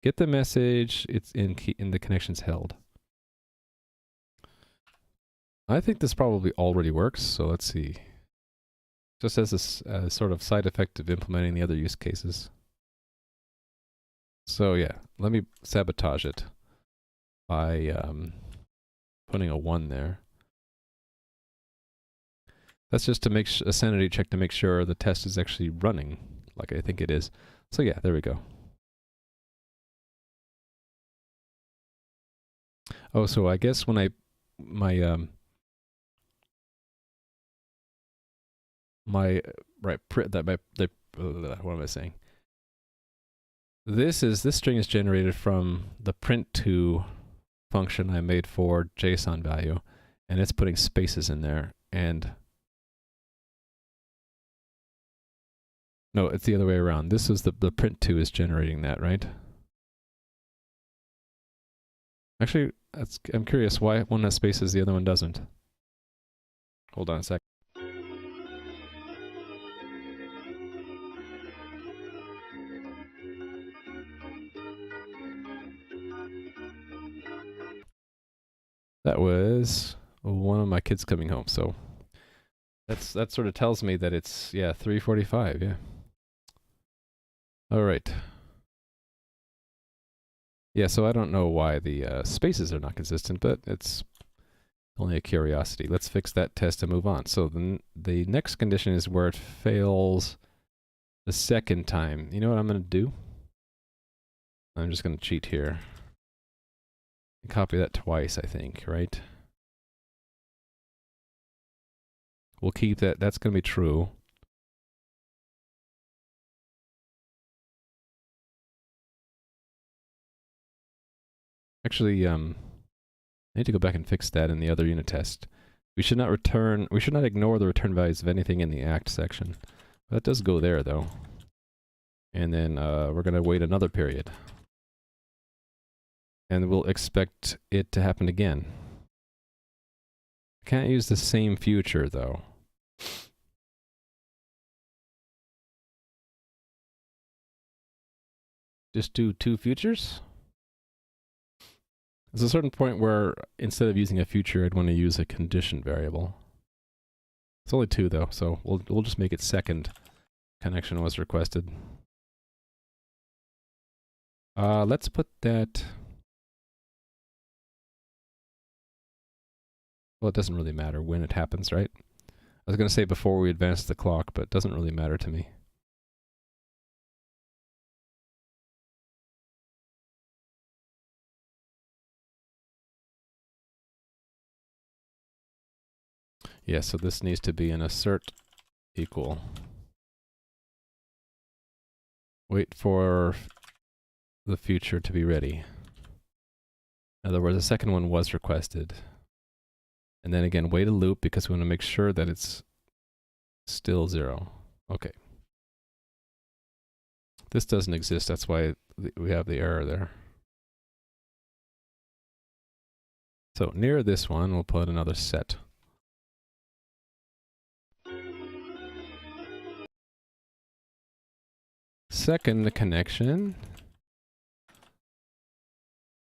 get the message, it's in the connection's held. I think this probably already works, so let's see. Just as a sort of side effect of implementing the other use cases. So yeah, let me sabotage it by putting a 1 there. That's just to make a sanity check to make sure the test is actually running like I think it is. So yeah, there we go. Oh, so I guess when I what am I saying? This string is generated from the print2 function I made for JSON value, and it's putting spaces in there. And no, it's the other way around. This is the print2 is generating that, right? Actually, I'm curious why one has spaces, the other one doesn't. Hold on a sec. That was one of my kids coming home, so that sort of tells me that it's, yeah, 3:45, yeah. All right. Yeah, so I don't know why the spaces are not consistent, but it's only a curiosity. Let's fix that test and move on. So the next condition is where it fails the second time. You know what I'm going to do? I'm just going to cheat here. Copy that twice, I think, right? We'll keep that. That's going to be true. Actually, I need to go back and fix that in the other unit test. We should not ignore the return values of anything in the act section. That does go there, though. And then we're going to wait another period. And we'll expect it to happen again. Can't use the same future, though. Just do 2 futures? There's a certain point where instead of using a future, I'd want to use a condition variable. It's only 2 though, so we'll just make it second connection was requested. Let's put that. Well, it doesn't really matter when it happens, right? I was going to say before we advance the clock, but it doesn't really matter to me. Yeah, so this needs to be an assert equal. Wait for the future to be ready. In other words, the second one was requested. And then again, wait a loop because we want to make sure that it's still 0. Okay. This doesn't exist, that's why we have the error there. So near this one, we'll put another set. Second connection.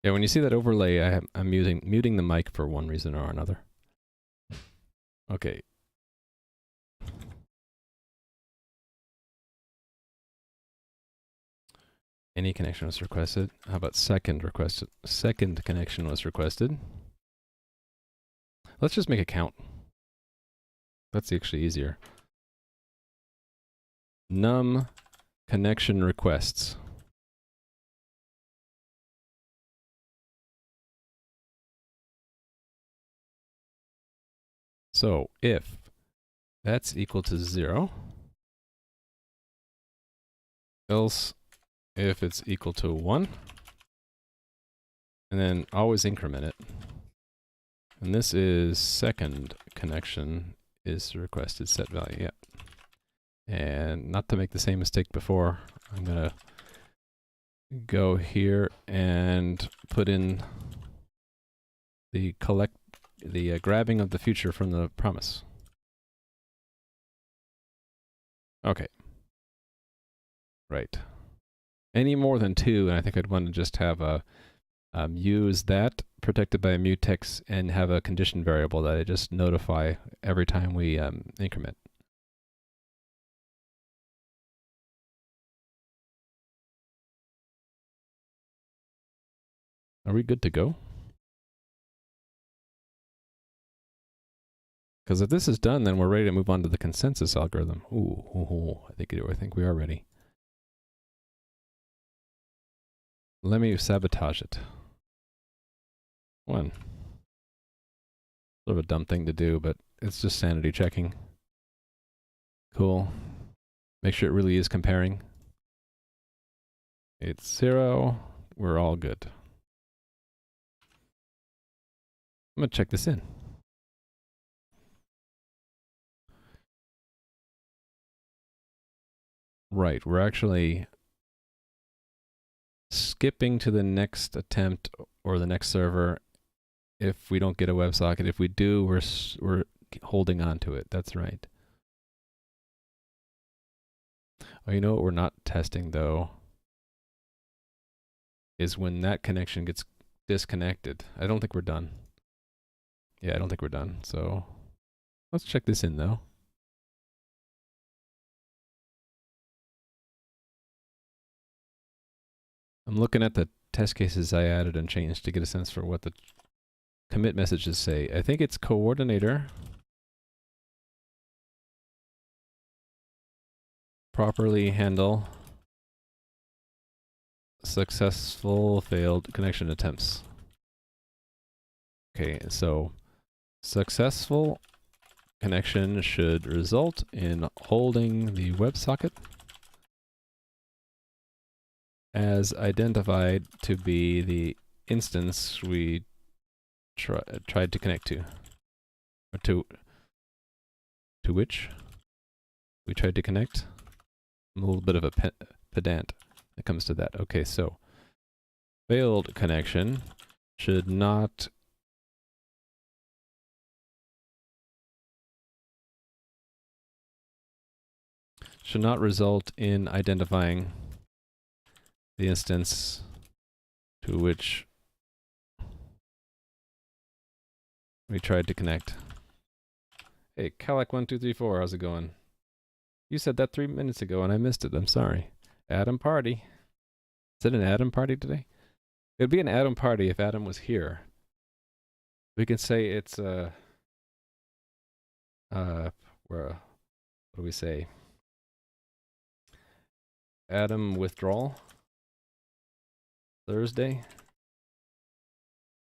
Yeah, when you see that overlay, I'm muting the mic for one reason or another. Okay. Any connection was requested. How about second requested? Second connection was requested. Let's just make a count. That's actually easier. Num connection requests. So if that's equal to 0, else if it's equal to 1, and then always increment it. And this is second connection is requested set value, yeah. And not to make the same mistake before, I'm gonna go here and put in the grabbing of the future from the promise. Okay. Right. Any more than 2, and I think I'd want to just have a use that protected by a mutex and have a condition variable that I just notify every time we increment. Are we good to go? Because if this is done, then we're ready to move on to the consensus algorithm. Ooh, I think we are ready. Let me sabotage it. 1. Sort of a dumb thing to do, but it's just sanity checking. Cool. Make sure it really is comparing. It's 0. We're all good. I'm going to check this in. Right, we're actually skipping to the next attempt or the next server if we don't get a WebSocket. If we do, we're holding on to it. That's right. Oh, you know what we're not testing though? Is when that connection gets disconnected. I don't think we're done. Yeah, I don't think we're done. So let's check this in though. I'm looking at the test cases I added and changed to get a sense for what the commit messages say. I think it's coordinator. Properly handle successful failed connection attempts. Okay, so successful connection should result in holding the WebSocket as identified to be the instance we tried to connect to, or to which we tried to connect. I'm a little bit of a pedant when it comes to that. Okay, so failed connection should not result in identifying the instance to which we tried to connect. Hey, Calic1234, how's it going? You said that 3 minutes ago and I missed it. I'm sorry. Adam party. Is it an Adam party today? It'd be an Adam party if Adam was here. We can say it's where, what do we say? Adam withdrawal Thursday.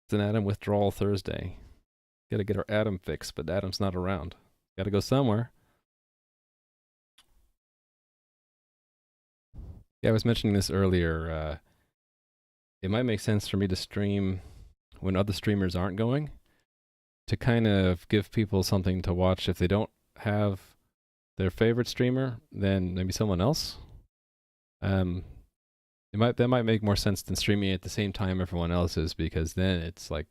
It's an Adam withdrawal Thursday. Gotta get our Adam fix, but Adam's not around. Gotta go somewhere. Yeah, I was mentioning this earlier. It might make sense for me to stream when other streamers aren't going, to kind of give people something to watch. If they don't have their favorite streamer, then maybe someone else. That might make more sense than streaming at the same time everyone else is, because then it's like,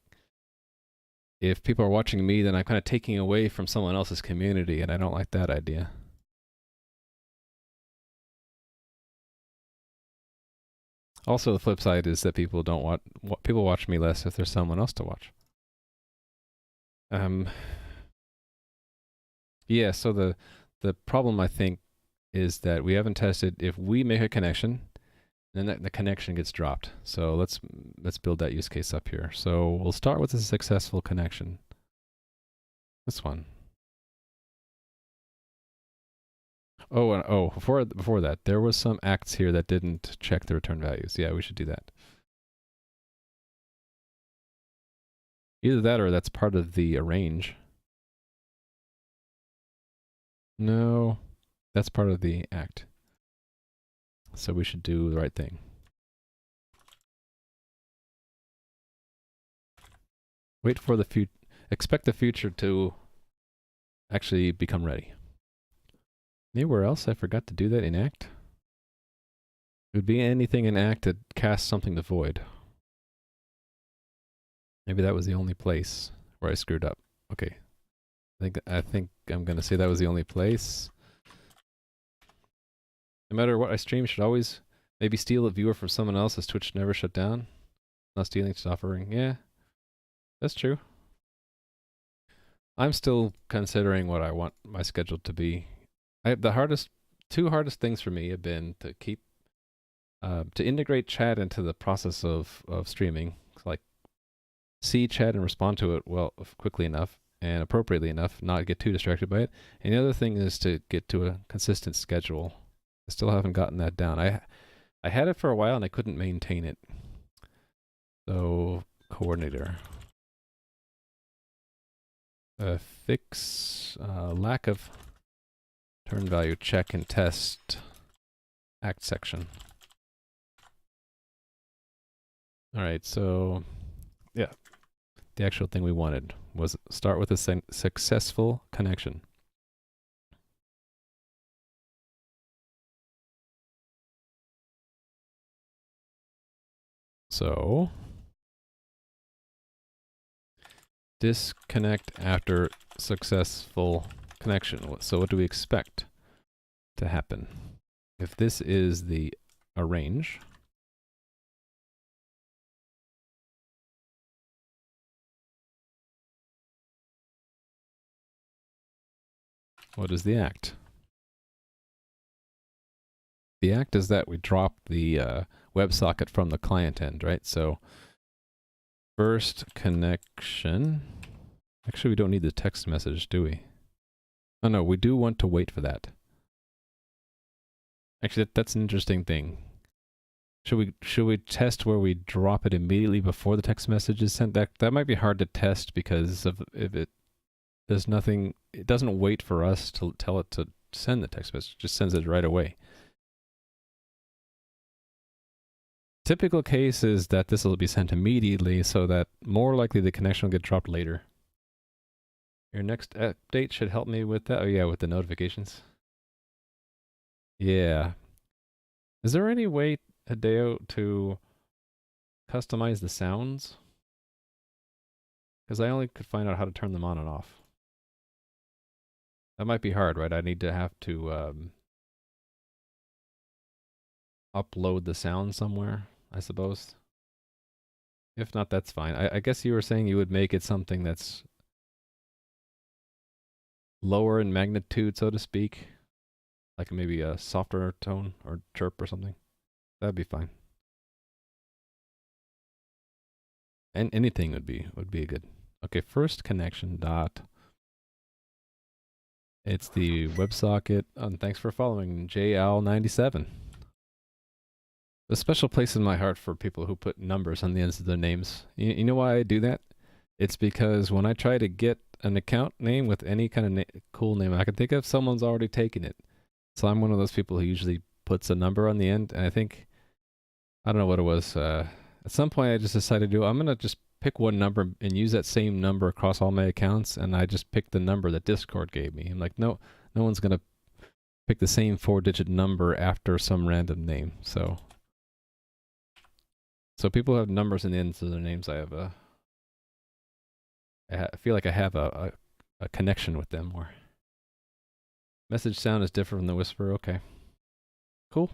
if people are watching me, then I'm kind of taking away from someone else's community, and I don't like that idea. Also, the flip side is that people watch me less if there's someone else to watch. Yeah, so the problem I think is that we haven't tested if we make a connection, then the connection gets dropped. So let's build that use case up here. So we'll start with a successful connection. This one. Oh, and before that, there was some acts here that didn't check the return values. Yeah, we should do that. Either that or that's part of the arrange. No, that's part of the act. So we should do the right thing. Wait for the future. Expect the future to actually become ready. Anywhere else I forgot to do that in act? It would be anything in act that casts something to void. Maybe that was the only place where I screwed up. Okay. I think I'm gonna say that was the only place. No matter what I stream, should always maybe steal a viewer from someone else as Twitch never shut down. Not stealing, just offering. Yeah, that's true. I'm still considering what I want my schedule to be. The two hardest things for me have been to keep to integrate chat into the process of streaming, like see chat and respond to it quickly enough and appropriately enough, not get too distracted by it. And the other thing is to get to a consistent schedule. I still haven't gotten that down. I had it for a while and I couldn't maintain it. So coordinator. fix lack of turn value check and test act section. All right, so yeah, the actual thing we wanted was start with a successful connection. So disconnect after successful connection. So what do we expect to happen? If this is the arrange, what is the act? The act is that we drop the WebSocket from the client end, right? So first connection. Actually, we don't need the text message, do we? Oh no, we do want to wait for that. Actually, that's an interesting thing. Should we test where we drop it immediately before the text message is sent? That might be hard to test because of there's nothing. It doesn't wait for us to tell it to send the text message. It just sends it right away. Typical case is that this will be sent immediately, so that more likely the connection will get dropped later. Your next update should help me with that. Oh yeah, with the notifications. Yeah. Is there any way, Hideo, to customize the sounds? Because I only could find out how to turn them on and off. That might be hard, right? I need to have to upload the sound somewhere, I suppose. If not, that's fine. I guess you were saying you would make it something that's lower in magnitude, so to speak. Like maybe a softer tone or chirp or something. That'd be fine. And anything would be good. Okay, first connection dot. It's the WebSocket. And thanks for following JL97. A special place in my heart for people who put numbers on the ends of their names. You know why I do that? It's because when I try to get an account name with any kind of cool name I can think of, someone's already taken it. So I'm one of those people who usually puts a number on the end. And I think, I don't know what it was. At some point I just decided I'm going to just pick one number and use that same number across all my accounts. And I just picked the number that Discord gave me. I'm like, no one's going to pick the same 4-digit number after some random name. So people have numbers in the ends of their names. I feel like I have a connection with them more. Message sound is different from the whisper. Okay. Cool.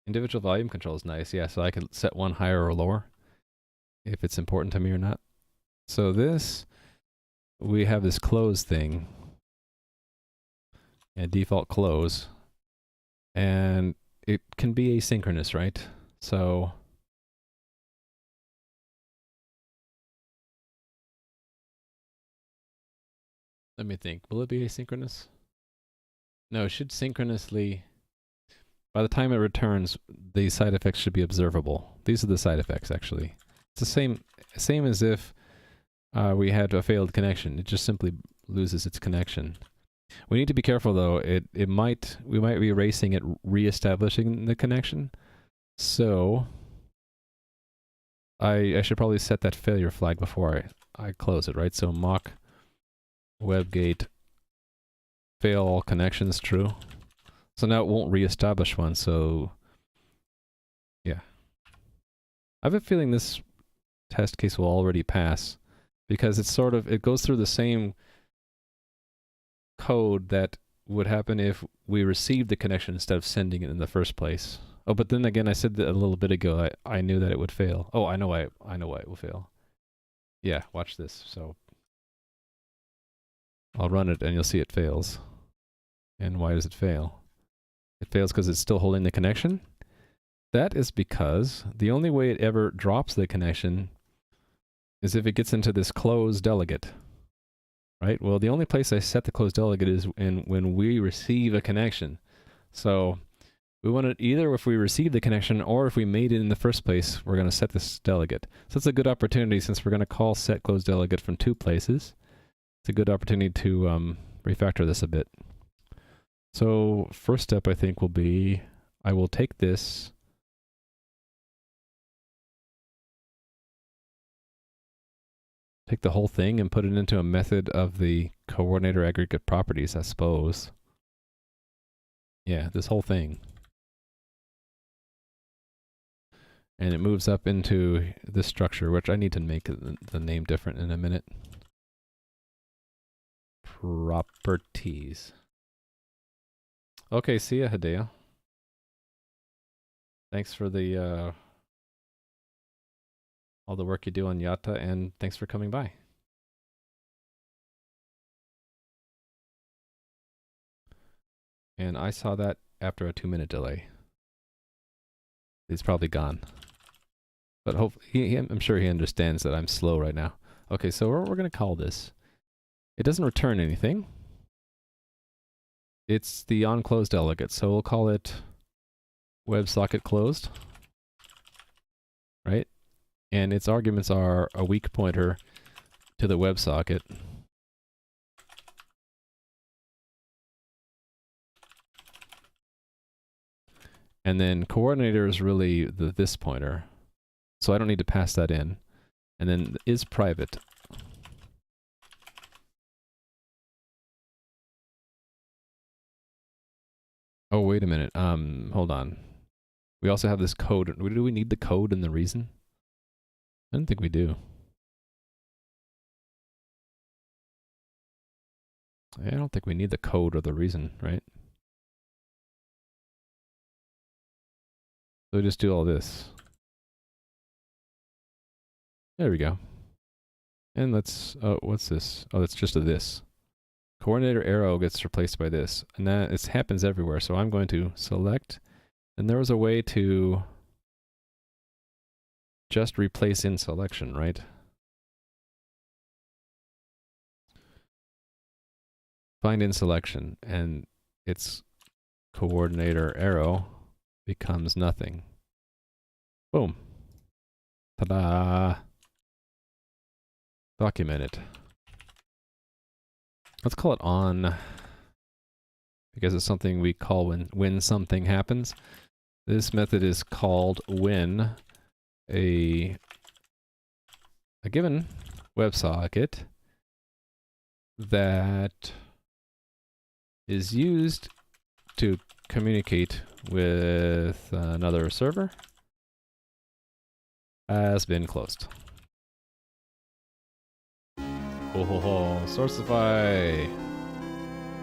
Individual volume control is nice. Yeah, so I could set one higher or lower if it's important to me or not. So we have this close thing. And default close. And it can be asynchronous, right? So let me think. Will it be asynchronous? No, it should synchronously. By the time it returns, the side effects should be observable. These are the side effects, actually. It's the same as if we had a failed connection. It just simply loses its connection. We need to be careful, though. We might be erasing it, reestablishing the connection. So I should probably set that failure flag before I close it, right? So mock WebGate fail all connections true. So now it won't reestablish one, so yeah. I have a feeling this test case will already pass because it goes through the same code that would happen if we received the connection instead of sending it in the first place. Oh, but then again, I said that a little bit ago, I knew that it would fail. Oh, I know why it will fail. Yeah, watch this. So I'll run it and you'll see it fails. And why does it fail? It fails because it's still holding the connection. That is because the only way it ever drops the connection is if it gets into this closed delegate. Right? Well, the only place I set the closed delegate is when we receive a connection. So We want it either if we receive the connection or if we made it in the first place, we're going to set this delegate. So it's a good opportunity since we're going to call set close delegate from 2 places. It's a good opportunity to refactor this a bit. So first step I think will be, I will take this take the whole thing and put it into a method of the coordinator aggregate properties, I suppose. Yeah, this whole thing. And it moves up into this structure, which I need to make the name different in a minute. Properties. Okay, see ya, Hideo. Thanks for the all the work you do on Yata, and thanks for coming by. And I saw that after a 2-minute delay. He's probably gone. But hopefully, I'm sure he understands that I'm slow right now. Okay, so we're going to call this. It doesn't return anything. It's the onClosed delegate, so we'll call it WebSocket closed. Right? And its arguments are a weak pointer to the WebSocket. And then coordinator is really this pointer. So I don't need to pass that in. And then is private. Oh, wait a minute. Hold on. We also have this code. Do we need the code and the reason? I don't think we do. I don't think we need the code or the reason, right? So we just do all this. There we go. And let's, oh, what's this? Oh, it's just a this. Coordinator arrow gets replaced by this. And that it happens everywhere. So I'm going to select. And there was a way to just replace in selection, right? Find in selection, and its coordinator arrow becomes nothing. Boom. Ta-da! Document it. Let's call it on, because it's something we call when something happens. This method is called when a given WebSocket that is used to communicate with another server has been closed. Oh ho ho, Sourceify!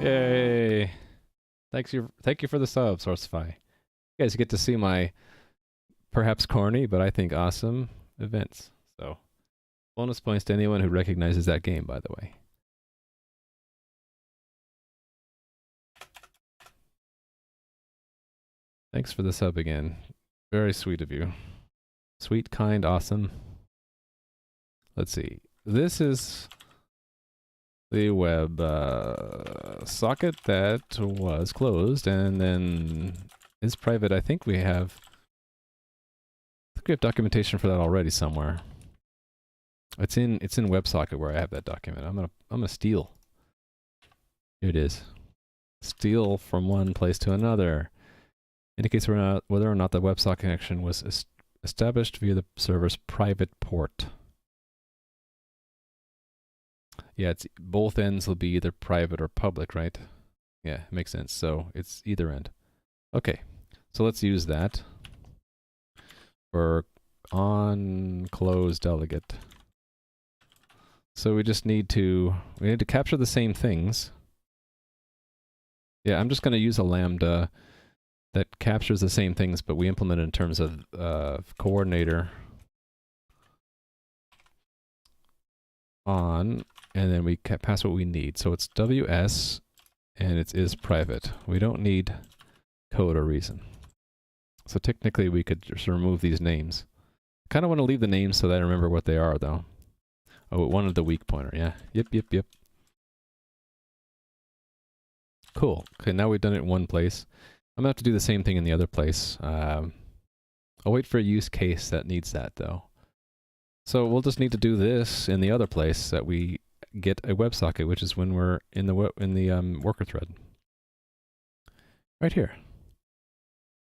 Yay! Thank you for the sub, Sourceify. You guys get to see my perhaps corny, but I think awesome events. So, bonus points to anyone who recognizes that game, by the way. Thanks for the sub again. Very sweet of you. Sweet, kind, awesome. Let's see. This is the web socket that was closed and then is private. I think we have documentation for that already somewhere. It's in WebSocket where I have that document. I'm gonna steal. Here it is. Steal from one place to another. Indicates whether or not the WebSocket connection was established via the server's private port. Yeah, it's both ends will be either private or public, right? Yeah, makes sense. So it's either end. Okay, so let's use that for onClosed delegate. So we just need to capture the same things. Yeah, I'm just going to use a lambda that captures the same things, but we implement it in terms of coordinator on, and then we pass what we need. So it's WS, and it is private. We don't need code or reason. So technically we could just remove these names. I kind of want to leave the names so that I remember what they are, though. Oh, one of the weak pointer, yeah. Yep. Cool. Okay, now we've done it in one place. I'm gonna have to do the same thing in the other place. I'll wait for a use case that needs that though. So we'll just need to do this in the other place that we get a WebSocket, which is when we're in the worker thread. Right here.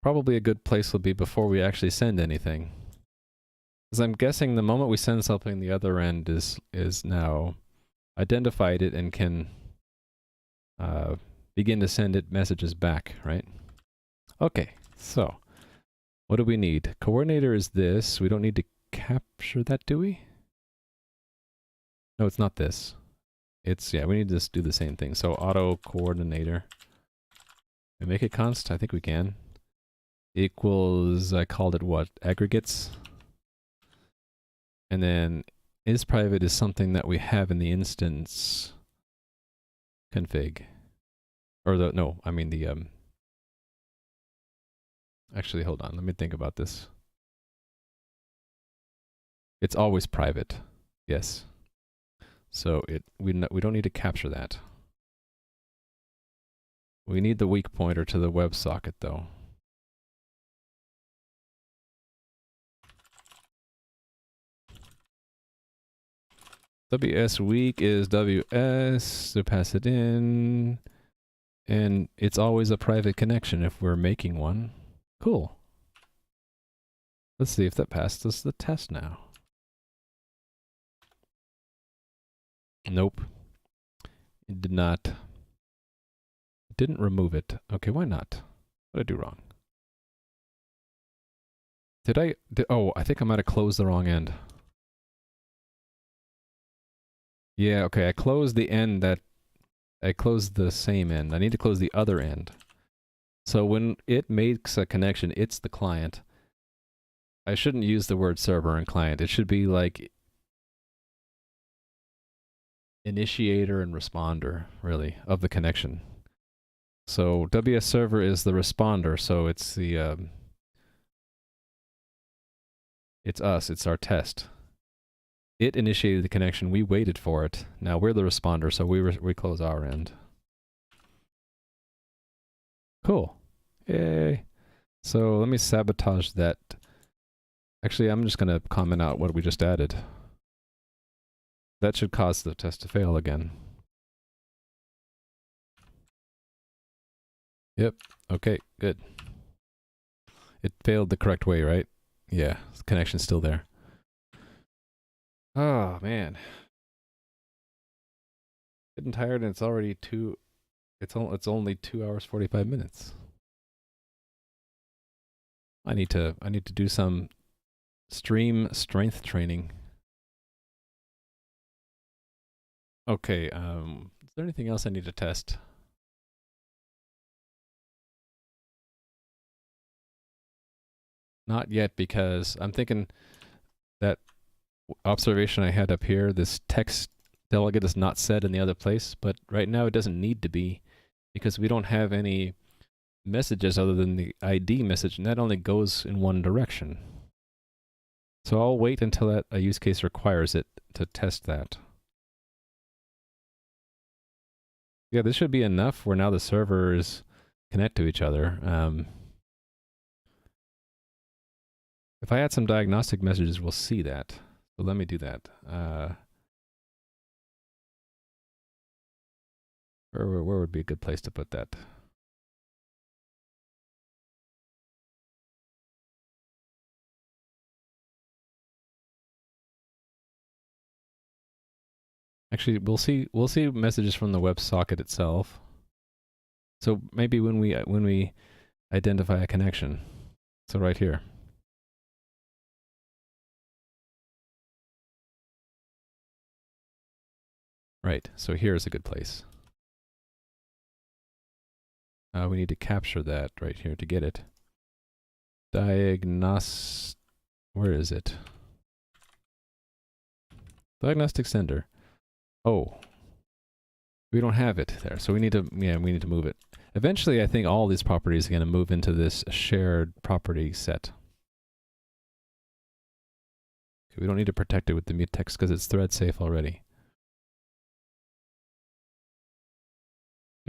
Probably a good place will be before we actually send anything. Because I'm guessing the moment we send something, the other end is now identified it and can begin to send it messages back, right? Okay, so what do we need? Coordinator is this. We don't need to capture that, do we? No, it's not this. It's, yeah, we need to just do the same thing. So auto coordinator. And make it const? I think we can. Equals, I called it what? Aggregates. And then is private is something that we have in the instance config. Or the, no, I mean the, actually, hold on, let me think about this. It's always private, yes. So we don't need to capture that. We need the weak pointer to the WebSocket though. WS weak is WS, so pass it in. And it's always a private connection if we're making one. Cool. Let's see if that passed us the test now. Nope. It did not. It didn't remove it. Okay, why not? What did I do wrong? Oh, I think I might have closed the wrong end. Yeah, okay, I closed the end that... I closed the same end. I need to close the other end. So when it makes a connection, it's the client. I shouldn't use the word server and client. It should be like initiator and responder, really, of the connection. So WS server is the responder, so it's the it's us, it's our test. It initiated the connection, we waited for it. Now we're the responder, so we close our end. Cool. Yay. So let me sabotage that. Actually, I'm just going to comment out what we just added. That should cause the test to fail again. Yep. Okay, good. It failed the correct way, right? Yeah, the connection's still there. Oh, man. Getting tired and it's already it's only 2 hours 45 minutes. I need to do some stream strength training. Okay, is there anything else I need to test? Not yet, because I'm thinking that observation I had up here, this text delegate is not set in the other place, but right now it doesn't need to be because we don't have any messages other than the ID message, and that only goes in one direction. So I'll wait until a use case requires it to test that. Yeah, this should be enough where now the servers connect to each other. If I add some diagnostic messages, we'll see that. So let me do that. Where would be a good place to put that? Actually, we'll see messages from the WebSocket itself. So maybe when we identify a connection. So right here. Right, so here's a good place. We need to capture that right here to get it. Where is it? Diagnostic sender. Oh. We don't have it there, so we need to move it. Eventually, I think all these properties are going to move into this shared property set. Okay, we don't need to protect it with the mutex because it's thread safe already.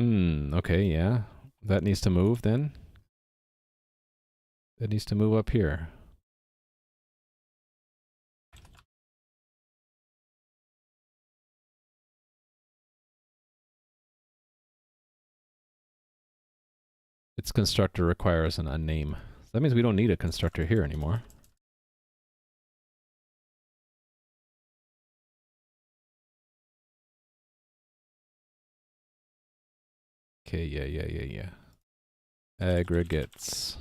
Okay, yeah. That needs to move then. It needs to move up here. Its constructor requires a name. So that means we don't need a constructor here anymore. Okay, yeah. Aggregates.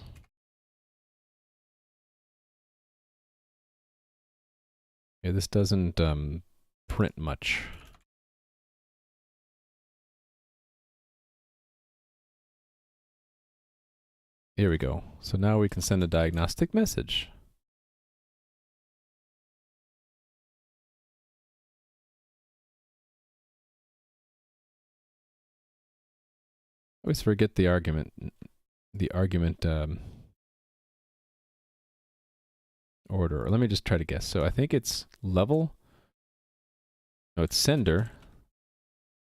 Yeah, this doesn't print much. Here we go. So now we can send a diagnostic message. I always forget the argument order. Let me just try to guess. So I think it's level. No, it's sender.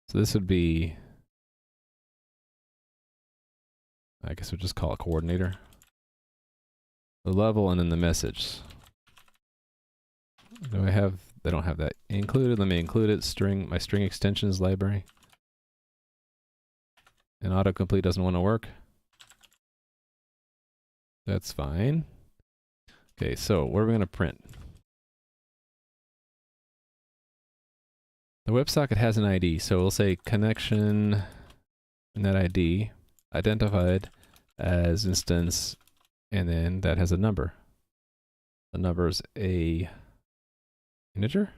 So this would be, I guess we'll just call it coordinator. The level and then the message. Do I have, they don't have that included. Let me include it. String, my string extensions library. And autocomplete doesn't want to work. That's fine. Okay, so what are we going to print? The WebSocket has an ID, so we'll say connection and that ID identified as instance, and then that has a number. The number is a integer.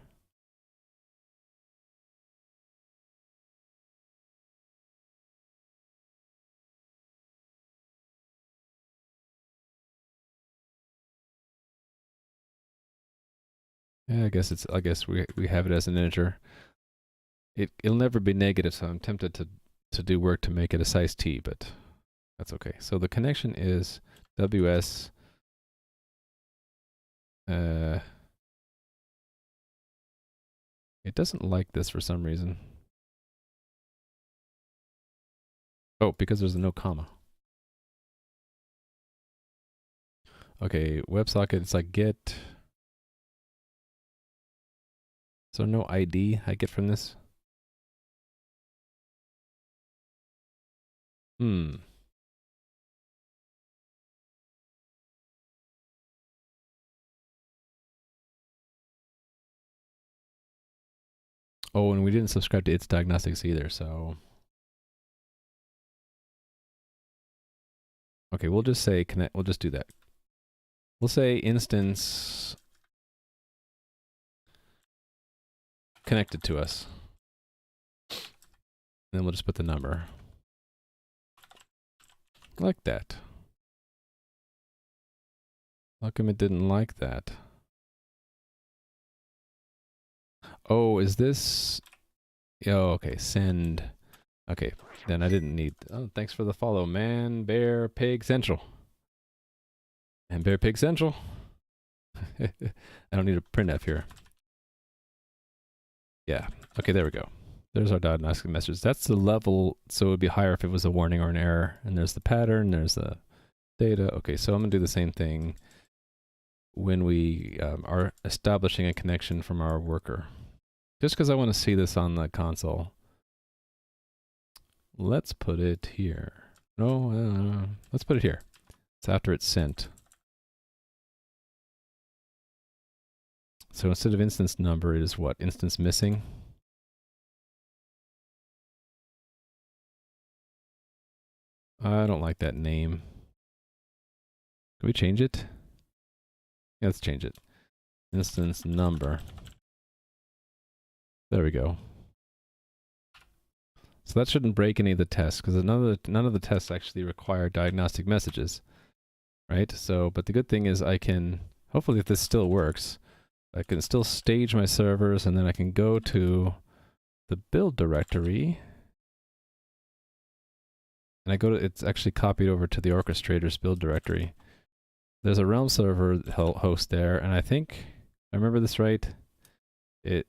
Yeah, I guess we have it as an integer. It'll never be negative, so I'm tempted to do work to make it a size t, but that's okay. So the connection is ws. It doesn't like this for some reason. Oh, because there's no comma. Okay, WebSocket, it's like get. So no ID I get from this? Oh, and we didn't subscribe to its diagnostics either, so. Okay, we'll just say connect, we'll just do that. We'll say instance connected to us. And then we'll just put the number. Like that. How come it didn't like that? Oh, is this? Oh, okay, send. Okay, then I didn't need. Oh, thanks for the follow, Man, Bear, Pig, Central. Man, Bear, Pig, Central. I don't need a printf here. Yeah, okay, there we go. There's our diagnostic message. That's the level, so it would be higher if it was a warning or an error. And there's the pattern, there's the data. Okay, so I'm gonna do the same thing when we are establishing a connection from our worker. Just because I want to see this on the console. Let's put it here. No, let's put it here. It's after it's sent. So instead of instance number, it is what? Instance missing? I don't like that name. Can we change it? Yeah, let's change it. Instance number. There we go. So that shouldn't break any of the tests, because none of the tests actually require diagnostic messages, right? So, but the good thing is I can, hopefully if this still works, I can still stage my servers, and then I can go to the build directory, and I go to, it's actually copied over to the orchestrator's build directory. There's a Realm server host there, and I think, if I remember this right, it's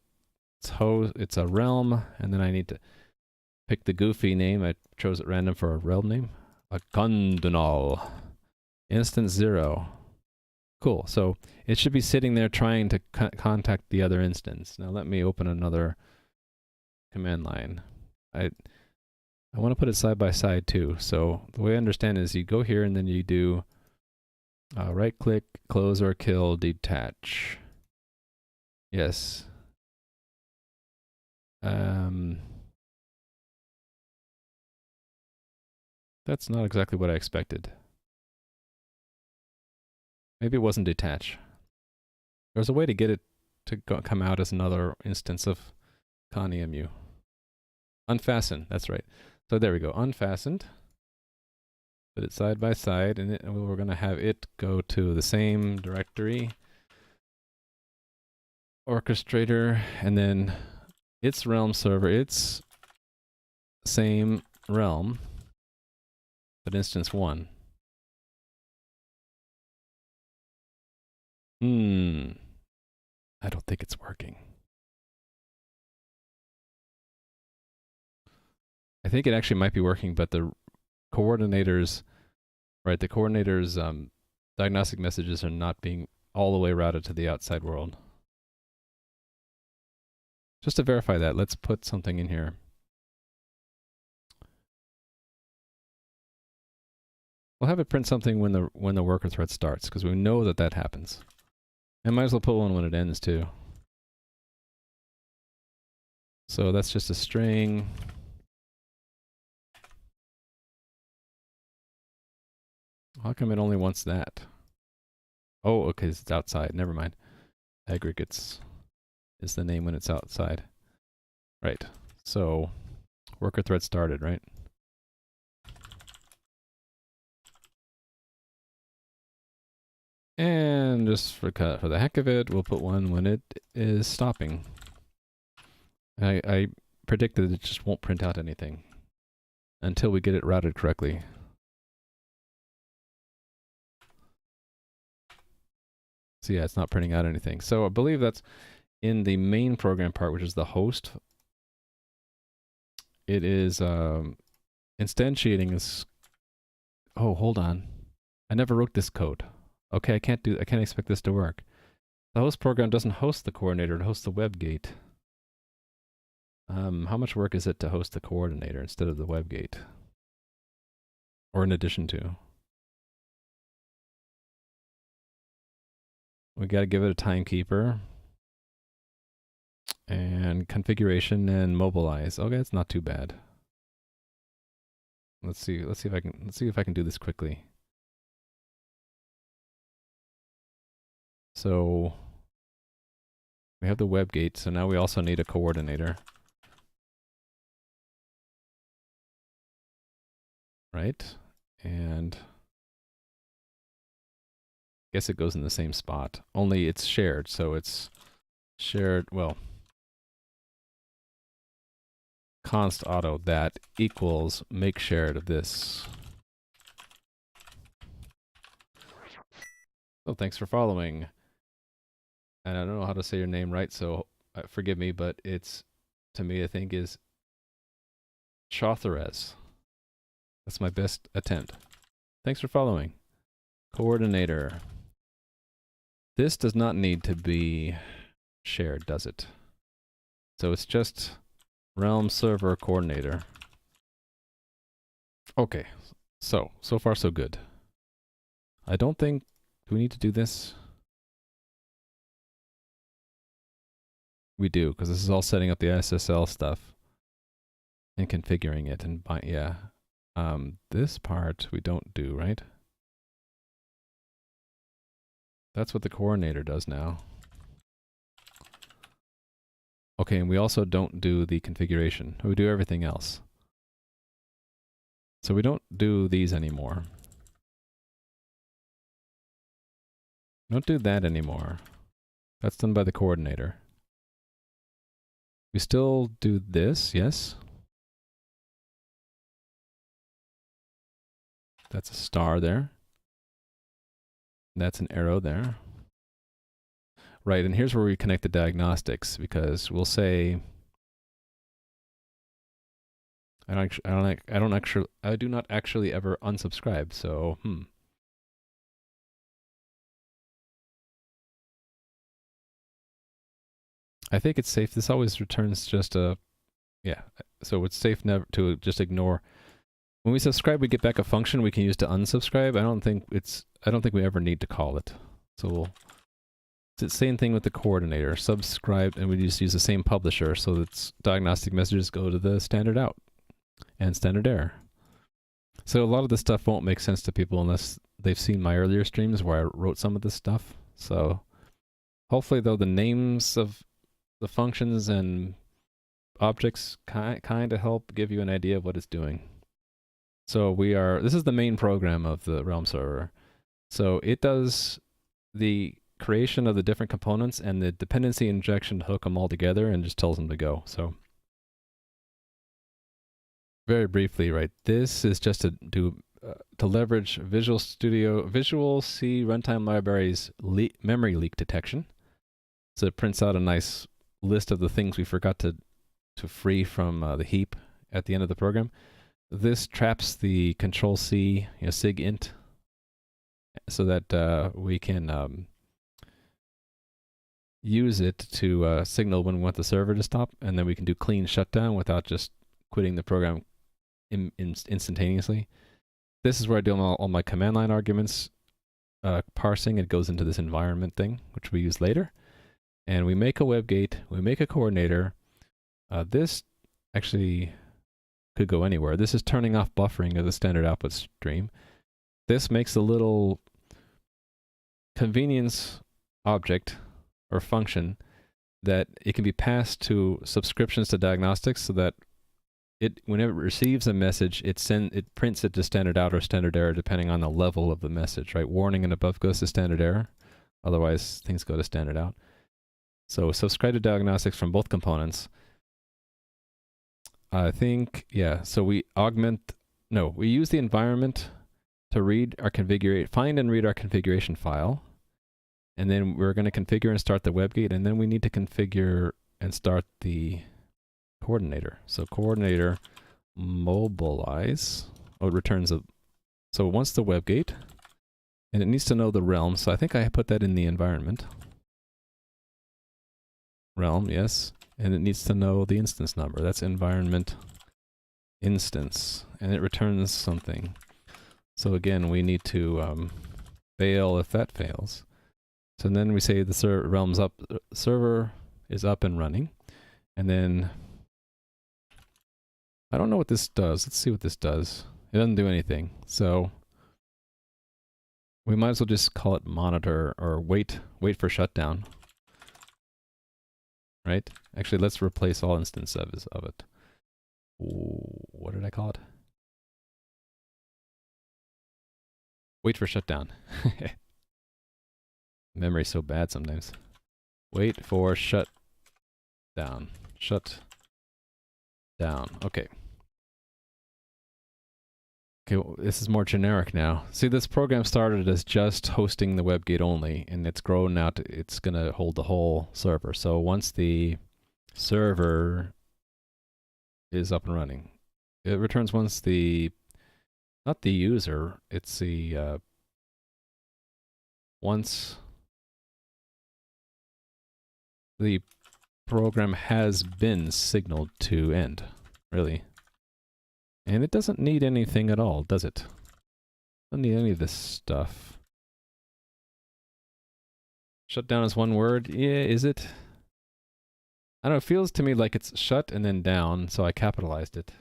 a Realm, and then I need to pick the goofy name. I chose at random for a realm name. A Condonal. Instance 0. Cool. So it should be sitting there trying to contact the other instance. Now let me open another command line. I want to put it side by side too. So the way I understand is you go here and then you do right click, close or kill, detach. Yes. That's not exactly what I expected. Maybe it wasn't detach. There's a way to get it to come out as another instance of conemu. Unfasten, that's right. So there we go, unfastened. Put it side by side, and we're going to have it go to the same directory, orchestrator, and then its realm server, its same realm, but instance 1. I don't think it's working. I think it actually might be working, but the coordinators, right, the coordinators' diagnostic messages are not being all the way routed to the outside world. Just to verify that, let's put something in here. We'll have it print something when the worker thread starts, because we know that that happens. I might as well put one when it ends too. So that's just a string. How come it only wants that? Oh, okay, it's outside. Never mind. Aggregates is the name when it's outside. Right. So worker thread started, right? And just for the heck of it, we'll put one when it is stopping. I predict that it just won't print out anything until we get it routed correctly. So yeah, it's not printing out anything. So I believe that's in the main program part, which is the host. It is instantiating this. Oh, hold on. I never wrote this code. Okay, I can't expect this to work. The host program doesn't host the coordinator, it hosts the web gate. How much work is it to host the coordinator instead of the web gate? Or in addition to? We got to give it a timekeeper. And configuration and mobilize. Okay, it's not too bad. Let's see if I can do this quickly. So we have the web gate, so now we also need a coordinator. Right? And I guess it goes in the same spot. Only it's shared, so it's shared, well, const auto that equals make shared of this. Oh, thanks for following. And I don't know how to say your name right, so forgive me, but it's, to me, I think is socialize. That's my best attempt. Thanks for following. Coordinator. This does not need to be shared, does it? So it's just realm server coordinator. Okay, so far so good. I don't think, do we need to do this? We do, because this is all setting up the SSL stuff and configuring it, and yeah. This part we don't do, right? That's what the coordinator does now. Okay, and we also don't do the configuration. We do everything else. So we don't do these anymore. Don't do that anymore. That's done by the coordinator. We still do this, yes? That's a star there. That's an arrow there. Right, and here's where we connect the diagnostics, because we'll say I do not actually ever unsubscribe, so I think it's safe. This always returns just a, yeah. So it's safe never to just ignore. When we subscribe, we get back a function we can use to unsubscribe. I don't think we ever need to call it. So it's the same thing with the coordinator. Subscribe, and we just use the same publisher, so that diagnostic messages go to the standard out and standard error. So a lot of this stuff won't make sense to people unless they've seen my earlier streams where I wrote some of this stuff. So hopefully, though, the names of the functions and objects kind of help give you an idea of what it's doing. So this is the main program of the Realm server. So it does the creation of the different components and the dependency injection to hook them all together and just tells them to go. So very briefly, right, this is just to leverage Visual C runtime library's memory leak detection. So it prints out a nice list of the things we forgot to free from the heap at the end of the program. This traps the Control-C, sig int, so that we can use it to signal when we want the server to stop, and then we can do clean shutdown without just quitting the program instantaneously. This is where I do all my command line arguments, parsing. It goes into this environment thing, which we use later. And we make a WebGate, we make a coordinator. This actually could go anywhere. This is turning off buffering of the standard output stream. This makes a little convenience object or function that it can be passed to subscriptions to diagnostics, so that whenever it receives a message, it prints it to standard out or standard error depending on the level of the message, right? Warning and above goes to standard error. Otherwise, things go to standard out. So subscribe to diagnostics from both components. I think, yeah, so we use the environment to find and read our configuration file. And then we're going to configure and start the WebGate, and then we need to configure and start the coordinator. So coordinator mobilize, it returns so once the WebGate, and it needs to know the realm. So I think I put that in the environment. Realm, yes. And it needs to know the instance number. That's environment instance. And it returns something. So again, we need to fail if that fails. So then we say the realm's up, server is up and running. And then, I don't know what this does. Let's see what this does. It doesn't do anything. So we might as well just call it monitor or wait for shutdown. Right? Actually, let's replace all instances of it. Ooh, what did I call it? Wait for shutdown. Memory's so bad sometimes. Wait for shutdown. Shut down. Okay. Okay, well, this is more generic now. See, this program started as just hosting the WebGate only, and it's grown now to, it's going to hold the whole server. So once the server is up and running, it returns once not the user, it's the, once the program has been signaled to end, really. And it doesn't need anything at all, does it? Doesn't need any of this stuff. Shutdown is one word. Yeah, is it? I don't know, it feels to me like it's shut and then down, so I capitalized it.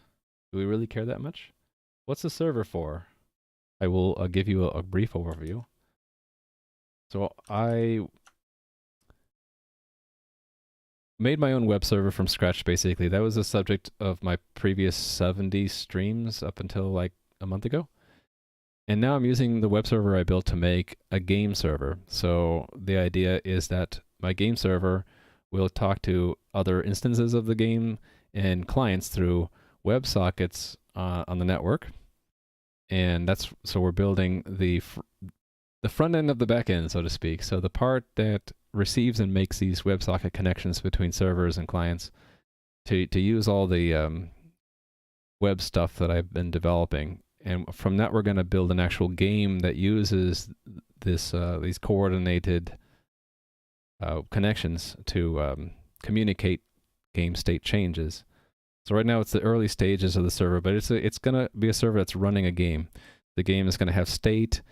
Do we really care that much? What's the server for? I will give you a brief overview. So I made my own web server from scratch, basically. That was the subject of my previous 70 streams up until like a month ago. And now I'm using the web server I built to make a game server. So the idea is that my game server will talk to other instances of the game and clients through WebSockets on the network. And so we're building the front end of the back end, so to speak. So the part that receives and makes these WebSocket connections between servers and clients to use all the web stuff that I've been developing. And from that, we're going to build an actual game that uses these coordinated connections to communicate game state changes. So right now it's the early stages of the server, but it's going to be a server that's running a game. The game is going to have state,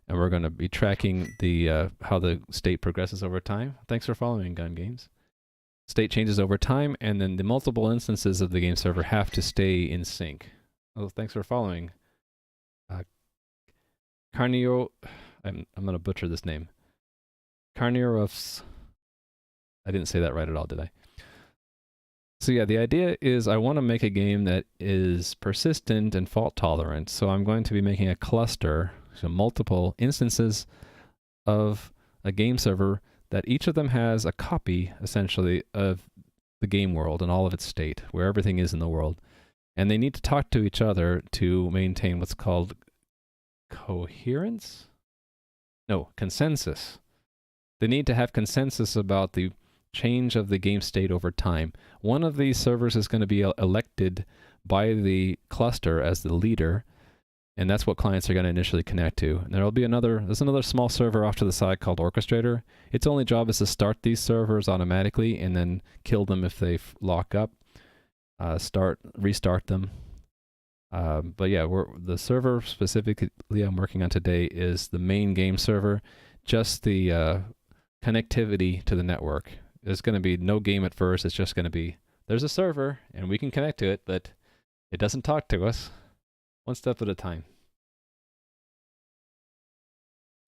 and we're going to be tracking the how the state progresses over time. Thanks for following, Gun Games. State changes over time, and then the multiple instances of the game server have to stay in sync. Oh, thanks for following. Carnio, I'm going to butcher this name. Carniorovs. I didn't say that right at all, did I? So yeah, the idea is I want to make a game that is persistent and fault tolerant. So I'm going to be making a cluster, so multiple instances of a game server that each of them has a copy, essentially, of the game world and all of its state, where everything is in the world. And they need to talk to each other to maintain what's called coherence? No, consensus. They need to have consensus about the change of the game state over time. One of these servers is going to be elected by the cluster as the leader, and that's what clients are going to initially connect to. And there's another small server off to the side called Orchestrator. Its only job is to start these servers automatically and then kill them if they lock up, restart them. But yeah, the server specifically I'm working on today is the main game server, just the connectivity to the network. There's going to be no game at first. It's just going to be, there's a server and we can connect to it, but it doesn't talk to us. One step at a time.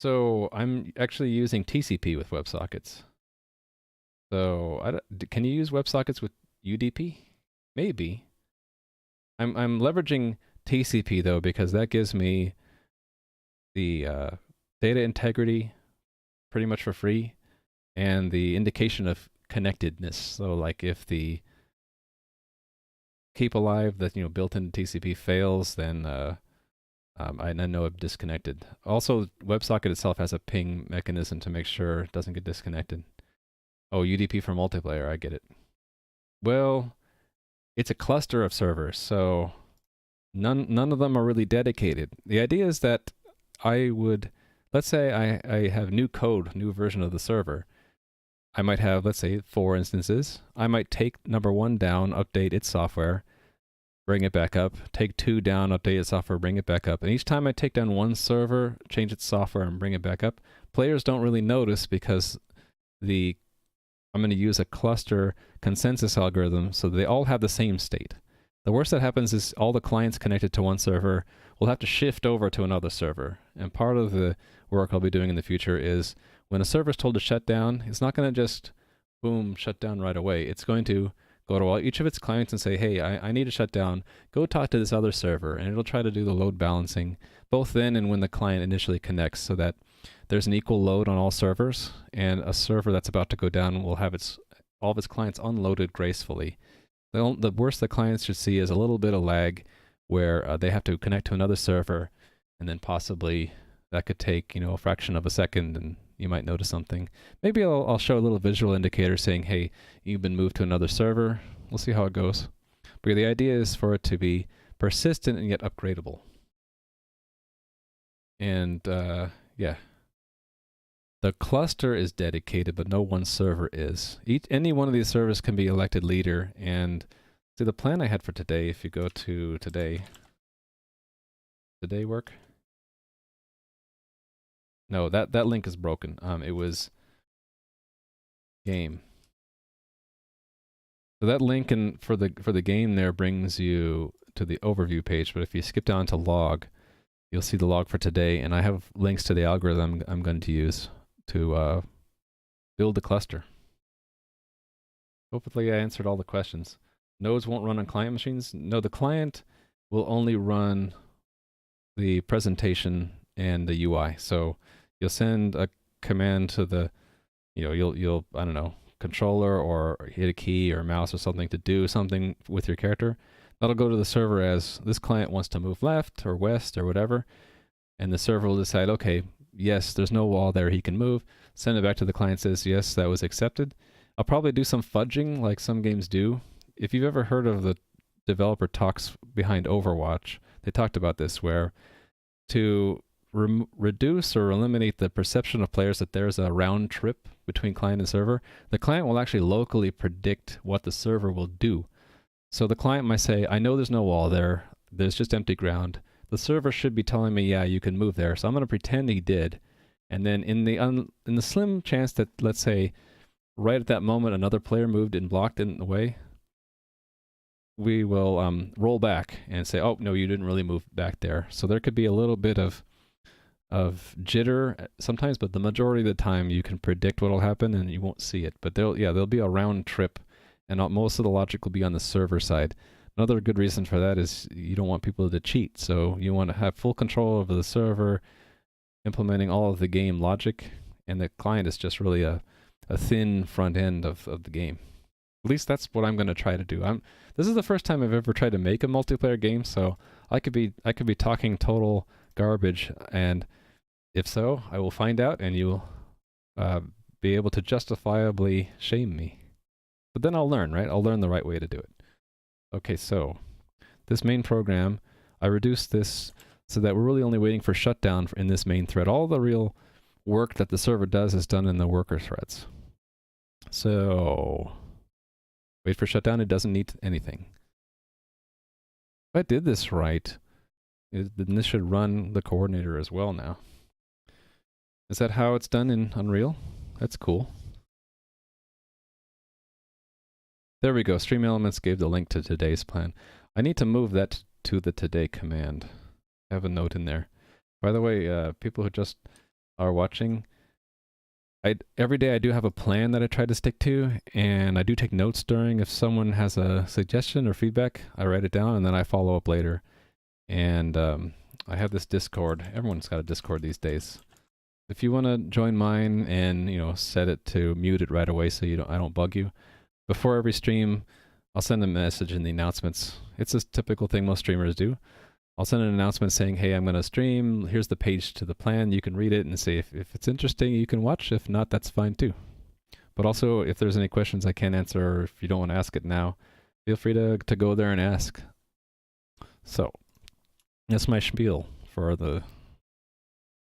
So I'm actually using TCP with WebSockets. So can you use WebSockets with UDP? Maybe. I'm leveraging TCP though, because that gives me the data integrity pretty much for free, and the indication of connectedness. So like if the keep alive that built into TCP fails, then I know I've disconnected. Also, WebSocket itself has a ping mechanism to make sure it doesn't get disconnected. Oh, UDP for multiplayer, I get it. Well, it's a cluster of servers, so none of them are really dedicated. The idea is that let's say I have new code, new version of the server. I might have, let's say, 4 instances. I might take number 1 down, update its software, bring it back up, take 2 down, update its software, bring it back up. And each time I take down one server, change its software, and bring it back up, players don't really notice because I'm going to use a cluster consensus algorithm so they all have the same state. The worst that happens is all the clients connected to one server will have to shift over to another server. And part of the work I'll be doing in the future is when a server is told to shut down, it's not going to just, boom, shut down right away. It's going to go to each of its clients and say, hey, I need to shut down. Go talk to this other server. And it'll try to do the load balancing, both then and when the client initially connects, so that there's an equal load on all servers. And a server that's about to go down will have all of its clients unloaded gracefully. The worst the clients should see is a little bit of lag where they have to connect to another server, and then possibly that could take a fraction of a second, and you might notice something. Maybe I'll show a little visual indicator saying, hey, you've been moved to another server. We'll see how it goes. But the idea is for it to be persistent and yet upgradable. And yeah, the cluster is dedicated, but no one server is. Any one of these servers can be elected leader. And see, the plan I had for today, if you go to today work? No, that link is broken. It was game. So that link for the game there brings you to the overview page. But if you skip down to log, you'll see the log for today, and I have links to the algorithm I'm going to use to build the cluster. Hopefully I answered all the questions. Nodes won't run on client machines. No, the client will only run the presentation and the UI. So you'll send a command to the, you'll I don't know, controller or hit a key or mouse or something to do something with your character. That'll go to the server as this client wants to move left or west or whatever, and the server will decide, okay, yes, there's no wall there, he can move. Send it back to the client, says, yes, that was accepted. I'll probably do some fudging like some games do. If you've ever heard of the developer talks behind Overwatch, they talked about this, where to reduce or eliminate the perception of players that there's a round trip between client and server, the client will actually locally predict what the server will do. So the client might say, I know there's no wall there. There's just empty ground. The server should be telling me, yeah, you can move there. So I'm going to pretend he did. And then in the slim chance that, let's say, right at that moment, another player moved and blocked in the way, we will roll back and say, oh, no, you didn't really move back there. So there could be a little bit of jitter sometimes, but the majority of the time you can predict what will happen and you won't see it. But there'll be a round trip, and most of the logic will be on the server side. Another good reason for that is you don't want people to cheat. So you want to have full control over the server, implementing all of the game logic, and the client is just really a thin front end of the game. At least that's what I'm going to try to do. This is the first time I've ever tried to make a multiplayer game, so I could be talking total garbage, and if so, I will find out, and you'll be able to justifiably shame me. But then I'll learn, right? I'll learn the right way to do it. Okay, so this main program, I reduced this so that we're really only waiting for shutdown in this main thread. All the real work that the server does is done in the worker threads. So wait for shutdown, it doesn't need anything. If I did this right, then this should run the coordinator as well now. Is that how it's done in Unreal? That's cool. There we go. Stream Elements gave the link to today's plan. I need to move that to the today command. I have a note in there. By the way, people who just are watching, every day I do have a plan that I try to stick to, and I do take notes during. If someone has a suggestion or feedback, I write it down and then I follow up later. And I have this Discord. Everyone's got a Discord these days. If you want to join mine and set it to mute it right away so I don't bug you. Before every stream, I'll send a message in the announcements. It's a typical thing most streamers do. I'll send an announcement saying, hey, I'm going to stream. Here's the page to the plan. You can read it and say if it's interesting, you can watch. If not, that's fine too. But also, if there's any questions I can't answer, or if you don't want to ask it now, feel free to go there and ask. So that's my spiel for the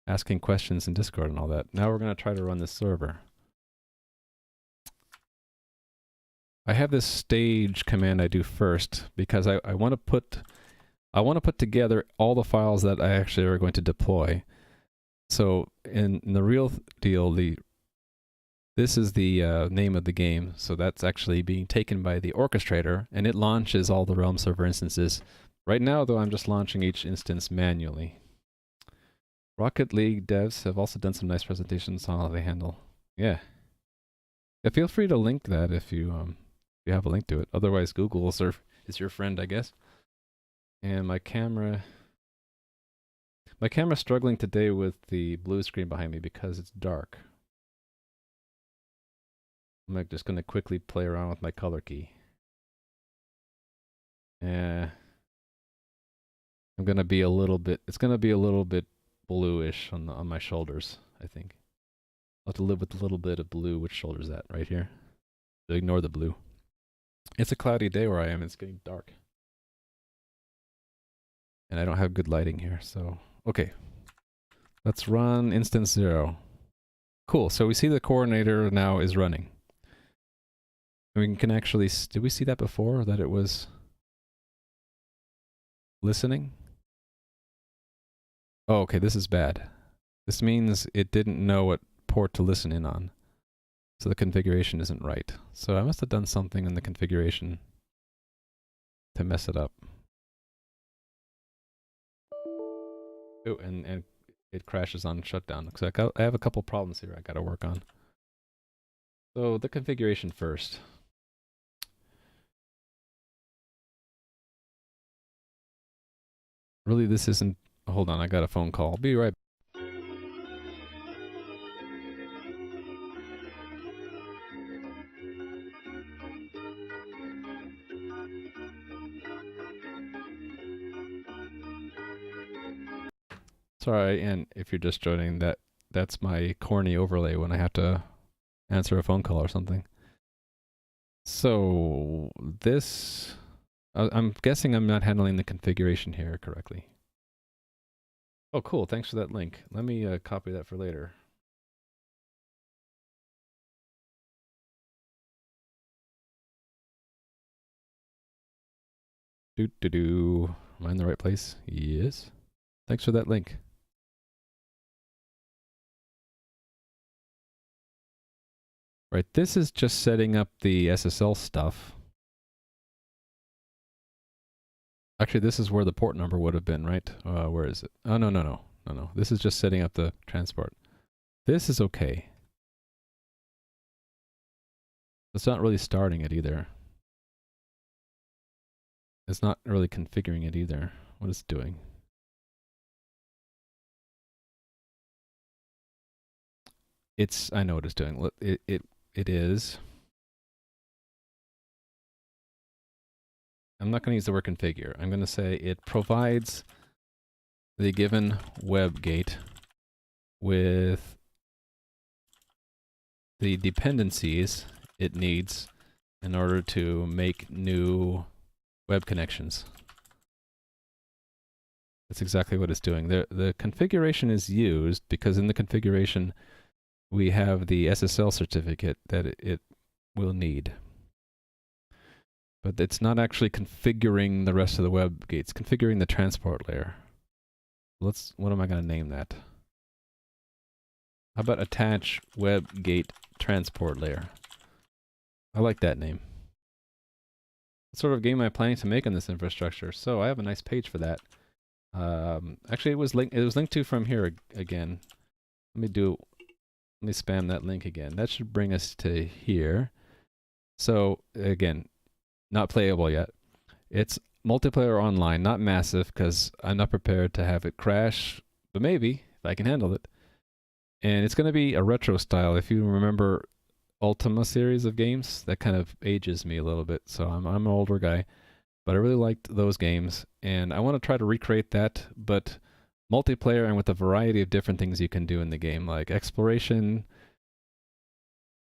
asking questions in Discord and all that. Now we're going to try to run this server. I have this stage command I do first because I want to put together all the files that I actually are going to deploy. So in the real deal, this is the name of the game. So that's actually being taken by the orchestrator, and it launches all the Realm server instances. Right now, though, I'm just launching each instance manually. Rocket League devs have also done some nice presentations on how they handle. Yeah. Feel free to link that if you have a link to it. Otherwise, Google is your friend, I guess. And my camera's struggling today with the blue screen behind me because it's dark. I'm just going to quickly play around with my color key. I'm going to be it's going to be a little bit bluish on my shoulders, I think. I'll have to live with a little bit of blue. Which shoulder is that? Right here. So ignore the blue. It's a cloudy day where I am. It's getting dark. And I don't have good lighting here, so... Okay. Let's run instance 0. Cool, so we see the coordinator now is running. And we can actually... Did we see that before? That it was... listening? Oh, okay, this is bad. This means it didn't know what port to listen in on. So the configuration isn't right. So I must have done something in the configuration to mess it up. Oh, and it crashes on shutdown. So I have a couple problems here I gotta work on. So the configuration first. Really, this isn't... Hold on, I got a phone call. I'll be right back. Sorry, and if you're just joining, that's my corny overlay when I have to answer a phone call or something. So this, I'm guessing I'm not handling the configuration here correctly. Oh, cool. Thanks for that link. Let me copy that for later. Do. Am I in the right place? Yes. Thanks for that link. Right, this is just setting up the SSL stuff. Actually, this is where the port number would have been, right? Where is it? Oh, no. This is just setting up the transport. This is okay. It's not really starting it either. It's not really configuring it either. What is it doing? I know what it's doing. It is. I'm not going to use the word configure. I'm going to say it provides the given web gate with the dependencies it needs in order to make new web connections. That's exactly what it's doing. The configuration is used because in the configuration we have the SSL certificate that it will need. But it's not actually configuring the rest of the web gate. It's configuring the transport layer. What am I going to name that? How about attach web gate transport layer? I like that name. What sort of game am I planning to make on this infrastructure? So I have a nice page for that. Actually, it was linked to from here again. Let me spam that link again. That should bring us to here. So again, not playable yet. It's multiplayer online, not massive, because I'm not prepared to have it crash, but maybe if I can handle it. And it's going to be a retro style. If you remember Ultima series of games, that kind of ages me a little bit. So I'm an older guy, but I really liked those games, and I want to try to recreate that, but multiplayer and with a variety of different things you can do in the game, like exploration,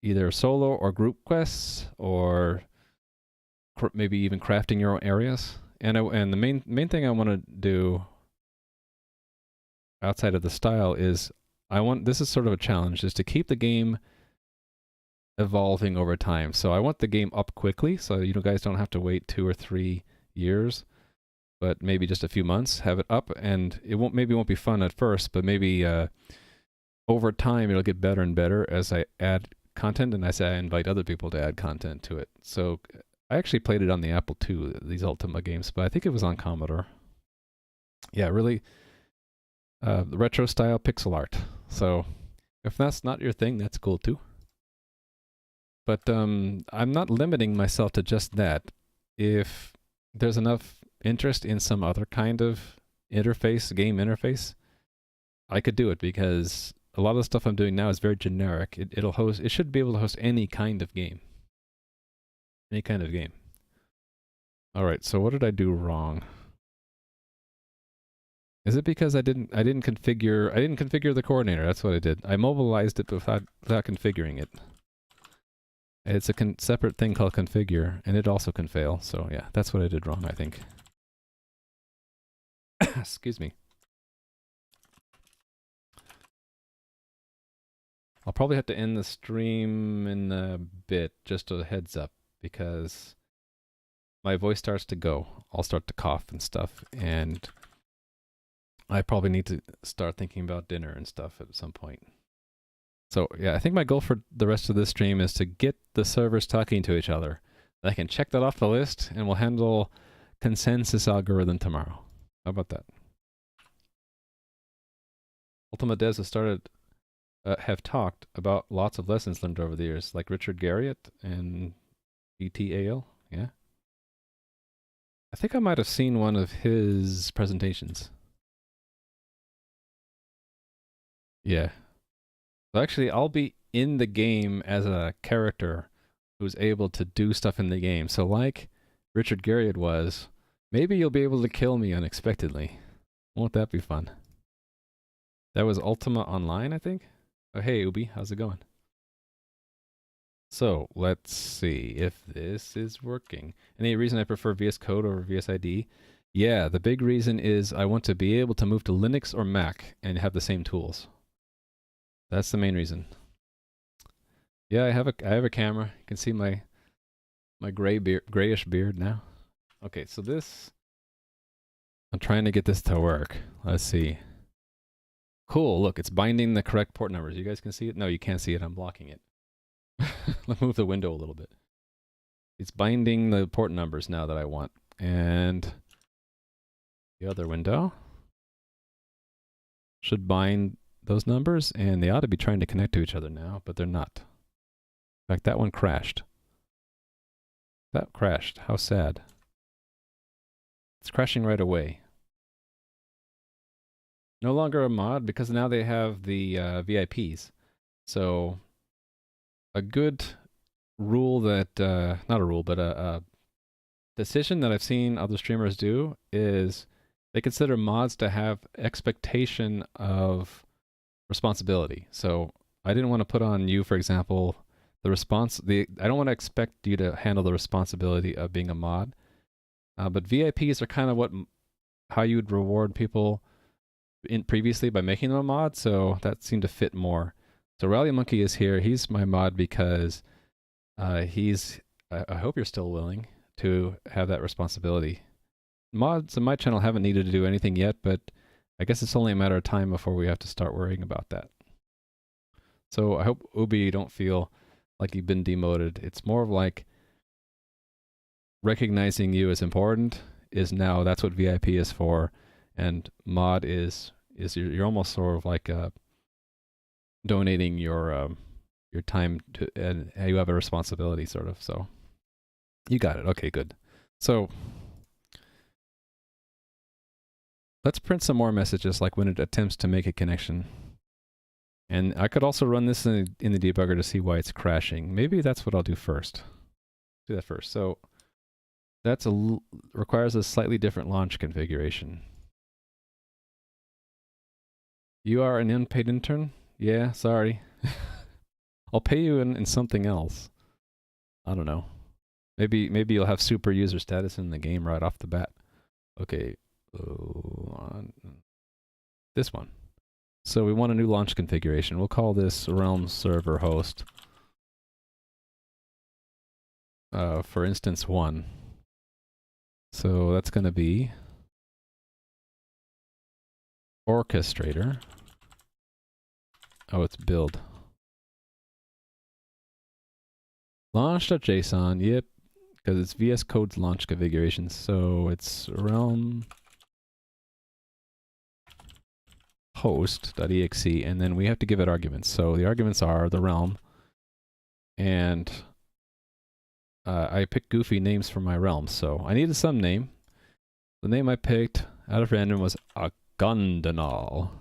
either solo or group quests, or maybe even crafting your own areas. And the main thing I want to do outside of the style is this is sort of a challenge, is to keep the game evolving over time. So I want the game up quickly, so you guys don't have to wait 2 or 3 years, but maybe just a few months. Have it up, and it won't be fun at first, but maybe over time it'll get better and better as I add content, and as I invite other people to add content to it. So I actually played it on the Apple II, these Ultima games, but I think it was on Commodore. Yeah, really retro style pixel art. So if that's not your thing, that's cool too. But I'm not limiting myself to just that. If there's enough interest in some other kind of interface, game interface, I could do it, because a lot of the stuff I'm doing now is very generic. It should be able to host any kind of game. Any kind of game. All right, so what did I do wrong? Is it because I didn't configure the coordinator? That's what I did. I mobilized it without configuring it. It's a separate thing called configure, and it also can fail. So yeah, that's what I did wrong, I think. Excuse me. I'll probably have to end the stream in a bit, just a heads up, because my voice starts to go. I'll start to cough and stuff, and I probably need to start thinking about dinner and stuff at some point. So yeah, I think my goal for the rest of this stream is to get the servers talking to each other. I can check that off the list, and we'll handle consensus algorithm tomorrow. How about that? Ultima Devs have talked about lots of lessons learned over the years, like Richard Garriott and ETAL. Yeah. I think I might have seen one of his presentations. Yeah. So actually, I'll be in the game as a character who's able to do stuff in the game. So like Richard Garriott was, maybe you'll be able to kill me unexpectedly. Won't that be fun? That was Ultima Online, I think? Oh, hey, Ubi, how's it going? So let's see if this is working. Any reason I prefer VS Code over VS ID? Yeah, the big reason is I want to be able to move to Linux or Mac and have the same tools. That's the main reason. Yeah, I have a camera. You can see my grayish beard now. Okay, so this, I'm trying to get this to work. Let's see. Cool, look, it's binding the correct port numbers. You guys can see it? No, you can't see it. I'm blocking it. Let's move the window a little bit. It's binding the port numbers now that I want. And the other window should bind those numbers, and they ought to be trying to connect to each other now, but they're not. In fact, that one crashed. That crashed. How sad. It's crashing right away. No longer a mod because now they have the VIPs. So a good rule that, not a rule, but a decision that I've seen other streamers do is they consider mods to have expectation of responsibility. So I didn't want to put on you, for example, I don't want to expect you to handle the responsibility of being a mod. But VIPs are kind of how you would reward people previously by making them a mod, so that seemed to fit more. So Rally Monkey is here. He's my mod because I hope you're still willing to have that responsibility. Mods on my channel haven't needed to do anything yet, but I guess it's only a matter of time before we have to start worrying about that. So I hope, Ubi, you don't feel like you've been demoted. It's more of like recognizing you as important is now, that's what VIP is for, and mod is you're almost sort of like donating your time to, and you have a responsibility sort of. So you got it. Okay, good. So let's print some more messages, like when it attempts to make a connection. And I could also run this in the debugger to see why it's crashing. Maybe that's what I'll do first. Do that first. So that's requires a slightly different launch configuration. You are an unpaid intern? Yeah, sorry. I'll pay you in something else. I don't know. Maybe you'll have super user status in the game right off the bat. Okay. This one. So we want a new launch configuration. We'll call this Realm Server Host. For instance 1. So that's going to be orchestrator. Oh, it's build. Launch.json, yep, because it's VS Code's launch configuration. So it's realm host.exe, and then we have to give it arguments. So the arguments are the realm, and I picked goofy names for my realm. So I needed some name. The name I picked out of random was Akondanal.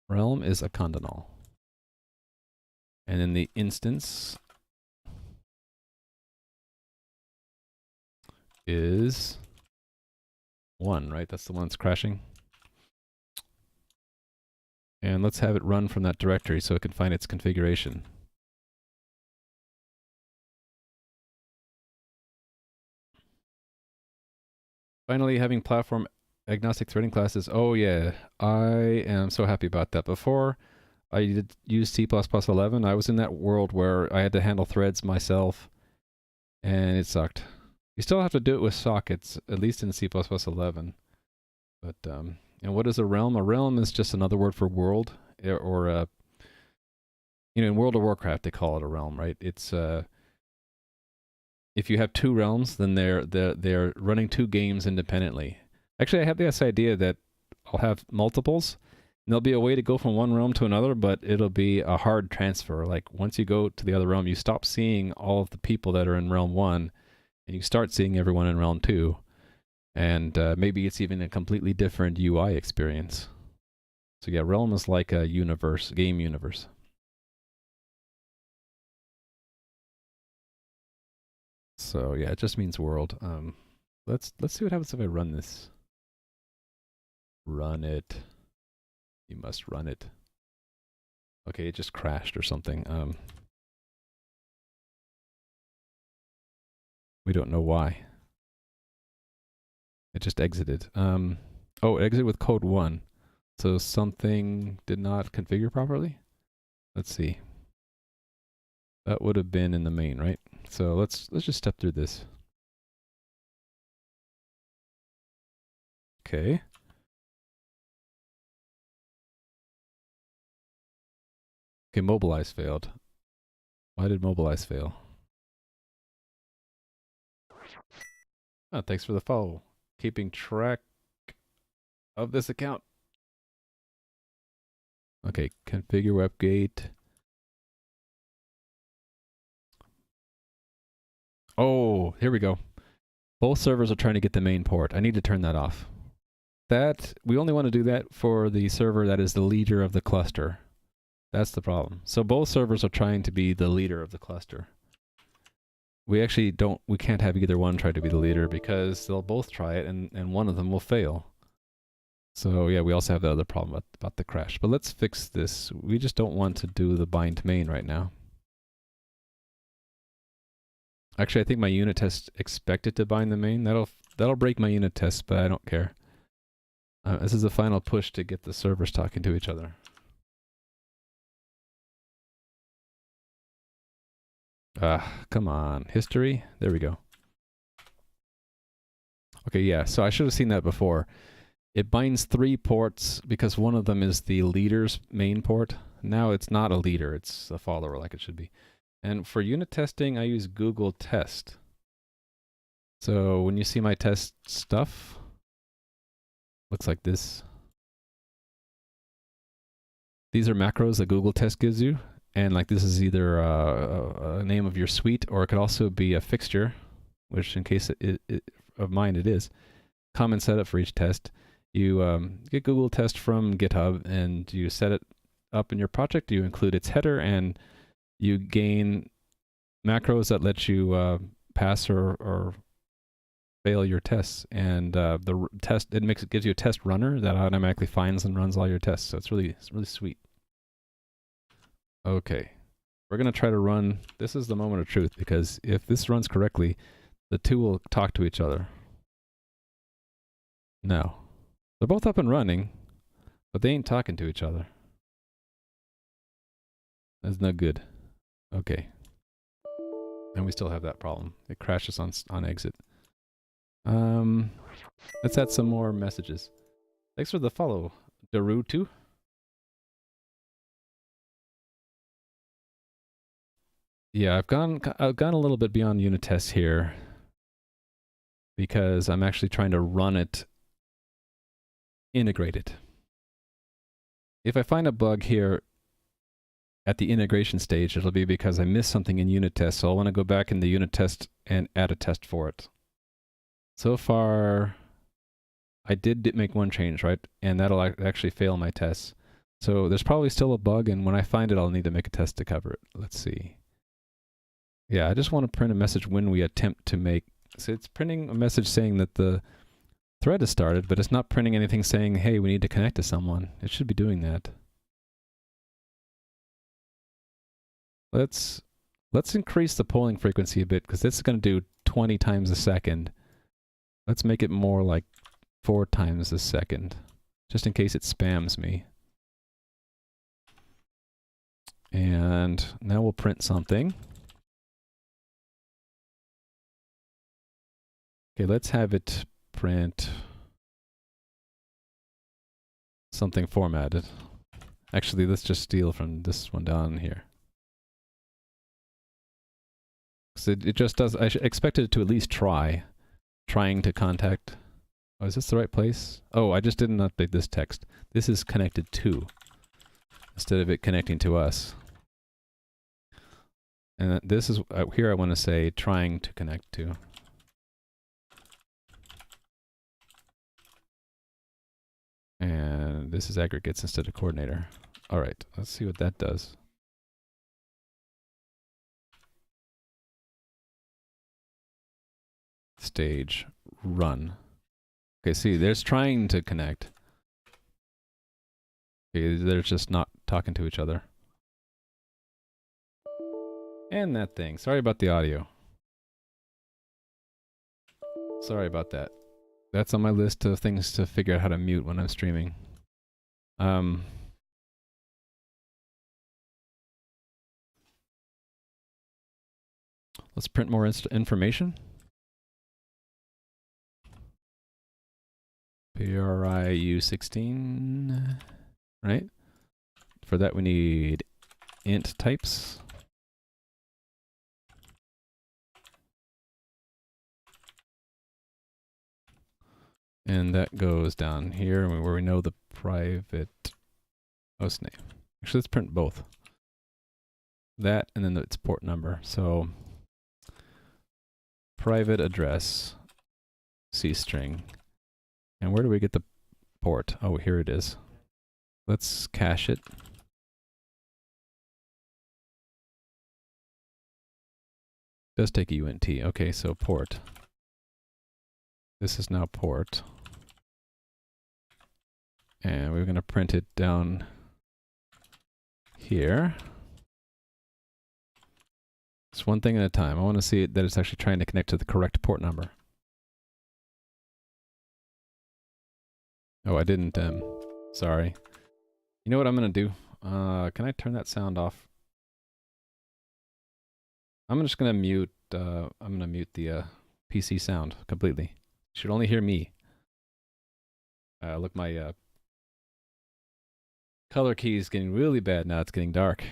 Realm is Akondanal. And then the instance is 1, right? That's the one that's crashing. And let's have it run from that directory so it can find its configuration. Finally, having platform agnostic threading classes. Oh yeah, I am so happy about that. Before I did use C++11, I was in that world where I had to handle threads myself, and it sucked. You still have to do it with sockets, at least in C++11. But, and what is a realm? A realm is just another word for world, or you know, in World of Warcraft they call it a realm, right? It's if you have 2 realms, then they're running 2 games independently. Actually, I have this idea that I'll have multiples, and there'll be a way to go from one realm to another, but it'll be a hard transfer. Like, once you go to the other realm, you stop seeing all of the people that are in realm 1, and you start seeing everyone in realm 2. And maybe it's even a completely different UI experience. So yeah, realm is like a universe, game universe. So yeah, it just means world. Let's see what happens if I run this. Run it. You must run it. Okay, it just crashed or something. We don't know why. It just exited. Oh, it exited with code 1. So something did not configure properly? Let's see. That would have been in the main, right? So let's just step through this. Okay. Okay, mobilize failed. Why did mobilize fail? Oh, thanks for the follow. Keeping track of this account. Okay, configure WebGate. Oh, here we go. Both servers are trying to get the main port. I need to turn that off. We only want to do that for the server that is the leader of the cluster. That's the problem. So both servers are trying to be the leader of the cluster. We can't have either one try to be the leader because they'll both try it and one of them will fail. So yeah, we also have the other problem about the crash. But let's fix this. We just don't want to do the bind to main right now. Actually, I think my unit test expected to bind the main. That'll break my unit test, but I don't care. This is the final push to get the servers talking to each other. Come on. History? There we go. Okay, yeah, so I should have seen that before. It binds 3 ports because one of them is the leader's main port. Now it's not a leader, it's a follower like it should be. And for unit testing, I use Google Test. So when you see my test stuff, looks like this. These are macros that Google Test gives you. And like this is either a name of your suite, or it could also be a fixture, which in case of mine it is. Common setup for each test. You get Google Test from GitHub and you set it up in your project. You include its header and you gain macros that let you pass or fail your tests. And the test gives you a test runner that automatically finds and runs all your tests. So it's really sweet. Okay, we're gonna try to run. This is the moment of truth because if this runs correctly, the two will talk to each other. No. They're both up and running, but they ain't talking to each other. That's not good. Okay. And we still have that problem. It crashes on exit. Let's add some more messages. Thanks for the follow, Darutu. Yeah, I've gone a little bit beyond unit tests here because I'm actually trying to run it integrated. If I find a bug here at the integration stage, it'll be because I missed something in unit test, so I'll want to go back in the unit test and add a test for it. So far, I did make one change, right? And that'll actually fail my tests. So there's probably still a bug, and when I find it, I'll need to make a test to cover it. Let's see. Yeah, I just want to print a message when we attempt to make... So it's printing a message saying that the thread has started, but it's not printing anything saying, hey, we need to connect to someone. It should be doing that. Let's increase the polling frequency a bit, because this is going to do 20 times a second. Let's make it more like 4 times a second, just in case it spams me. And now we'll print something. Okay, let's have it print something formatted. Actually, let's just steal from this one down here. So it just does, I expected it to at least trying to contact. Oh, is this the right place? Oh, I just didn't update this text. This is connected to, instead of it connecting to us. And this is, here I want to say trying to connect to. And this is aggregates instead of coordinator. All right, let's see what that does. Stage, run. Okay, see, there's trying to connect. Okay, they're just not talking to each other. And that thing. Sorry about the audio. Sorry about that. That's on my list of things to figure out how to mute when I'm streaming. Let's print more information. PRIU16, right? For that we need int types. And that goes down here where we know the private host name. Actually, let's print both. That and then its port number. So private address, C string. And where do we get the port? Oh, here it is. Let's cache it. It does take a uint. Okay, so port. This is now port. And we're going to print it down here. It's one thing at a time. I want to see that it's actually trying to connect to the correct port number. Oh, I didn't, sorry. You know what I'm going to do? Can I turn that sound off? I'm just going to mute, the PC sound completely. You should only hear me. Look, my color key is getting really bad now. It's getting dark.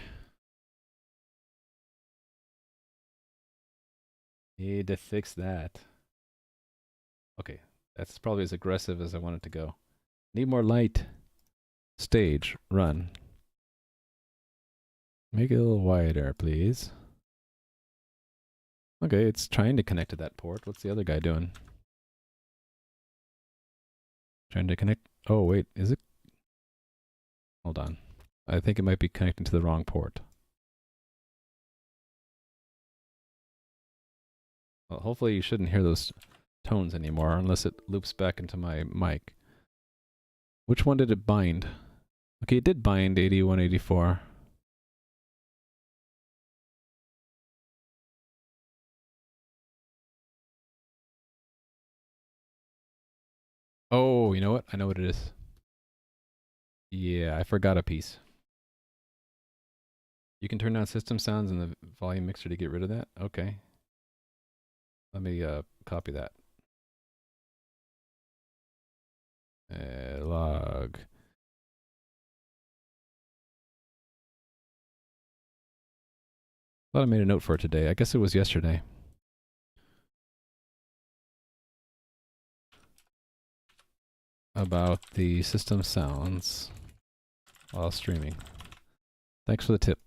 Need to fix that. Okay, that's probably as aggressive as I want it to go. Need more light. Stage, run. Make it a little wider, please. Okay, it's trying to connect to that port. What's the other guy doing? Trying to connect. Oh, wait, is it? Hold on. I think it might be connecting to the wrong port. Well, hopefully you shouldn't hear those tones anymore unless it loops back into my mic. Which one did it bind? Okay, it did bind 8184. Oh, you know what? I know what it is. Yeah, I forgot a piece. You can turn down system sounds in the volume mixer to get rid of that? Okay. Let me copy that. Log. Thought I made a note for it today. I guess it was yesterday. About the system sounds while streaming. Thanks for the tip.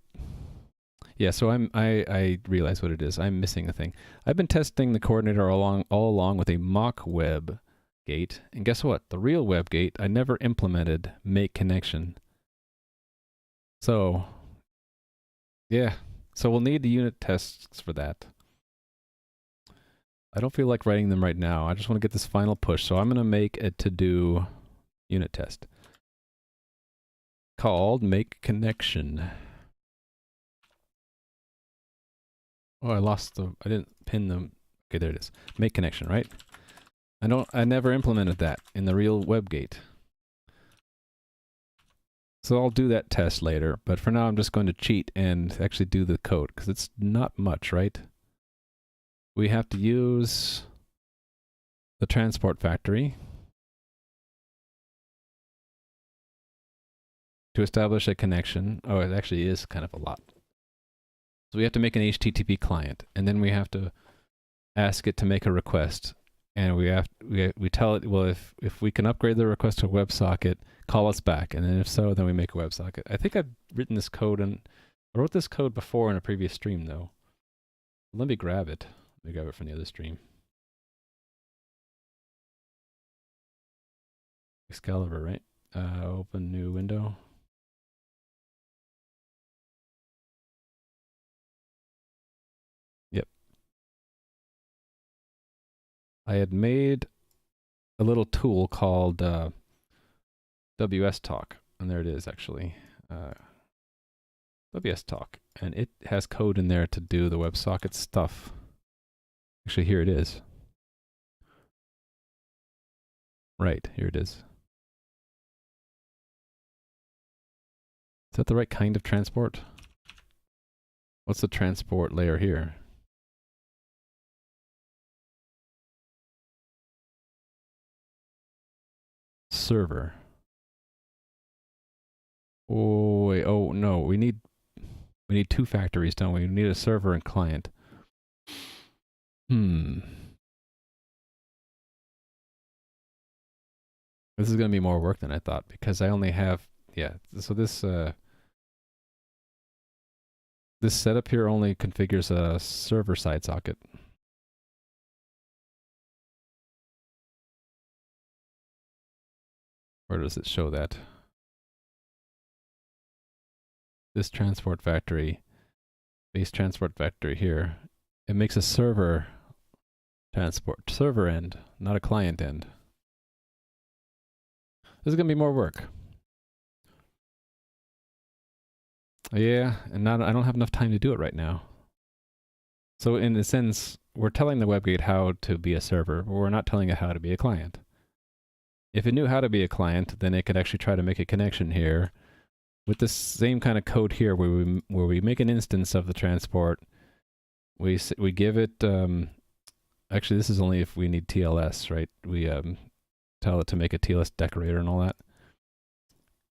Yeah, so I realize what it is. I'm missing a thing. I've been testing the coordinator all along with a mock web gate, and guess what? The real web gate, I never implemented make connection. So, yeah. So we'll need the unit tests for that. I don't feel like writing them right now. I just want to get this final push. So I'm going to make a to-do unit test called make connection. Oh, I didn't pin them. Okay, there it is. Make connection, right? I never implemented that in the real WebGate. So I'll do that test later, but for now I'm just going to cheat and actually do the code, because it's not much, right? We have to use the transport factory to establish a connection. Oh, it actually is kind of a lot. So we have to make an HTTP client, and then we have to ask it to make a request. And we tell it, well, if we can upgrade the request to WebSocket, call us back. And then if so, then we make a WebSocket. I think I've written this code, and I wrote this code before in a previous stream, though. Let me grab it. Let me grab it from the other stream. Excalibur, right? Open new window. Yep. I had made a little tool called WS Talk, and there it is actually. WS Talk, and it has code in there to do the WebSocket stuff. Actually, here it is. Right, here it is. Is that the right kind of transport? What's the transport layer here? Server. Oh, wait, oh no, we need two factories, don't we? We need a server and client. This is going to be more work than I thought because I only have, yeah, so this this setup here only configures a server-side socket. Where does it show that? This transport factory, base transport factory here, it makes a server end, not a client end. This is going to be more work. Yeah, and I don't have enough time to do it right now. So in a sense, we're telling the WebGate how to be a server, but we're not telling it how to be a client. If it knew how to be a client, then it could actually try to make a connection here with the same kind of code here where we make an instance of the transport. We give it, actually this is only if we need TLS, right? We tell it to make a TLS decorator and all that.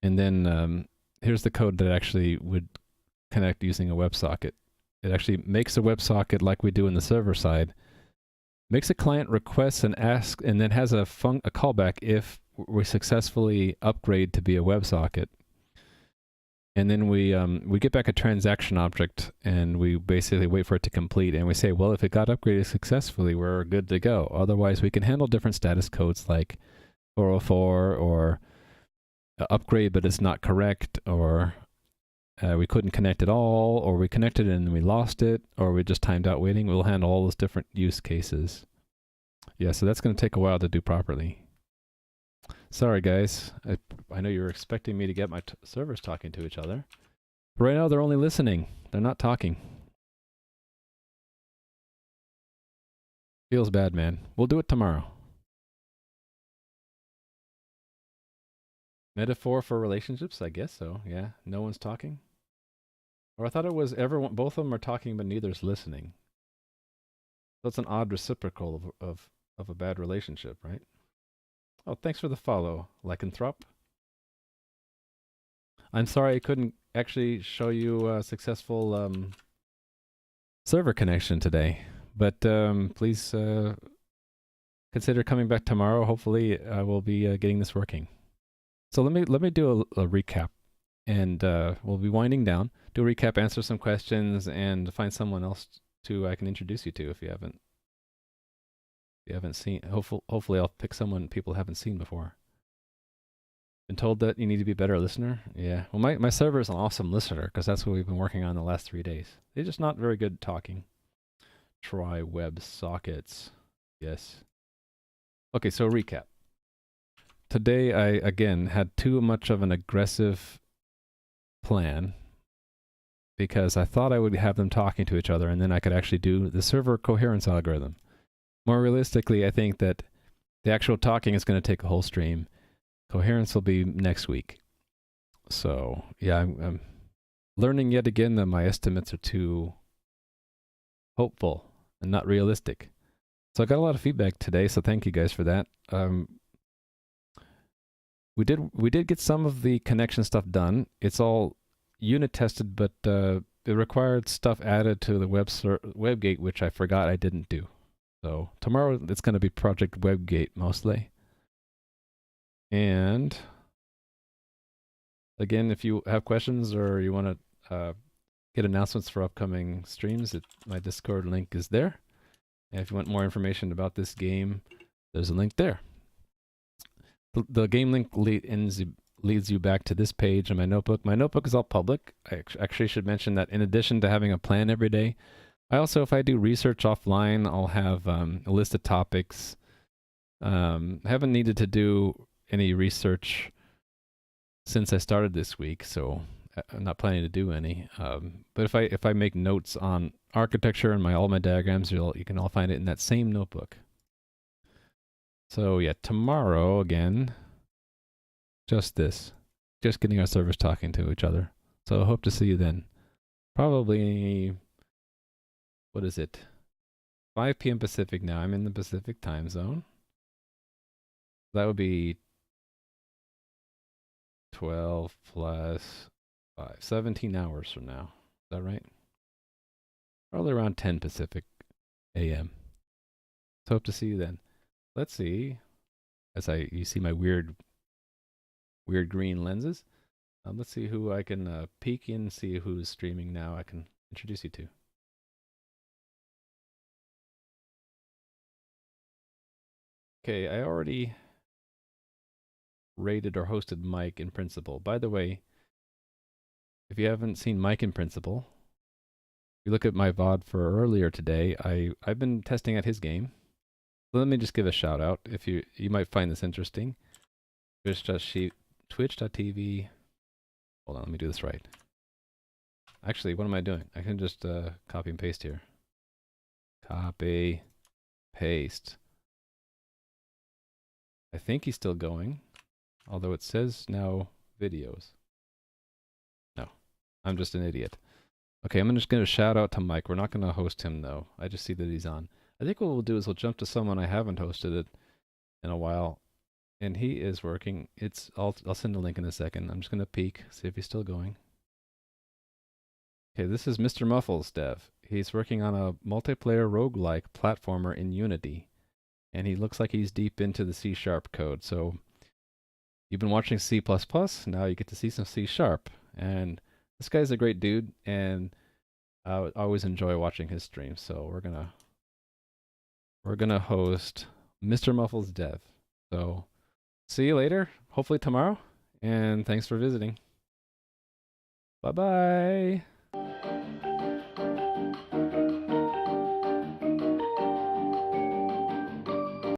And then here's the code that actually would connect using a WebSocket. It actually makes a WebSocket like we do in the server side, makes a client request and ask, and then has a callback if we successfully upgrade to be a WebSocket. And then we get back a transaction object, and we basically wait for it to complete, and we say, well, if it got upgraded successfully, we're good to go. Otherwise, we can handle different status codes like 404 or upgrade, but it's not correct, or we couldn't connect at all, or we connected and we lost it, or we just timed out waiting. We'll handle all those different use cases. Yeah, so that's going to take a while to do properly. Sorry, guys. I know you were expecting me to get my servers talking to each other. But right now, they're only listening. They're not talking. Feels bad, man. We'll do it tomorrow. Metaphor for relationships? I guess so, yeah. No one's talking? Or I thought it was everyone, both of them are talking, but neither's listening. So it's an odd reciprocal of a bad relationship, right? Oh, thanks for the follow, Lycanthrope. I'm sorry I couldn't actually show you a successful server connection today, but please consider coming back tomorrow. Hopefully, I will be getting this working. So let me do a recap, and we'll be winding down. Do a recap, answer some questions, and find someone else I can introduce you to if you haven't seen. Hopefully I'll pick someone people haven't seen before. Been told that you need to be a better listener? Yeah. Well, my server is an awesome listener because that's what we've been working on the last 3 days. They're just not very good at talking. Try WebSockets. Yes. Okay, so recap. Today I, again, had too much of an aggressive plan because I thought I would have them talking to each other and then I could actually do the server coherence algorithm. More realistically, I think that the actual talking is going to take a whole stream. Coherence will be next week. So, yeah, I'm learning yet again that my estimates are too hopeful and not realistic. So I got a lot of feedback today, so thank you guys for that. We did get some of the connection stuff done. It's all unit tested, but it required stuff added to the WebGate, which I forgot I didn't do. So tomorrow it's going to be Project WebGate mostly. And again, if you have questions or you want to get announcements for upcoming streams, my Discord link is there. And if you want more information about this game, there's a link there. The game link leads you back to this page in my notebook. My notebook is all public. I actually should mention that in addition to having a plan every day, I also, if I do research offline, I'll have a list of topics. I haven't needed to do any research since I started this week, so I'm not planning to do any. But if I make notes on architecture and all my diagrams, you can all find it in that same notebook. So yeah, tomorrow again, just this. Just getting our servers talking to each other. So I hope to see you then. Probably, what is it? 5 p.m. Pacific now. I'm in the Pacific time zone. That would be 12 plus 5. 17 hours from now. Is that right? Probably around 10 Pacific a.m. So hope to see you then. Let's see. You see my weird green lenses. Let's see who I can peek in, see who's streaming now. I can introduce you to. Okay, I already rated or hosted Mike in Principle. By the way, if you haven't seen Mike in Principle, if you look at my VOD for earlier today, I've been testing out his game. So let me just give a shout out. If you might find this interesting. Twitch.tv. Hold on, let me do this right. Actually, what am I doing? I can just copy and paste here. Copy, paste. I think he's still going, although it says now videos. No, I'm just an idiot. Okay, I'm just going to shout out to Mike. We're not going to host him, though. I just see that he's on. I think what we'll do is we'll jump to someone I haven't hosted it in a while, and he is working. I'll send a link in a second. I'm just going to peek, see if he's still going. Okay, this is Mr. Muffles Dev. He's working on a multiplayer roguelike platformer in Unity, and he looks like he's deep into the C# code. So you've been watching C++, now you get to see some C#. And this guy's a great dude, and I always enjoy watching his streams. So we're gonna host Mr. Muffles Dev. So see you later, hopefully tomorrow, and thanks for visiting. Bye bye.